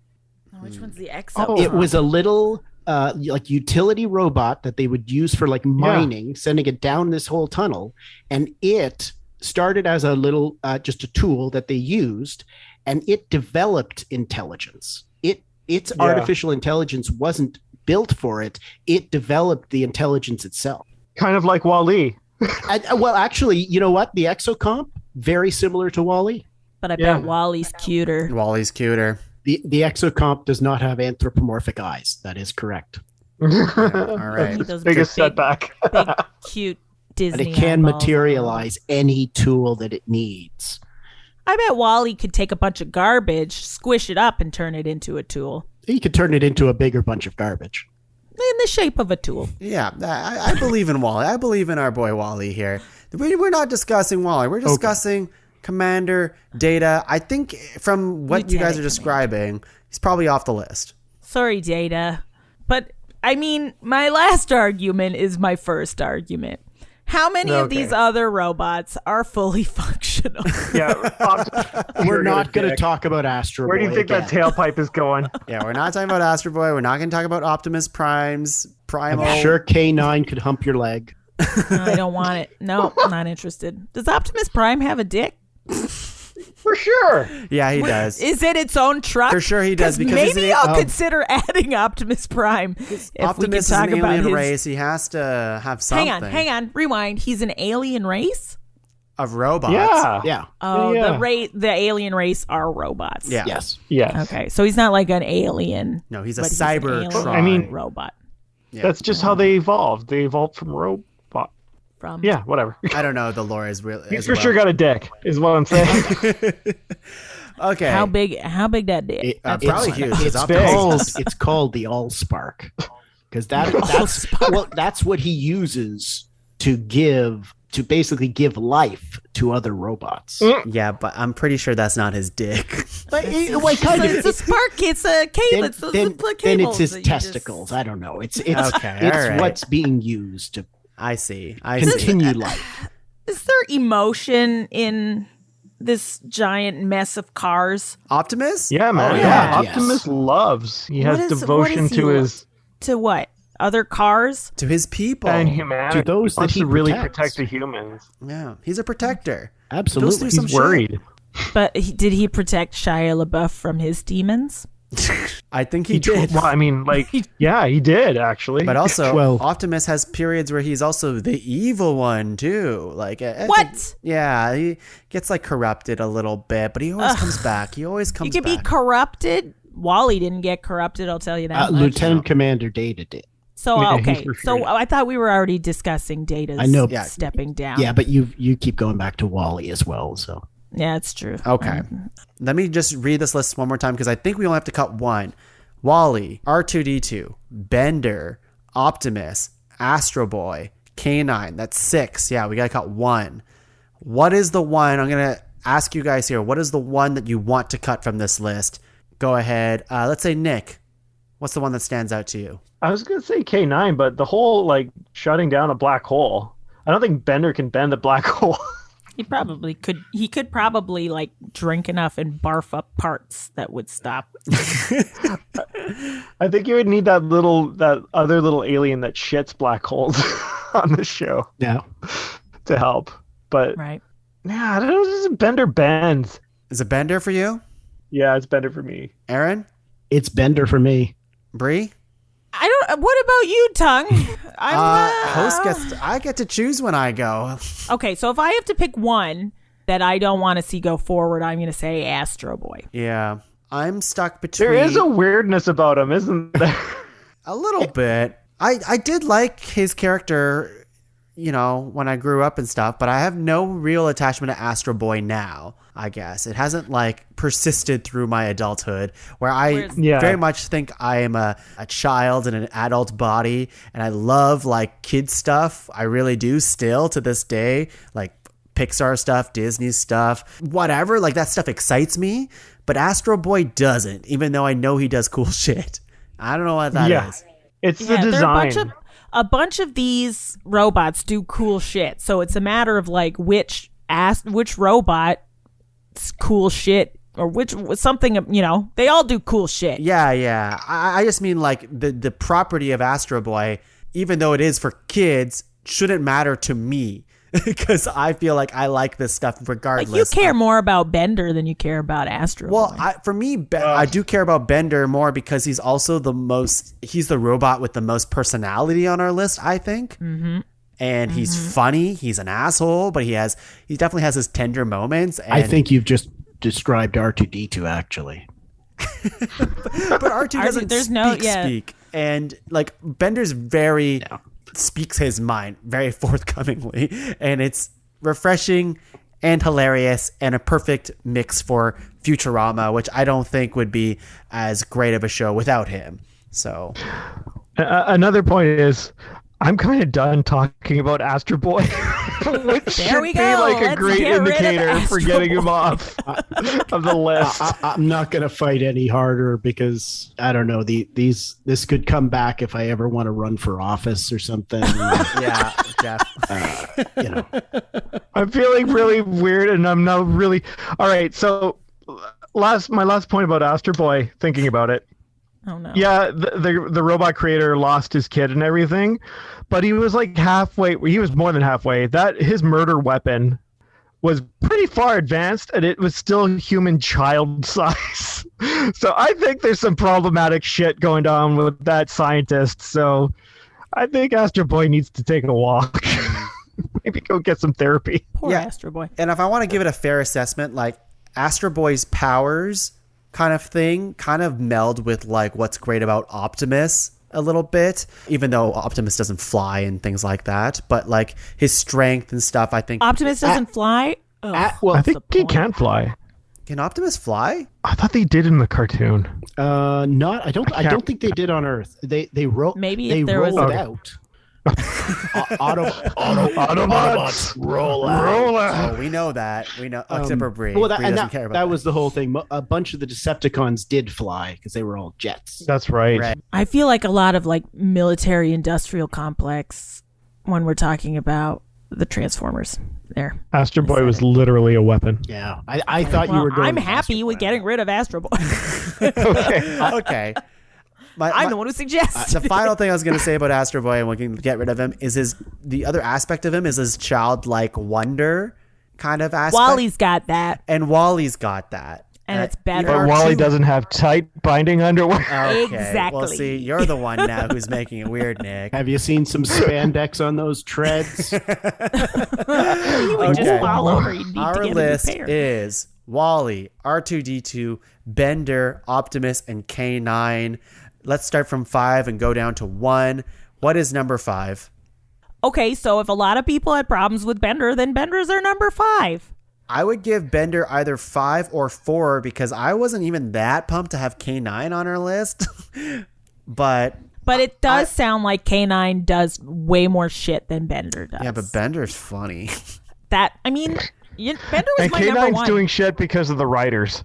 D: Which one's the Exocomp?
F: It was a little like utility robot that they would use for like mining, sending it down this whole tunnel, and it started as a little just a tool that they used, and it developed intelligence. Its artificial intelligence wasn't built for it. It developed the intelligence itself.
E: Kind of like Wall-E.
F: Well, actually, you know what? The Exocomp, very similar to Wall-E.
D: But I bet Wall-E's cuter.
F: The Exocomp does not have anthropomorphic eyes. That is correct.
C: All right.
D: Those
E: biggest setback.
D: Big, cute Disney.
F: But it can materialize any tool that it needs.
D: I bet Wall-E could take a bunch of garbage, squish it up, and turn it into a tool.
F: He could turn it into a bigger bunch of garbage.
D: in the shape of a tool.
C: Yeah, I believe in Wally. I believe in our boy Wally here. We're not discussing Wally. We're discussing Commander Data. I think from what you guys are describing, he's probably off the list.
D: Sorry, Data. But, I mean, my last argument is my first argument. How many of these other robots are fully functional?
E: Yeah,
F: We're not going to talk about Astro Boy.
E: Where do you think that tailpipe is going?
C: Yeah, we're not talking about Astro Boy. We're not going to talk about Optimus Prime's Primal.
F: I'm sure K9 could hump your leg.
D: I don't want it. No, I'm not interested. Does Optimus Prime have a dick?
E: For sure.
C: Yeah, he does.
D: Is it its own truck?
C: For sure he does. Because
D: maybe I'll consider adding Optimus Prime. If
C: Optimus
D: we can talk
C: is an
D: about
C: alien
D: his
C: race. He has to have something.
D: Hang on. Rewind. He's an alien race?
C: Of robots.
F: Yeah.
D: Oh,
E: Yeah.
D: the alien race are robots.
C: Yeah.
F: Yes.
D: Okay, so he's not like an alien.
C: No, he's a
D: but he's an
C: Cybertron.
D: alien
E: I mean-
D: robot.
C: Yeah.
E: That's just how they evolved. They evolved from robot.
D: From
E: Yeah, whatever.
C: I don't know the lore is really.
E: He's for sure got a dick, is what I'm saying.
C: Okay.
D: how big that dick?
C: Probably huge.
F: It's
C: Optimus-
F: called, it's called the Allspark. Because that's what he uses to basically give life to other robots.
C: Yeah, but I'm pretty sure that's not his dick.
F: But it's
D: a spark. It's a cable.
F: then it's his testicles. I don't know. It's
C: Okay, all right.
F: what's being used to
C: I see.
F: continue life.
D: Is there emotion in this giant mess of cars?
C: Optimus?
E: Yeah, man.
F: Oh,
E: yeah.
F: yeah, yes.
E: Optimus loves. He has
D: What
E: devotion
D: is he
E: to his
D: to what? Other cars?
C: To his people.
E: and humanity.
F: To those that
E: Wants
F: he
E: to really
F: protects.
E: protect the humans.
C: Yeah, he's a protector.
F: Absolutely.
C: Goes through some
E: He's worried.
D: But did he protect Shia LaBeouf from his demons?
C: I think he did.
E: Well, I mean, like, yeah, he did actually.
C: But also,
F: Well-
C: Optimus has periods where he's also the evil one too. Like I
D: What?
C: think- yeah, he gets like corrupted a little bit, but he always comes back. He always comes
D: You can
C: back.
D: be corrupted. Wally didn't get corrupted, I'll tell you that much.
F: Lieutenant Commander Data did.
D: So,
E: Yeah,
D: okay.
E: he's for
D: So
E: sure.
D: I thought we were already discussing Data's
F: I know.
C: Yeah.
D: stepping down.
F: Yeah, but you keep going back to Wally as well. So
D: Yeah, it's true.
C: Okay. Let me just read this list one more time because I think we only have to cut one. Wally, R2D2, Bender, Optimus, Astro Boy, K9. That's 6. Yeah, we got to cut one. What is the one? I'm going to ask you guys here. What is the one that you want to cut from this list? Go ahead. Let's say Nick. What's the one that stands out to you?
E: I was gonna say K9, but the whole like shutting down a black hole. I don't think Bender can bend a black hole.
D: He probably could. He could probably like drink enough and barf up parts that would stop.
E: I think you would need that other little alien that shits black holes on the show
F: yeah,
E: to help. But
D: Right.
E: yeah, I don't know. This is Bender bends.
C: Is it Bender for you?
E: Yeah, it's Bender for me.
C: Aaron?
F: it's Bender for me.
C: Brie?
D: I don't. What about you, Tongue?
C: I get to choose when I go.
D: Okay, so if I have to pick one that I don't want to see go forward, I'm going to say Astro Boy.
C: Yeah. I'm stuck between...
E: There is a weirdness about him, isn't there?
C: A little bit. I did like his character, you know, when I grew up and stuff, but I have no real attachment to Astro Boy now, I guess. It hasn't, like, persisted through my adulthood, where I very much think I am a child in an adult body, and I love, like, kid stuff. I really do still to this day, like, Pixar stuff, Disney stuff, whatever. Like, that stuff excites me, but Astro Boy doesn't, even though I know he does cool shit. I don't know what that is.
E: It's the
D: Yeah, there are
E: design.
D: a bunch of these robots do cool shit. So it's a matter of like which robot's cool shit or which something, you know, they all do cool shit.
C: Yeah. I just mean like the property of Astro Boy, even though it is for kids, shouldn't matter to me because I feel like I like this stuff regardless.
D: Like you care more about Bender than you care about Astro
C: Well,
D: Boy.
C: for me, I do care about Bender more because he's also he's the robot with the most personality on our list, I think. Mm-hmm. And he's funny. He's an asshole, but he definitely has his tender moments. And
F: I think you've just described R2D2 actually.
C: but R2 doesn't
D: there's no- yeah.
C: speak. And like Bender's speaks his mind very forthcomingly, and it's refreshing and hilarious and a perfect mix for Futurama, which I don't think would be as great of a show without him. So
E: Another point is, I'm kind of done talking about Astro Boy, which
D: There
E: should
D: we
E: be
D: go.
E: like a
D: Let's
E: great
D: get rid of
E: indicator for
D: Astro
E: getting him
D: Boy.
E: off of the list.
F: I'm not going to fight any harder because I don't know. This could come back if I ever want to run for office or something.
C: Yeah, Jeff.
F: You know,
E: I'm feeling really weird, and I'm not really. All right, so my last point about Astro Boy. Thinking about it.
D: Oh no.
E: Yeah, the robot creator lost his kid and everything, but he was like halfway. He was more than halfway. That his murder weapon was pretty far advanced, and it was still human child size. So I think there's some problematic shit going on with that scientist. So I think Astro Boy needs to take a walk. Maybe go get some therapy.
D: Poor
C: Yeah.
D: Astro Boy.
C: And if I want to give it a fair assessment, like Astro Boy's powers kind of thing kind of meld with like what's great about Optimus a little bit, even though Optimus doesn't fly and things like that, but like his strength and stuff, I think.
D: Optimus doesn't fly. Oh,
F: well,
E: I think
D: the
E: he
D: point.
E: can fly.
C: Can Optimus fly?
E: I thought they did in the cartoon.
F: not. I don't think they did on Earth. They wrote.
D: Maybe
F: they
D: if there was
F: rolled
D: a-
F: out. Autobots roll out.
E: Roll out.
C: Oh, we know that. We know. Except for Brie.
F: Well,
C: Brie
F: and
C: doesn't care about
F: that was the whole thing. A bunch of the Decepticons did fly because they were all jets.
E: That's right.
C: Right.
D: I feel like a lot of like military industrial complex when we're talking about the Transformers. There.
E: Astro Boy was literally a weapon.
F: Yeah, I thought you
D: Well,
F: were going.
D: I'm
F: to
D: happy
F: Astro
D: with
F: Boy.
D: getting rid of Astro Boy.
C: Okay.
D: I'm the one who suggested.
C: The final thing I was going to say about Astro Boy, and we can get rid of him, is the other aspect of him is his childlike wonder kind of aspect.
D: Wally's got that,
C: And Wally's got that.
D: and it's
C: you
D: better.
E: But
C: are
E: Wally
C: too-
E: doesn't have tight binding underwear.
C: Okay.
D: Exactly.
C: Well, see, you're the one now who's making it weird, Nick.
F: Have you seen some spandex on those treads?
D: You would just
C: Okay.
D: fall over. You need to
C: Our
D: get a new
C: list
D: pair.
C: is Wally, R2D2, Bender, Optimus, and K9. Let's start from 5 and go down to 1. What is number 5?
D: Okay, so if a lot of people had problems with Bender, then Bender's our number 5.
C: I would give Bender either 5 or 4 because I wasn't even that pumped to have K9 on our list. But
D: But it does sound like K9 does way more shit than Bender does.
C: yeah, but Bender's funny.
D: That, I mean, Bender was
E: And
D: my number
E: K9's
D: 1.
E: doing shit because of the writers.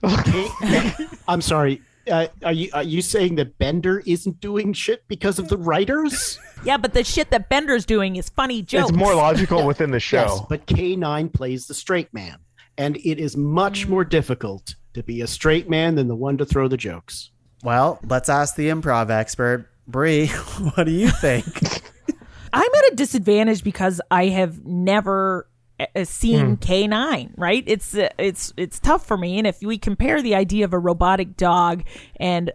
F: I'm sorry. Are you saying that Bender isn't doing shit because of the writers?
D: Yeah, but the shit that Bender's doing is funny jokes.
E: It's more logical within the show.
F: Yes, but K9 plays the straight man, and it is much more difficult to be a straight man than the one to throw the jokes.
C: Well, let's ask the improv expert. Brie, what do you think?
D: I'm at a disadvantage because I have never seen K9, right? It's tough for me, and if we compare the idea of a robotic dog and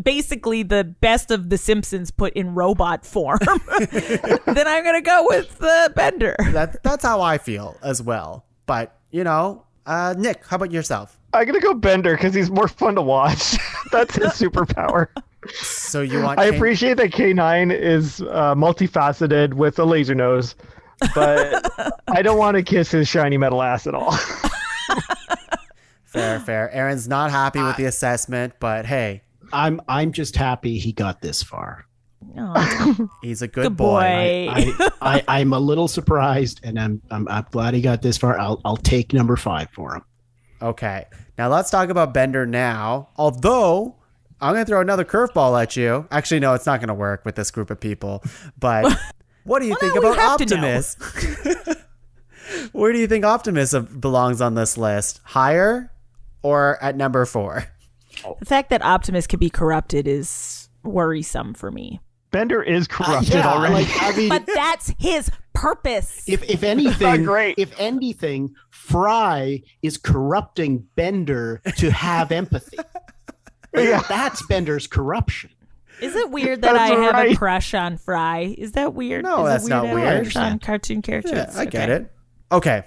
D: basically the best of the Simpsons put in robot form, then I'm gonna go with Bender.
C: That's how I feel as well. But, Nick, how about yourself?
E: I'm going to go Bender because he's more fun to watch. That's his superpower.
C: So you want
E: I appreciate that K9 is multifaceted with a laser nose, but I don't want to kiss his shiny metal ass at all.
C: Fair. Aaron's not happy with the assessment, but hey,
F: I'm just happy he got this far.
D: Aw,
C: he's a good
D: good
C: boy.
D: boy.
F: I'm a little surprised, and I'm glad he got this far. I'll take number 5 for him.
C: Okay. Now let's talk about Bender now. Although I'm going to throw another curveball at you. Actually, no, it's not going to work with this group of people. But what do you think
D: now we
C: about
D: have to know.
C: Optimus? Where do you think Optimus belongs on this list? Higher or at number 4?
D: The fact that Optimus can be corrupted is worrisome for me.
E: Bender is corrupted
F: Yeah,
E: already.
F: like, I mean,
D: But that's his purpose.
F: if anything,
E: Great.
F: if anything, Fry is corrupting Bender to have empathy.
E: Yeah.
F: That's Bender's corruption.
D: Is it weird that I
E: That's
D: have a
E: right.
D: crush on Fry? Is that weird?
C: No,
D: Is
C: that's
D: it
C: not
D: to have a
C: weird.
D: crush on cartoon characters.
C: Yeah, I get
D: Okay.
C: it. Okay.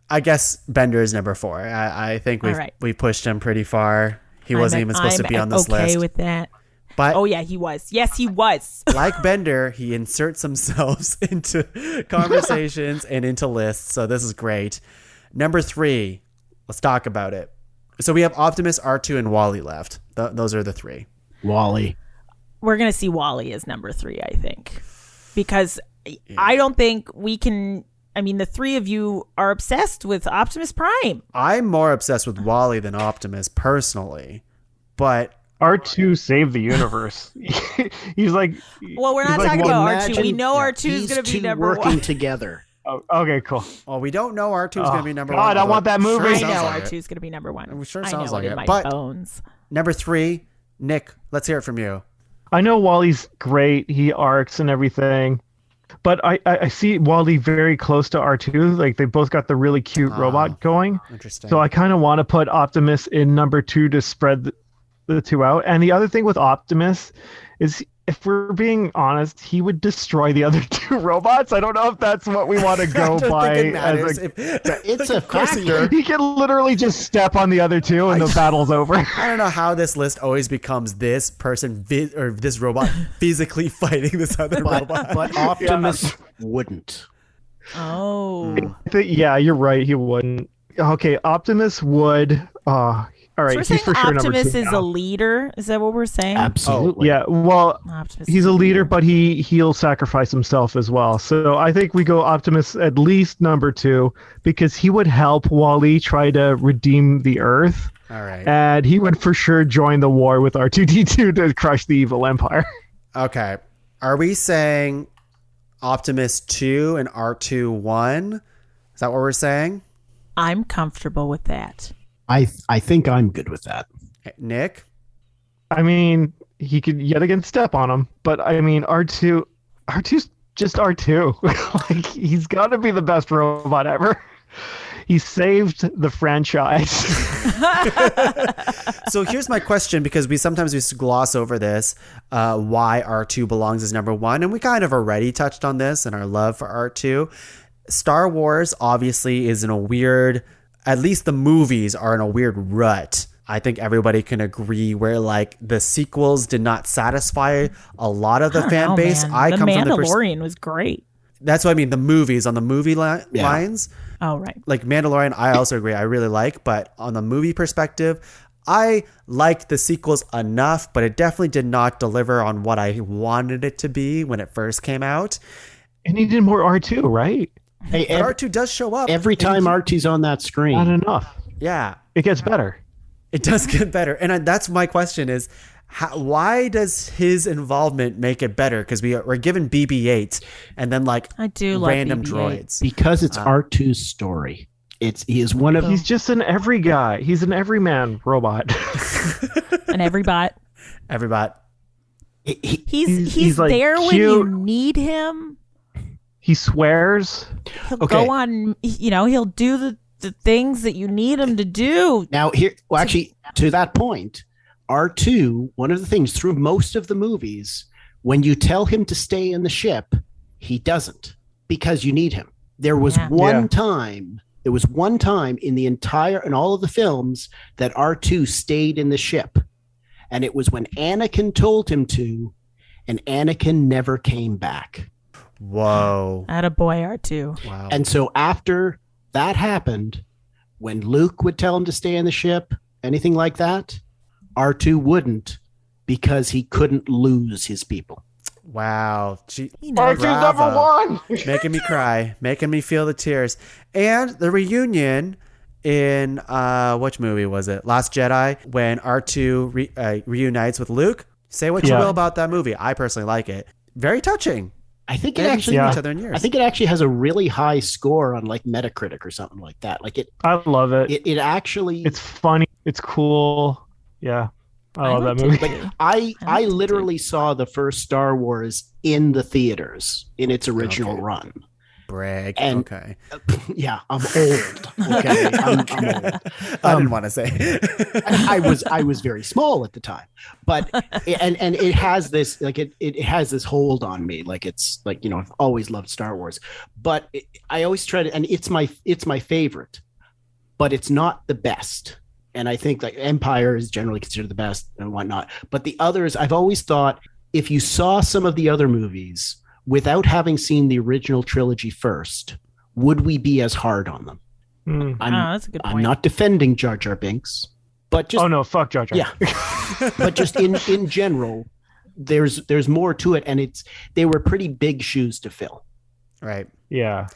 C: I guess Bender is number 4. I think
D: All right.
C: we pushed him pretty far. He wasn't even supposed to be on this
D: okay
C: list.
D: with that.
C: But
D: Oh yeah, he was. Yes, he was.
C: like Bender, he inserts himself into conversations and into lists. So this is great. Number 3, let's talk about it. So we have Optimus, R2, and Wally left. Those are the 3.
F: Wally.
D: we're going to see Wally as number 3, I think. Because I don't think we can... I mean, the three of you are obsessed with Optimus Prime.
C: I'm more obsessed with Wally than Optimus personally, but
E: R2 saved the universe. He's like,
D: well, we're not
E: like,
D: talking
E: well,
D: about R2. We know R2 is
F: these
D: going to be
F: two
D: number
F: working
D: 1.
F: together.
E: oh, okay, cool.
C: well, we don't know R2 is going to be number
E: God,
C: one.
E: I want that movie.
D: I
C: Sure
D: know
C: sounds like
D: R2
C: it.
D: is going to be number 1.
C: It sure
D: I
C: sounds
D: know
C: like
D: in
C: it.
D: my
C: But
D: bones.
C: number 3, Nick, let's hear it from you.
E: I know Wally's great. He arcs and everything. But I see Wally very close to R2. Like, they both got the really cute robot going.
C: Interesting.
E: So I kind of want to put Optimus in number 2 to spread the two out. And the other thing with Optimus is, if we're being honest, he would destroy the other 2 robots. I don't know if that's what we want to go
C: I don't
E: by.
C: think it matters.
F: It's a factor.
E: He can literally just step on the other 2 and the battle's over.
C: I don't know how this list always becomes this person or this robot physically fighting this other robot.
F: But Optimus wouldn't.
D: Oh.
E: Yeah, you're right. He wouldn't. Okay, Optimus would. All right,
D: So we're
E: he's
D: saying
E: for sure number
D: Optimus
E: 2
D: is
E: now.
D: a leader? Is that what we're saying?
F: Absolutely.
E: Yeah, well,
D: Optimus
E: he's
D: is
E: a leader, but he'll sacrifice himself as well. So I think we go Optimus at least number 2, because he would help Wally try to redeem the Earth,
C: All right.
E: and he would for sure join the war with R2-D2 to crush the evil empire.
C: Okay. Are we saying Optimus 2 and R2 1? Is that what we're saying?
D: I'm comfortable with that.
F: I think I'm good with that.
C: Nick?
E: I mean, he could yet again step on him, but I mean, R2's just R2. Like, he's got to be the best robot ever. He saved the franchise.
C: So here's my question, because we sometimes gloss over this, why R2 belongs as number 1, and we kind of already touched on this and our love for R2. Star Wars obviously is in a weird, at least the movies are in a weird rut. I think everybody can agree where, like, the sequels did not satisfy a lot of the fan base.
D: Man.
C: I
D: the
C: come from the
D: Mandalorian was great.
C: That's what I mean. The movies on the movie lines,
D: Oh, right.
C: like Mandalorian, I also agree. I really like, but on the movie perspective, I liked the sequels enough, but it definitely did not deliver on what I wanted it to be when it first came out.
E: And he did more R2, right?
F: Hey,
C: But R2 does show up
F: every time Artie's on that
E: Not
F: screen.
E: enough.
C: Yeah,
E: It gets better.
C: it does get better, and that's my question: is why does his involvement make it better? Because we're given BB-8 and then like
D: I do like
C: random
D: BB-8.
C: droids.
F: Because it's R2's story. He is one of
E: He's just an every guy. He's an everyman robot.
D: And every bot.
C: Everybody.
D: He's
E: like
D: there when you
E: cute.
D: need him.
E: He swears.
D: He'll
F: Okay.
D: go on, he'll do the things that you need him to do.
F: Now here, well, actually, to that point, R2, one of the things through most of the movies, when you tell him to stay in the ship, he doesn't, because you need him. There was
D: Yeah.
F: one time in the entire, in all of the films, that R2 stayed in the ship. And it was when Anakin told him to, and Anakin never came back.
C: Whoa.
D: Attaboy R2.
C: Wow.
F: And so after that happened, when Luke would tell him to stay in the ship, anything like that, R2 wouldn't, because he couldn't lose his people.
C: Wow.
D: He knows.
E: R2's number 1.
C: Making me cry, making me feel the tears. And the reunion in which movie was it? Last Jedi, when R2 reunites with Luke. Say what you
E: Yeah.
C: will about that movie. I personally like it. Very touching.
F: I think
C: They
F: it
C: haven't
F: actually,
C: seen each other in years.
F: I think it actually has a really high score on like Metacritic or something like that. Like
E: I love it.
F: it actually.
E: It's funny. It's cool. Yeah. I love that movie.
F: Like I literally saw the first Star Wars in the theaters in its original
C: Okay.
F: run.
C: Brag.
F: And-
C: Okay.
F: Yeah, I'm old. Okay, I'm old.
C: I didn't want to say.
F: I was very small at the time, but and it has this like it has this hold on me. Like it's like, I've always loved Star Wars, but I always try to, and it's my favorite, but it's not the best. And I think like Empire is generally considered the best and whatnot. But the others, I've always thought, if you saw some of the other movies without having seen the original trilogy first, would we be as hard on them?
E: Mm.
D: That's a good point.
F: I'm not defending Jar Jar Binks, but just
E: Oh no, fuck Jar Jar.
F: yeah, but just in general, there's more to it, and they were pretty big shoes to fill.
C: Right.
E: Yeah.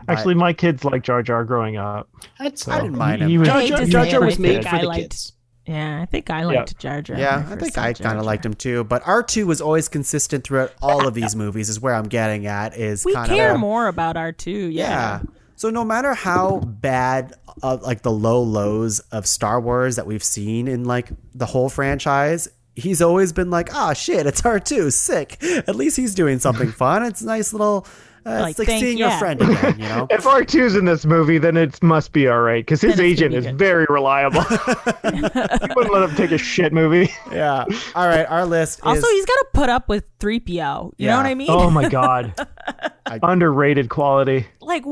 E: Actually, my kids liked Jar Jar growing up.
C: I didn't mind him.
E: He was,
F: Jar Jar was made for
D: I
F: the
D: liked-
F: kids.
D: Yeah, I think I liked Jar Jar.
C: Yeah,
D: when
C: I
D: first
C: think
D: saw
C: I
D: Jar
C: kind of
D: Jar.
C: liked him too. But R2 was always consistent throughout all of these movies. Is where I'm getting at. Is
D: We
C: kind
D: care
C: of
D: more about R2.
C: yeah. So no matter how bad, like the low lows of Star Wars that we've seen in like the whole franchise, he's always been like, oh shit, it's R2, sick. At least he's doing something fun. It's a nice little. It's like seeing your friend again, you know.
E: If R2's in this movie, then it must be all right because his agent is very reliable. You wouldn't let him take a shit movie.
C: Yeah. All right. Our list.
D: Also,
C: is...
D: he's got to put up with 3PO. You know what I mean?
E: Oh my god. Underrated quality.
D: Like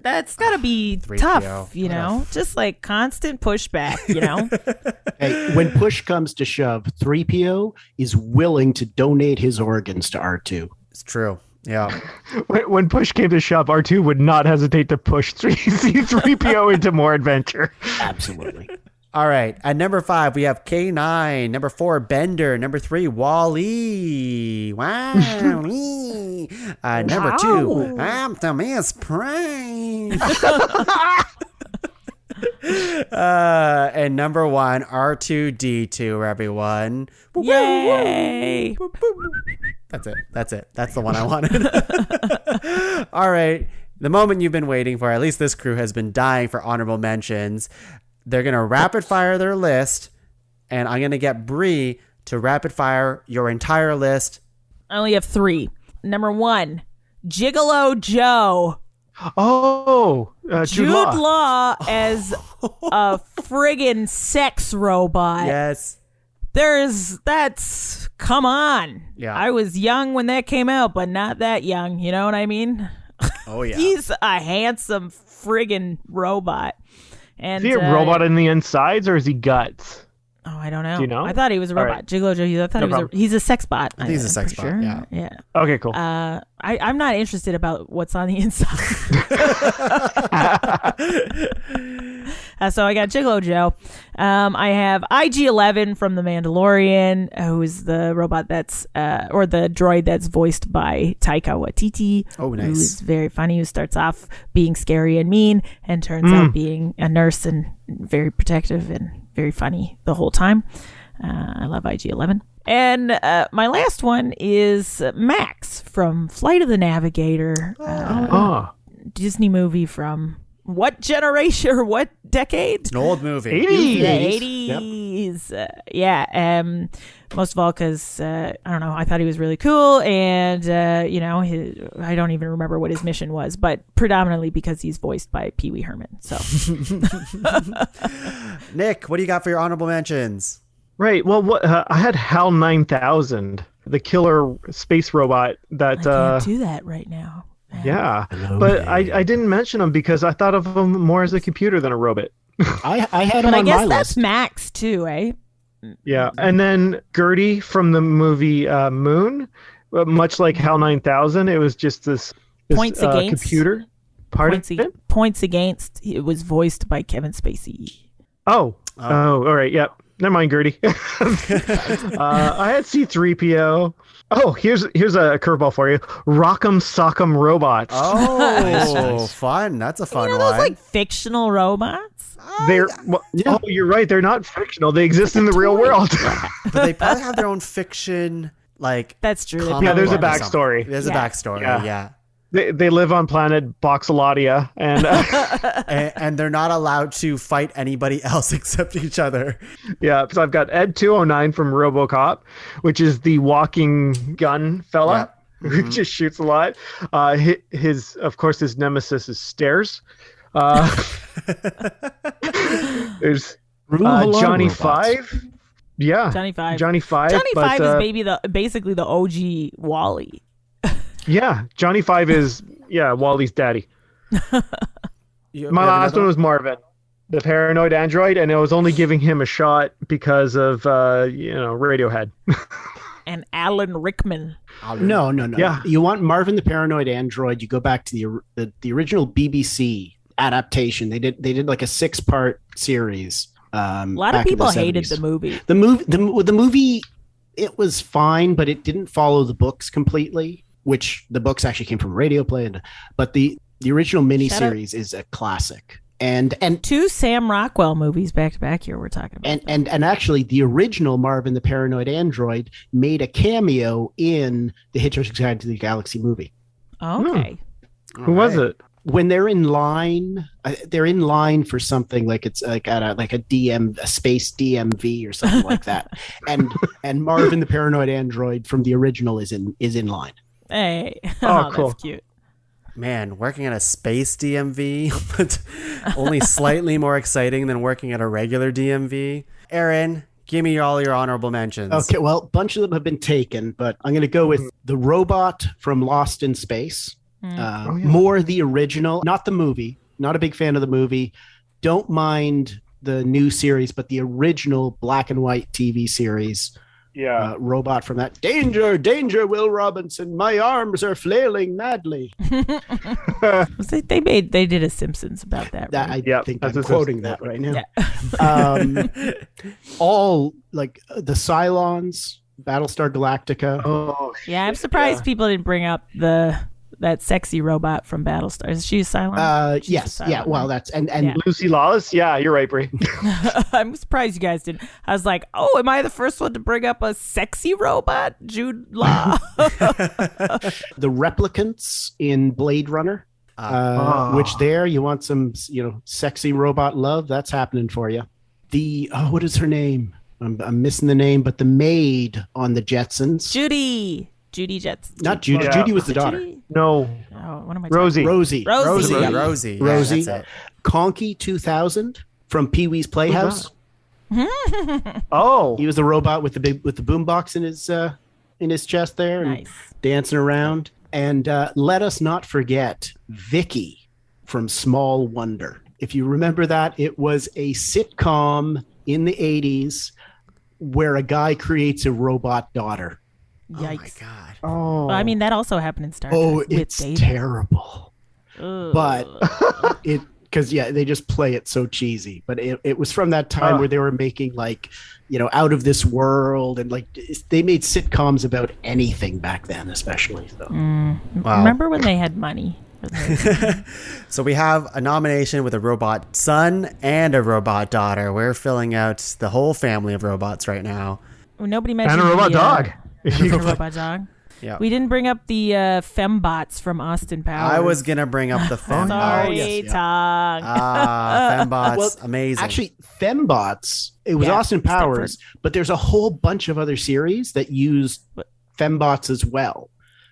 D: that's got to be
C: 3PO.
D: tough, you know? Just like constant pushback, you know?
F: Hey, when push comes to shove, 3PO is willing to donate his organs to R2.
C: It's true. Yeah.
E: When push came to shove, R2 would not hesitate to push C3PO into more adventure.
F: Absolutely.
C: All right. At number 5, we have K9. Number 4, Bender. Number 3, Wall-E. Wow. Number 2, Optimus Prime. And number 1, R2-D2, everyone.
D: Yay!
C: That's it. That's the one I wanted. All right. The moment you've been waiting for, at least this crew has been dying for honorable mentions. They're going to rapid fire their list, and I'm going to get Brie to rapid fire your entire list.
D: I only have 3. Number 1, Gigolo Joe.
E: Oh,
D: Jude Law as a friggin' sex robot.
C: Yes.
D: Come on.
C: Yeah.
D: I was young when that came out, but not that young. You know what I mean?
C: Oh, yeah.
D: He's a handsome friggin' robot. And
E: Is he a robot in the insides or is he guts?
D: Oh, I don't know.
E: Do you know?
D: I thought he was a robot.
E: Right.
D: Gigolo Joe. I thought he's a sex bot.
C: I think he's a sex bot, yeah.
D: Yeah.
E: Okay, cool.
D: I'm not interested about what's on the inside. So I got Gigolo Joe. I have IG-11 from The Mandalorian, who's the robot or the droid that's voiced by Taika Waititi.
C: Oh, nice.
D: Who's very funny, who starts off being scary and mean and turns out being a nurse and very protective and very funny the whole time. I love IG-11. And my last one is Max from Flight of the Navigator. Disney movie from what generation or what decade?
C: It's an old movie.
E: 80s.
D: The 80s. Most of all because, I don't know, I thought he was really cool. And, I don't even remember what his mission was, but predominantly because he's voiced by Pee Wee Herman. So,
C: Nick, what do you got for your honorable mentions?
E: Right. Well, I had HAL 9000, the killer space robot that.
D: I can't do that right now.
E: Yeah, but I didn't mention him because I thought of him more as a computer than a robot.
F: I had him
D: But I
F: on
D: guess
F: my
D: that's
F: list.
D: Max too, eh?
E: Yeah, and then Gertie from the movie Moon, much like HAL 9000, it was just this
D: Points Against.
E: computer. Pardon?
D: Points Against. It was voiced by Kevin Spacey.
E: Oh, all right, yep. Never mind, Gertie. I had C3PO. Oh, here's a curveball for you. Rock'em Sock'em Robots.
C: Oh,
F: Nice.
C: fun. That's a fun
D: You know
C: one.
D: those like fictional robots?
E: Oh, you're right. They're not fictional. They exist in the real world.
C: But they probably have their own fiction, like...
D: That's true.
C: comic
E: Yeah, there's a
C: book or something.
E: backstory.
C: There's a backstory,
E: Yeah.
C: yeah.
E: They live on planet Boxelatia, and
C: And they're not allowed to fight anybody else except each other.
E: yeah. So I've got Ed 209 from RoboCop, which is the walking gun fella who just shoots a lot. Of course, his nemesis is Stairs. There's Johnny
F: robots.
E: 5. Yeah,
D: Johnny 5.
E: Johnny 5.
D: Johnny
E: but,
D: 5 is basically the OG Wally.
E: Yeah, Johnny 5 is Wally's daddy. My last one was Marvin, the paranoid android, and I was only giving him a shot because of Radiohead.
D: And Alan Rickman.
F: No.
E: Yeah.
F: You want Marvin the Paranoid Android? You go back to the original BBC adaptation. They did like a 6-part series.
D: A lot of people hated the movie.
F: The movie It was fine, but it didn't follow the books completely, which the books actually came from radio play. But the original miniseries is a classic. And
D: 2 Sam Rockwell movies back to back here we're talking about.
F: And actually the original Marvin the Paranoid Android made a cameo in the Hitchhiker's Guide to the Galaxy movie.
D: Okay.
E: Who was it?
F: When they're in line for something like it's like at a space DMV or something like that. And Marvin the Paranoid Android from the original is in line.
D: Hey.
E: Oh, cool.
D: That's cute.
C: Man, working at a space DMV, but only slightly more exciting than working at a regular DMV. Aaron, give me all your honorable mentions.
F: Okay, well, a bunch of them have been taken, but I'm going to go with the robot from Lost in Space. More the original, not the movie. Not a big fan of the movie. Don't mind the new series, but the original black and white TV series.
E: Yeah.
F: Robot from that. Danger, danger, Will Robinson. My arms are flailing madly.
D: They did a Simpsons about that.
F: That
D: Right?
F: I think I'm quoting that right now.
D: Yeah.
F: All like the Cylons, Battlestar Galactica.
E: Oh,
D: Yeah, I'm surprised people didn't bring up that sexy robot from Battlestar. Is she a Cylon? She's
F: Yes.
D: a Cylon,
F: Yeah. Well,
D: right?
F: that's and
D: Yeah.
E: Lucy Lawless? Yeah, you're right, Brie.
D: I'm surprised you guys didn't. I was like, oh, am I the first one to bring up a sexy robot? Jude Law.
F: the replicants in Blade Runner. Which there you want some sexy robot love, that's happening for you. The what is her name? I'm missing the name, but the maid on the Jetsons.
D: Judy Jets.
F: Not Judy.
E: Yeah.
F: Judy was
D: Is
F: the
D: it
F: daughter.
D: Judy?
E: No.
D: Oh, what am I?
E: Rosie.
F: Rosie.
D: Rosie.
F: Yeah.
C: Rosie. Yeah,
F: Rosie.
C: that's it.
F: Conky 2000 from Pee-wee's Playhouse.
E: Oh.
F: He was the robot with the boombox in his chest there, and
D: Nice.
F: dancing around. And let us not forget Vicky from Small Wonder. If you remember that, it was a sitcom in the 80s where a guy creates a robot daughter.
D: Yikes.
C: Oh my god.
E: Oh.
D: Well, I mean, that also happened in Star Trek.
F: Oh,
D: with
F: it's
D: Data.
F: terrible.
D: Ugh.
F: But because they just play it so cheesy. But it was from that time where they were making out of this world, and they made sitcoms about anything back then, especially. So.
C: Wow.
D: Remember when they had money?
C: So we have a nomination with a robot son and a robot daughter. We're filling out the whole family of robots right now.
D: Nobody mentioned
E: And a robot dog.
D: A robot dog.
C: Yeah.
D: We didn't bring up the fembots from Austin Powers.
C: I was gonna bring up the fembots.
D: Sorry,
F: yes, yeah.
D: Tong.
C: Fembots,
F: Well,
C: amazing.
F: Actually, Fembots, it was
D: Yeah,
F: Austin Powers, but there's a whole bunch of other series that used Fembots as well.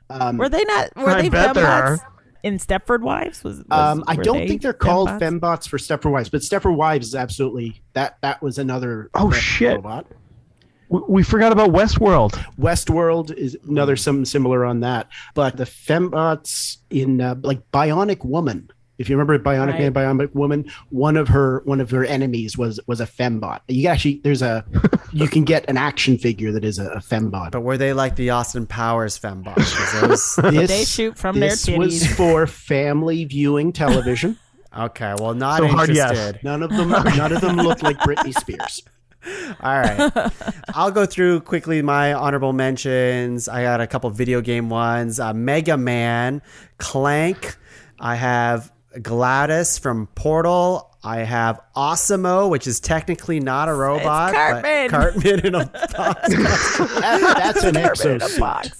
D: Were they not? Were
E: I
D: they
E: bet there
D: fembots
E: are.
D: in Stepford Wives?
F: I
D: were
F: don't
D: they
F: think they're called
D: fembots?
F: Fembots for Stepford Wives, but Stepford Wives is absolutely that was another
E: shit.
F: robot.
E: We forgot about Westworld.
F: Westworld is another something similar on that, but the Fembots in Bionic Woman. If you remember Bionic Man, Bionic Woman, one of her enemies was a Fembot. You can get an action figure that is a Fembot.
C: but were they like the Austin Powers fembots? 'Cause those-
D: They shoot from their
F: This was
D: titties.
F: for family viewing television.
C: okay, well, not
E: So hard yes.
C: interested.
F: None of them look like Britney Spears.
C: All right. I'll go through quickly my honorable mentions. I got a couple video game ones. Mega Man, Clank. I have Gladys from Portal. I have Osimo, which is technically not a robot.
D: Cartman.
C: But Cartman in a box.
F: That's an exosuit.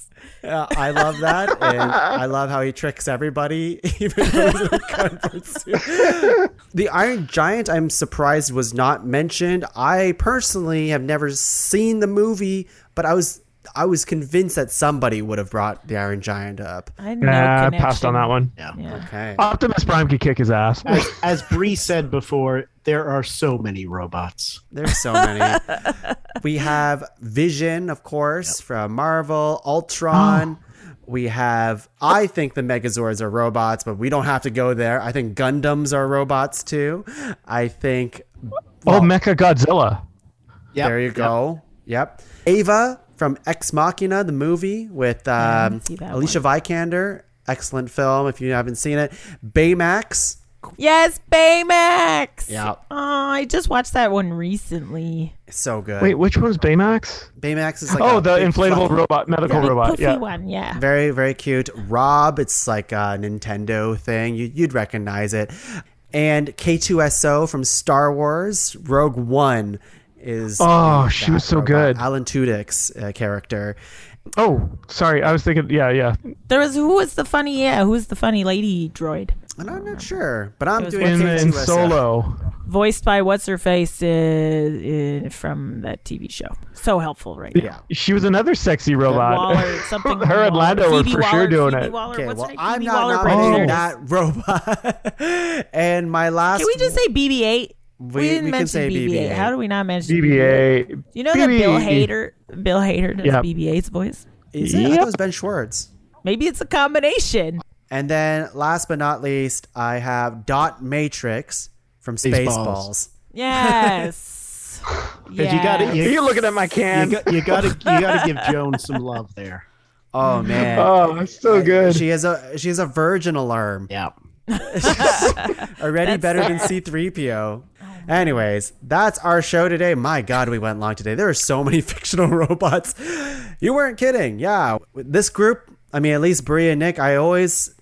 C: I love that. And I love how he tricks everybody, even though he's in a comfort suit. The Iron Giant, I'm surprised, was not mentioned. I personally have never seen the movie, but I was convinced that somebody would have brought the Iron Giant up.
D: I had no
E: I passed on
D: connection.
E: that one.
D: Yeah.
C: Okay.
E: Optimus Prime could kick his ass.
F: As Brie said before, there are so many robots.
C: There's so many. We have Vision, of course, from Marvel, Ultron. We have, I think the Megazords are robots, but we don't have to go there. I think Gundams are robots too. I think.
E: Mecha Godzilla.
F: Yep,
C: There you go. Yep. Ava from Ex Machina, the movie with
D: didn't see that
C: Alicia Vikander. Excellent film if you haven't seen it. Baymax
D: Yes, Baymax.
C: Yeah.
D: Oh, I just watched that one recently.
C: It's so good.
E: Wait, which one's Baymax?
C: Baymax is like
E: The
C: big
E: inflatable
C: fluffy-
E: robot, medical
D: Big
E: robot.
D: poofy
E: Yeah.
D: one, yeah.
C: Very, very cute. Rob, it's like a Nintendo thing. You'd recognize it. And K2SO from Star Wars, Rogue One is.
E: Oh, she
C: that
E: was so
C: robot.
E: good.
C: Alan Tudyk's character.
E: Oh, sorry. I was thinking. Yeah.
D: Who was the funny lady droid?
C: And I'm not sure, but I'm
D: was
C: doing
E: In
C: K2SO.
E: Solo.
D: Voiced by what's her face from that TV show. So helpful, right?
C: Yeah.
E: She was another sexy robot.
D: Waller, something.
E: Her and Lando were
D: Phoebe
E: for sure
D: Waller,
E: doing
D: Phoebe
E: it.
D: Waller,
C: Okay,
D: what's her
C: well,
D: name?
C: I'm
D: Phoebe
C: not
D: Waller-Bridge.
C: nominating
D: There it is.
C: that robot. And my last.
D: Can we just say BB-8? We didn't
C: we can
D: mention
C: say
D: BB-8. How do we not mention
E: BB-8.
D: You know that Bill Hader does
E: Yep.
D: BB-8's voice?
C: Is it? I thought it was Ben Schwartz.
D: Maybe it's a combination.
C: And then, last but not least, I have Dot Matrix from Spaceballs.
D: Yes.
F: Because you gotta,
E: You're looking at my can.
F: you gotta give Joan some love there.
C: Oh man!
E: Oh, it's so good.
C: She has a virginal arm.
F: Yeah.
C: Already better than C-3PO. Anyways, that's our show today. My God, we went long today. There are so many fictional robots. You weren't kidding. Yeah. This group, I mean, at least Brie and Nick, I always,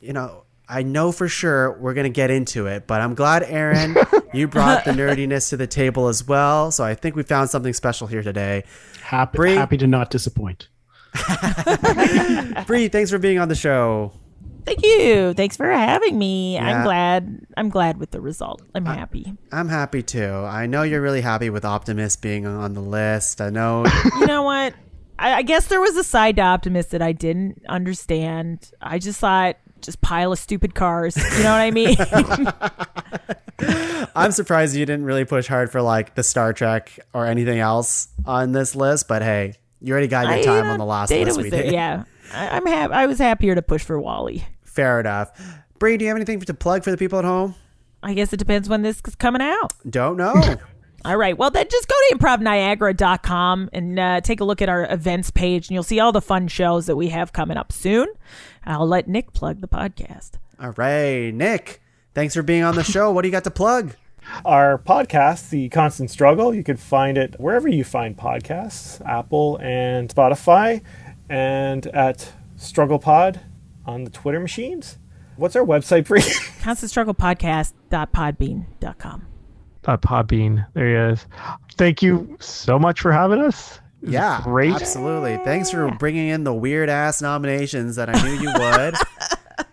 C: I know for sure we're going to get into it, but I'm glad, Aaron, you brought the nerdiness to the table as well. So I think we found something special here today.
F: Happy to not disappoint.
C: Brie, thanks for being on the show.
D: Thank you. Thanks for having me.
C: Yeah.
D: I'm glad with the result. I'm happy.
C: I'm happy too. I know you're really happy with Optimus being on the list. I know.
D: You know what? I guess there was a side to Optimus that I didn't understand. I just thought, just pile of stupid cars. You know what I mean?
C: I'm surprised you didn't really push hard for like the Star Trek or anything else on this list, but hey, you already got your time on the last
D: Data
C: list
D: was
C: we
D: there.
C: did.
D: Yeah. I was happier to push for Wally.
C: Fair enough. Brie, do you have anything to plug for the people at home?
D: I guess it depends when this is coming out.
C: Don't know.
D: All right. Well, then just go to improvniagara.com and take a look at our events page, and you'll see all the fun shows that we have coming up soon. I'll let Nick plug the podcast.
C: All right, Nick, thanks for being on the show. What do you got to plug?
A: Our podcast, The Constant Struggle, you could find it wherever you find podcasts, Apple and Spotify, and at StrugglePod on the Twitter machines. What's our website, Brie?
D: ConstantStrugglePodcast.podbean.com.
E: Podbean. There he is. Thank you so much for having us. It was
C: Yeah,
E: great.
C: absolutely. Thanks for bringing in the weird ass nominations that I knew you would.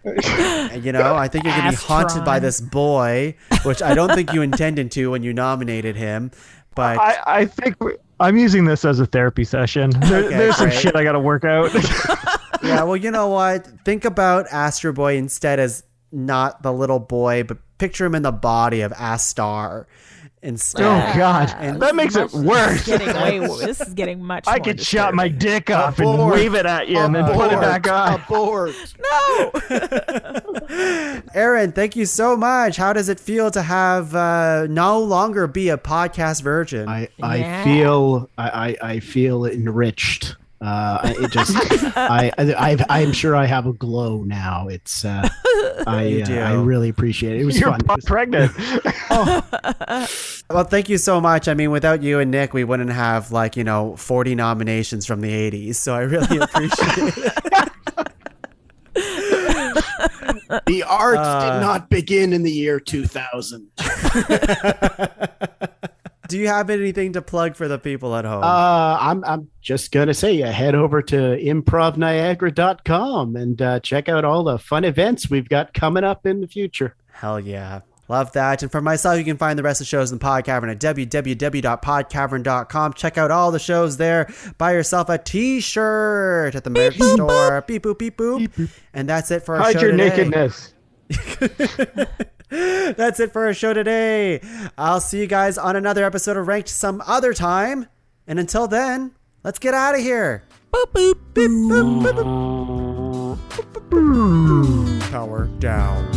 C: And, I think you're going to be haunted by this boy, which I don't think you intended to when you nominated him. But
E: I think I'm using this as a therapy session. There's some
C: great.
E: shit I got to work out.
C: yeah, well, you know what? Think about Astro Boy instead as not the little boy, but picture him in the body of Astar instead.
E: Oh God,
C: And-
E: that makes it worse.
D: This is getting much
E: I
D: more
E: could chop my
D: disturbing.
E: dick off and
F: Abort.
E: wave it at you and then put it back on.
F: Abort.
D: No!
C: Aaron, thank you so much. How does it feel to have no longer be a podcast virgin?
F: I feel enriched. It just I'm sure I have a glow now. It's
C: do.
F: I really appreciate it. It was
E: You're
F: fun.
E: pregnant.
C: Well, thank you so much. I mean, without you and Nick, we wouldn't have 40 nominations from the 80s. So I really appreciate it.
F: The arts did not begin in the year 2000.
C: Do you have anything to plug for the people at home?
F: I'm just gonna say, head over to improvniagara.com and check out all the fun events we've got coming up in the future.
C: Hell yeah. Love that. And for myself, you can find the rest of the shows in Pod Cavern at www.podcavern.com. Check out all the shows there. Buy yourself a t-shirt at the merch store. Beep boop, beep boop. And that's it for our
E: Hide
C: show
E: your
C: today.
E: nakedness.
C: That's it for our show today. I'll see you guys on another episode of Ranked some other time. And until then, let's get out of here.
D: Boop, boop.
C: Beep, boop, boop, boop. Power down.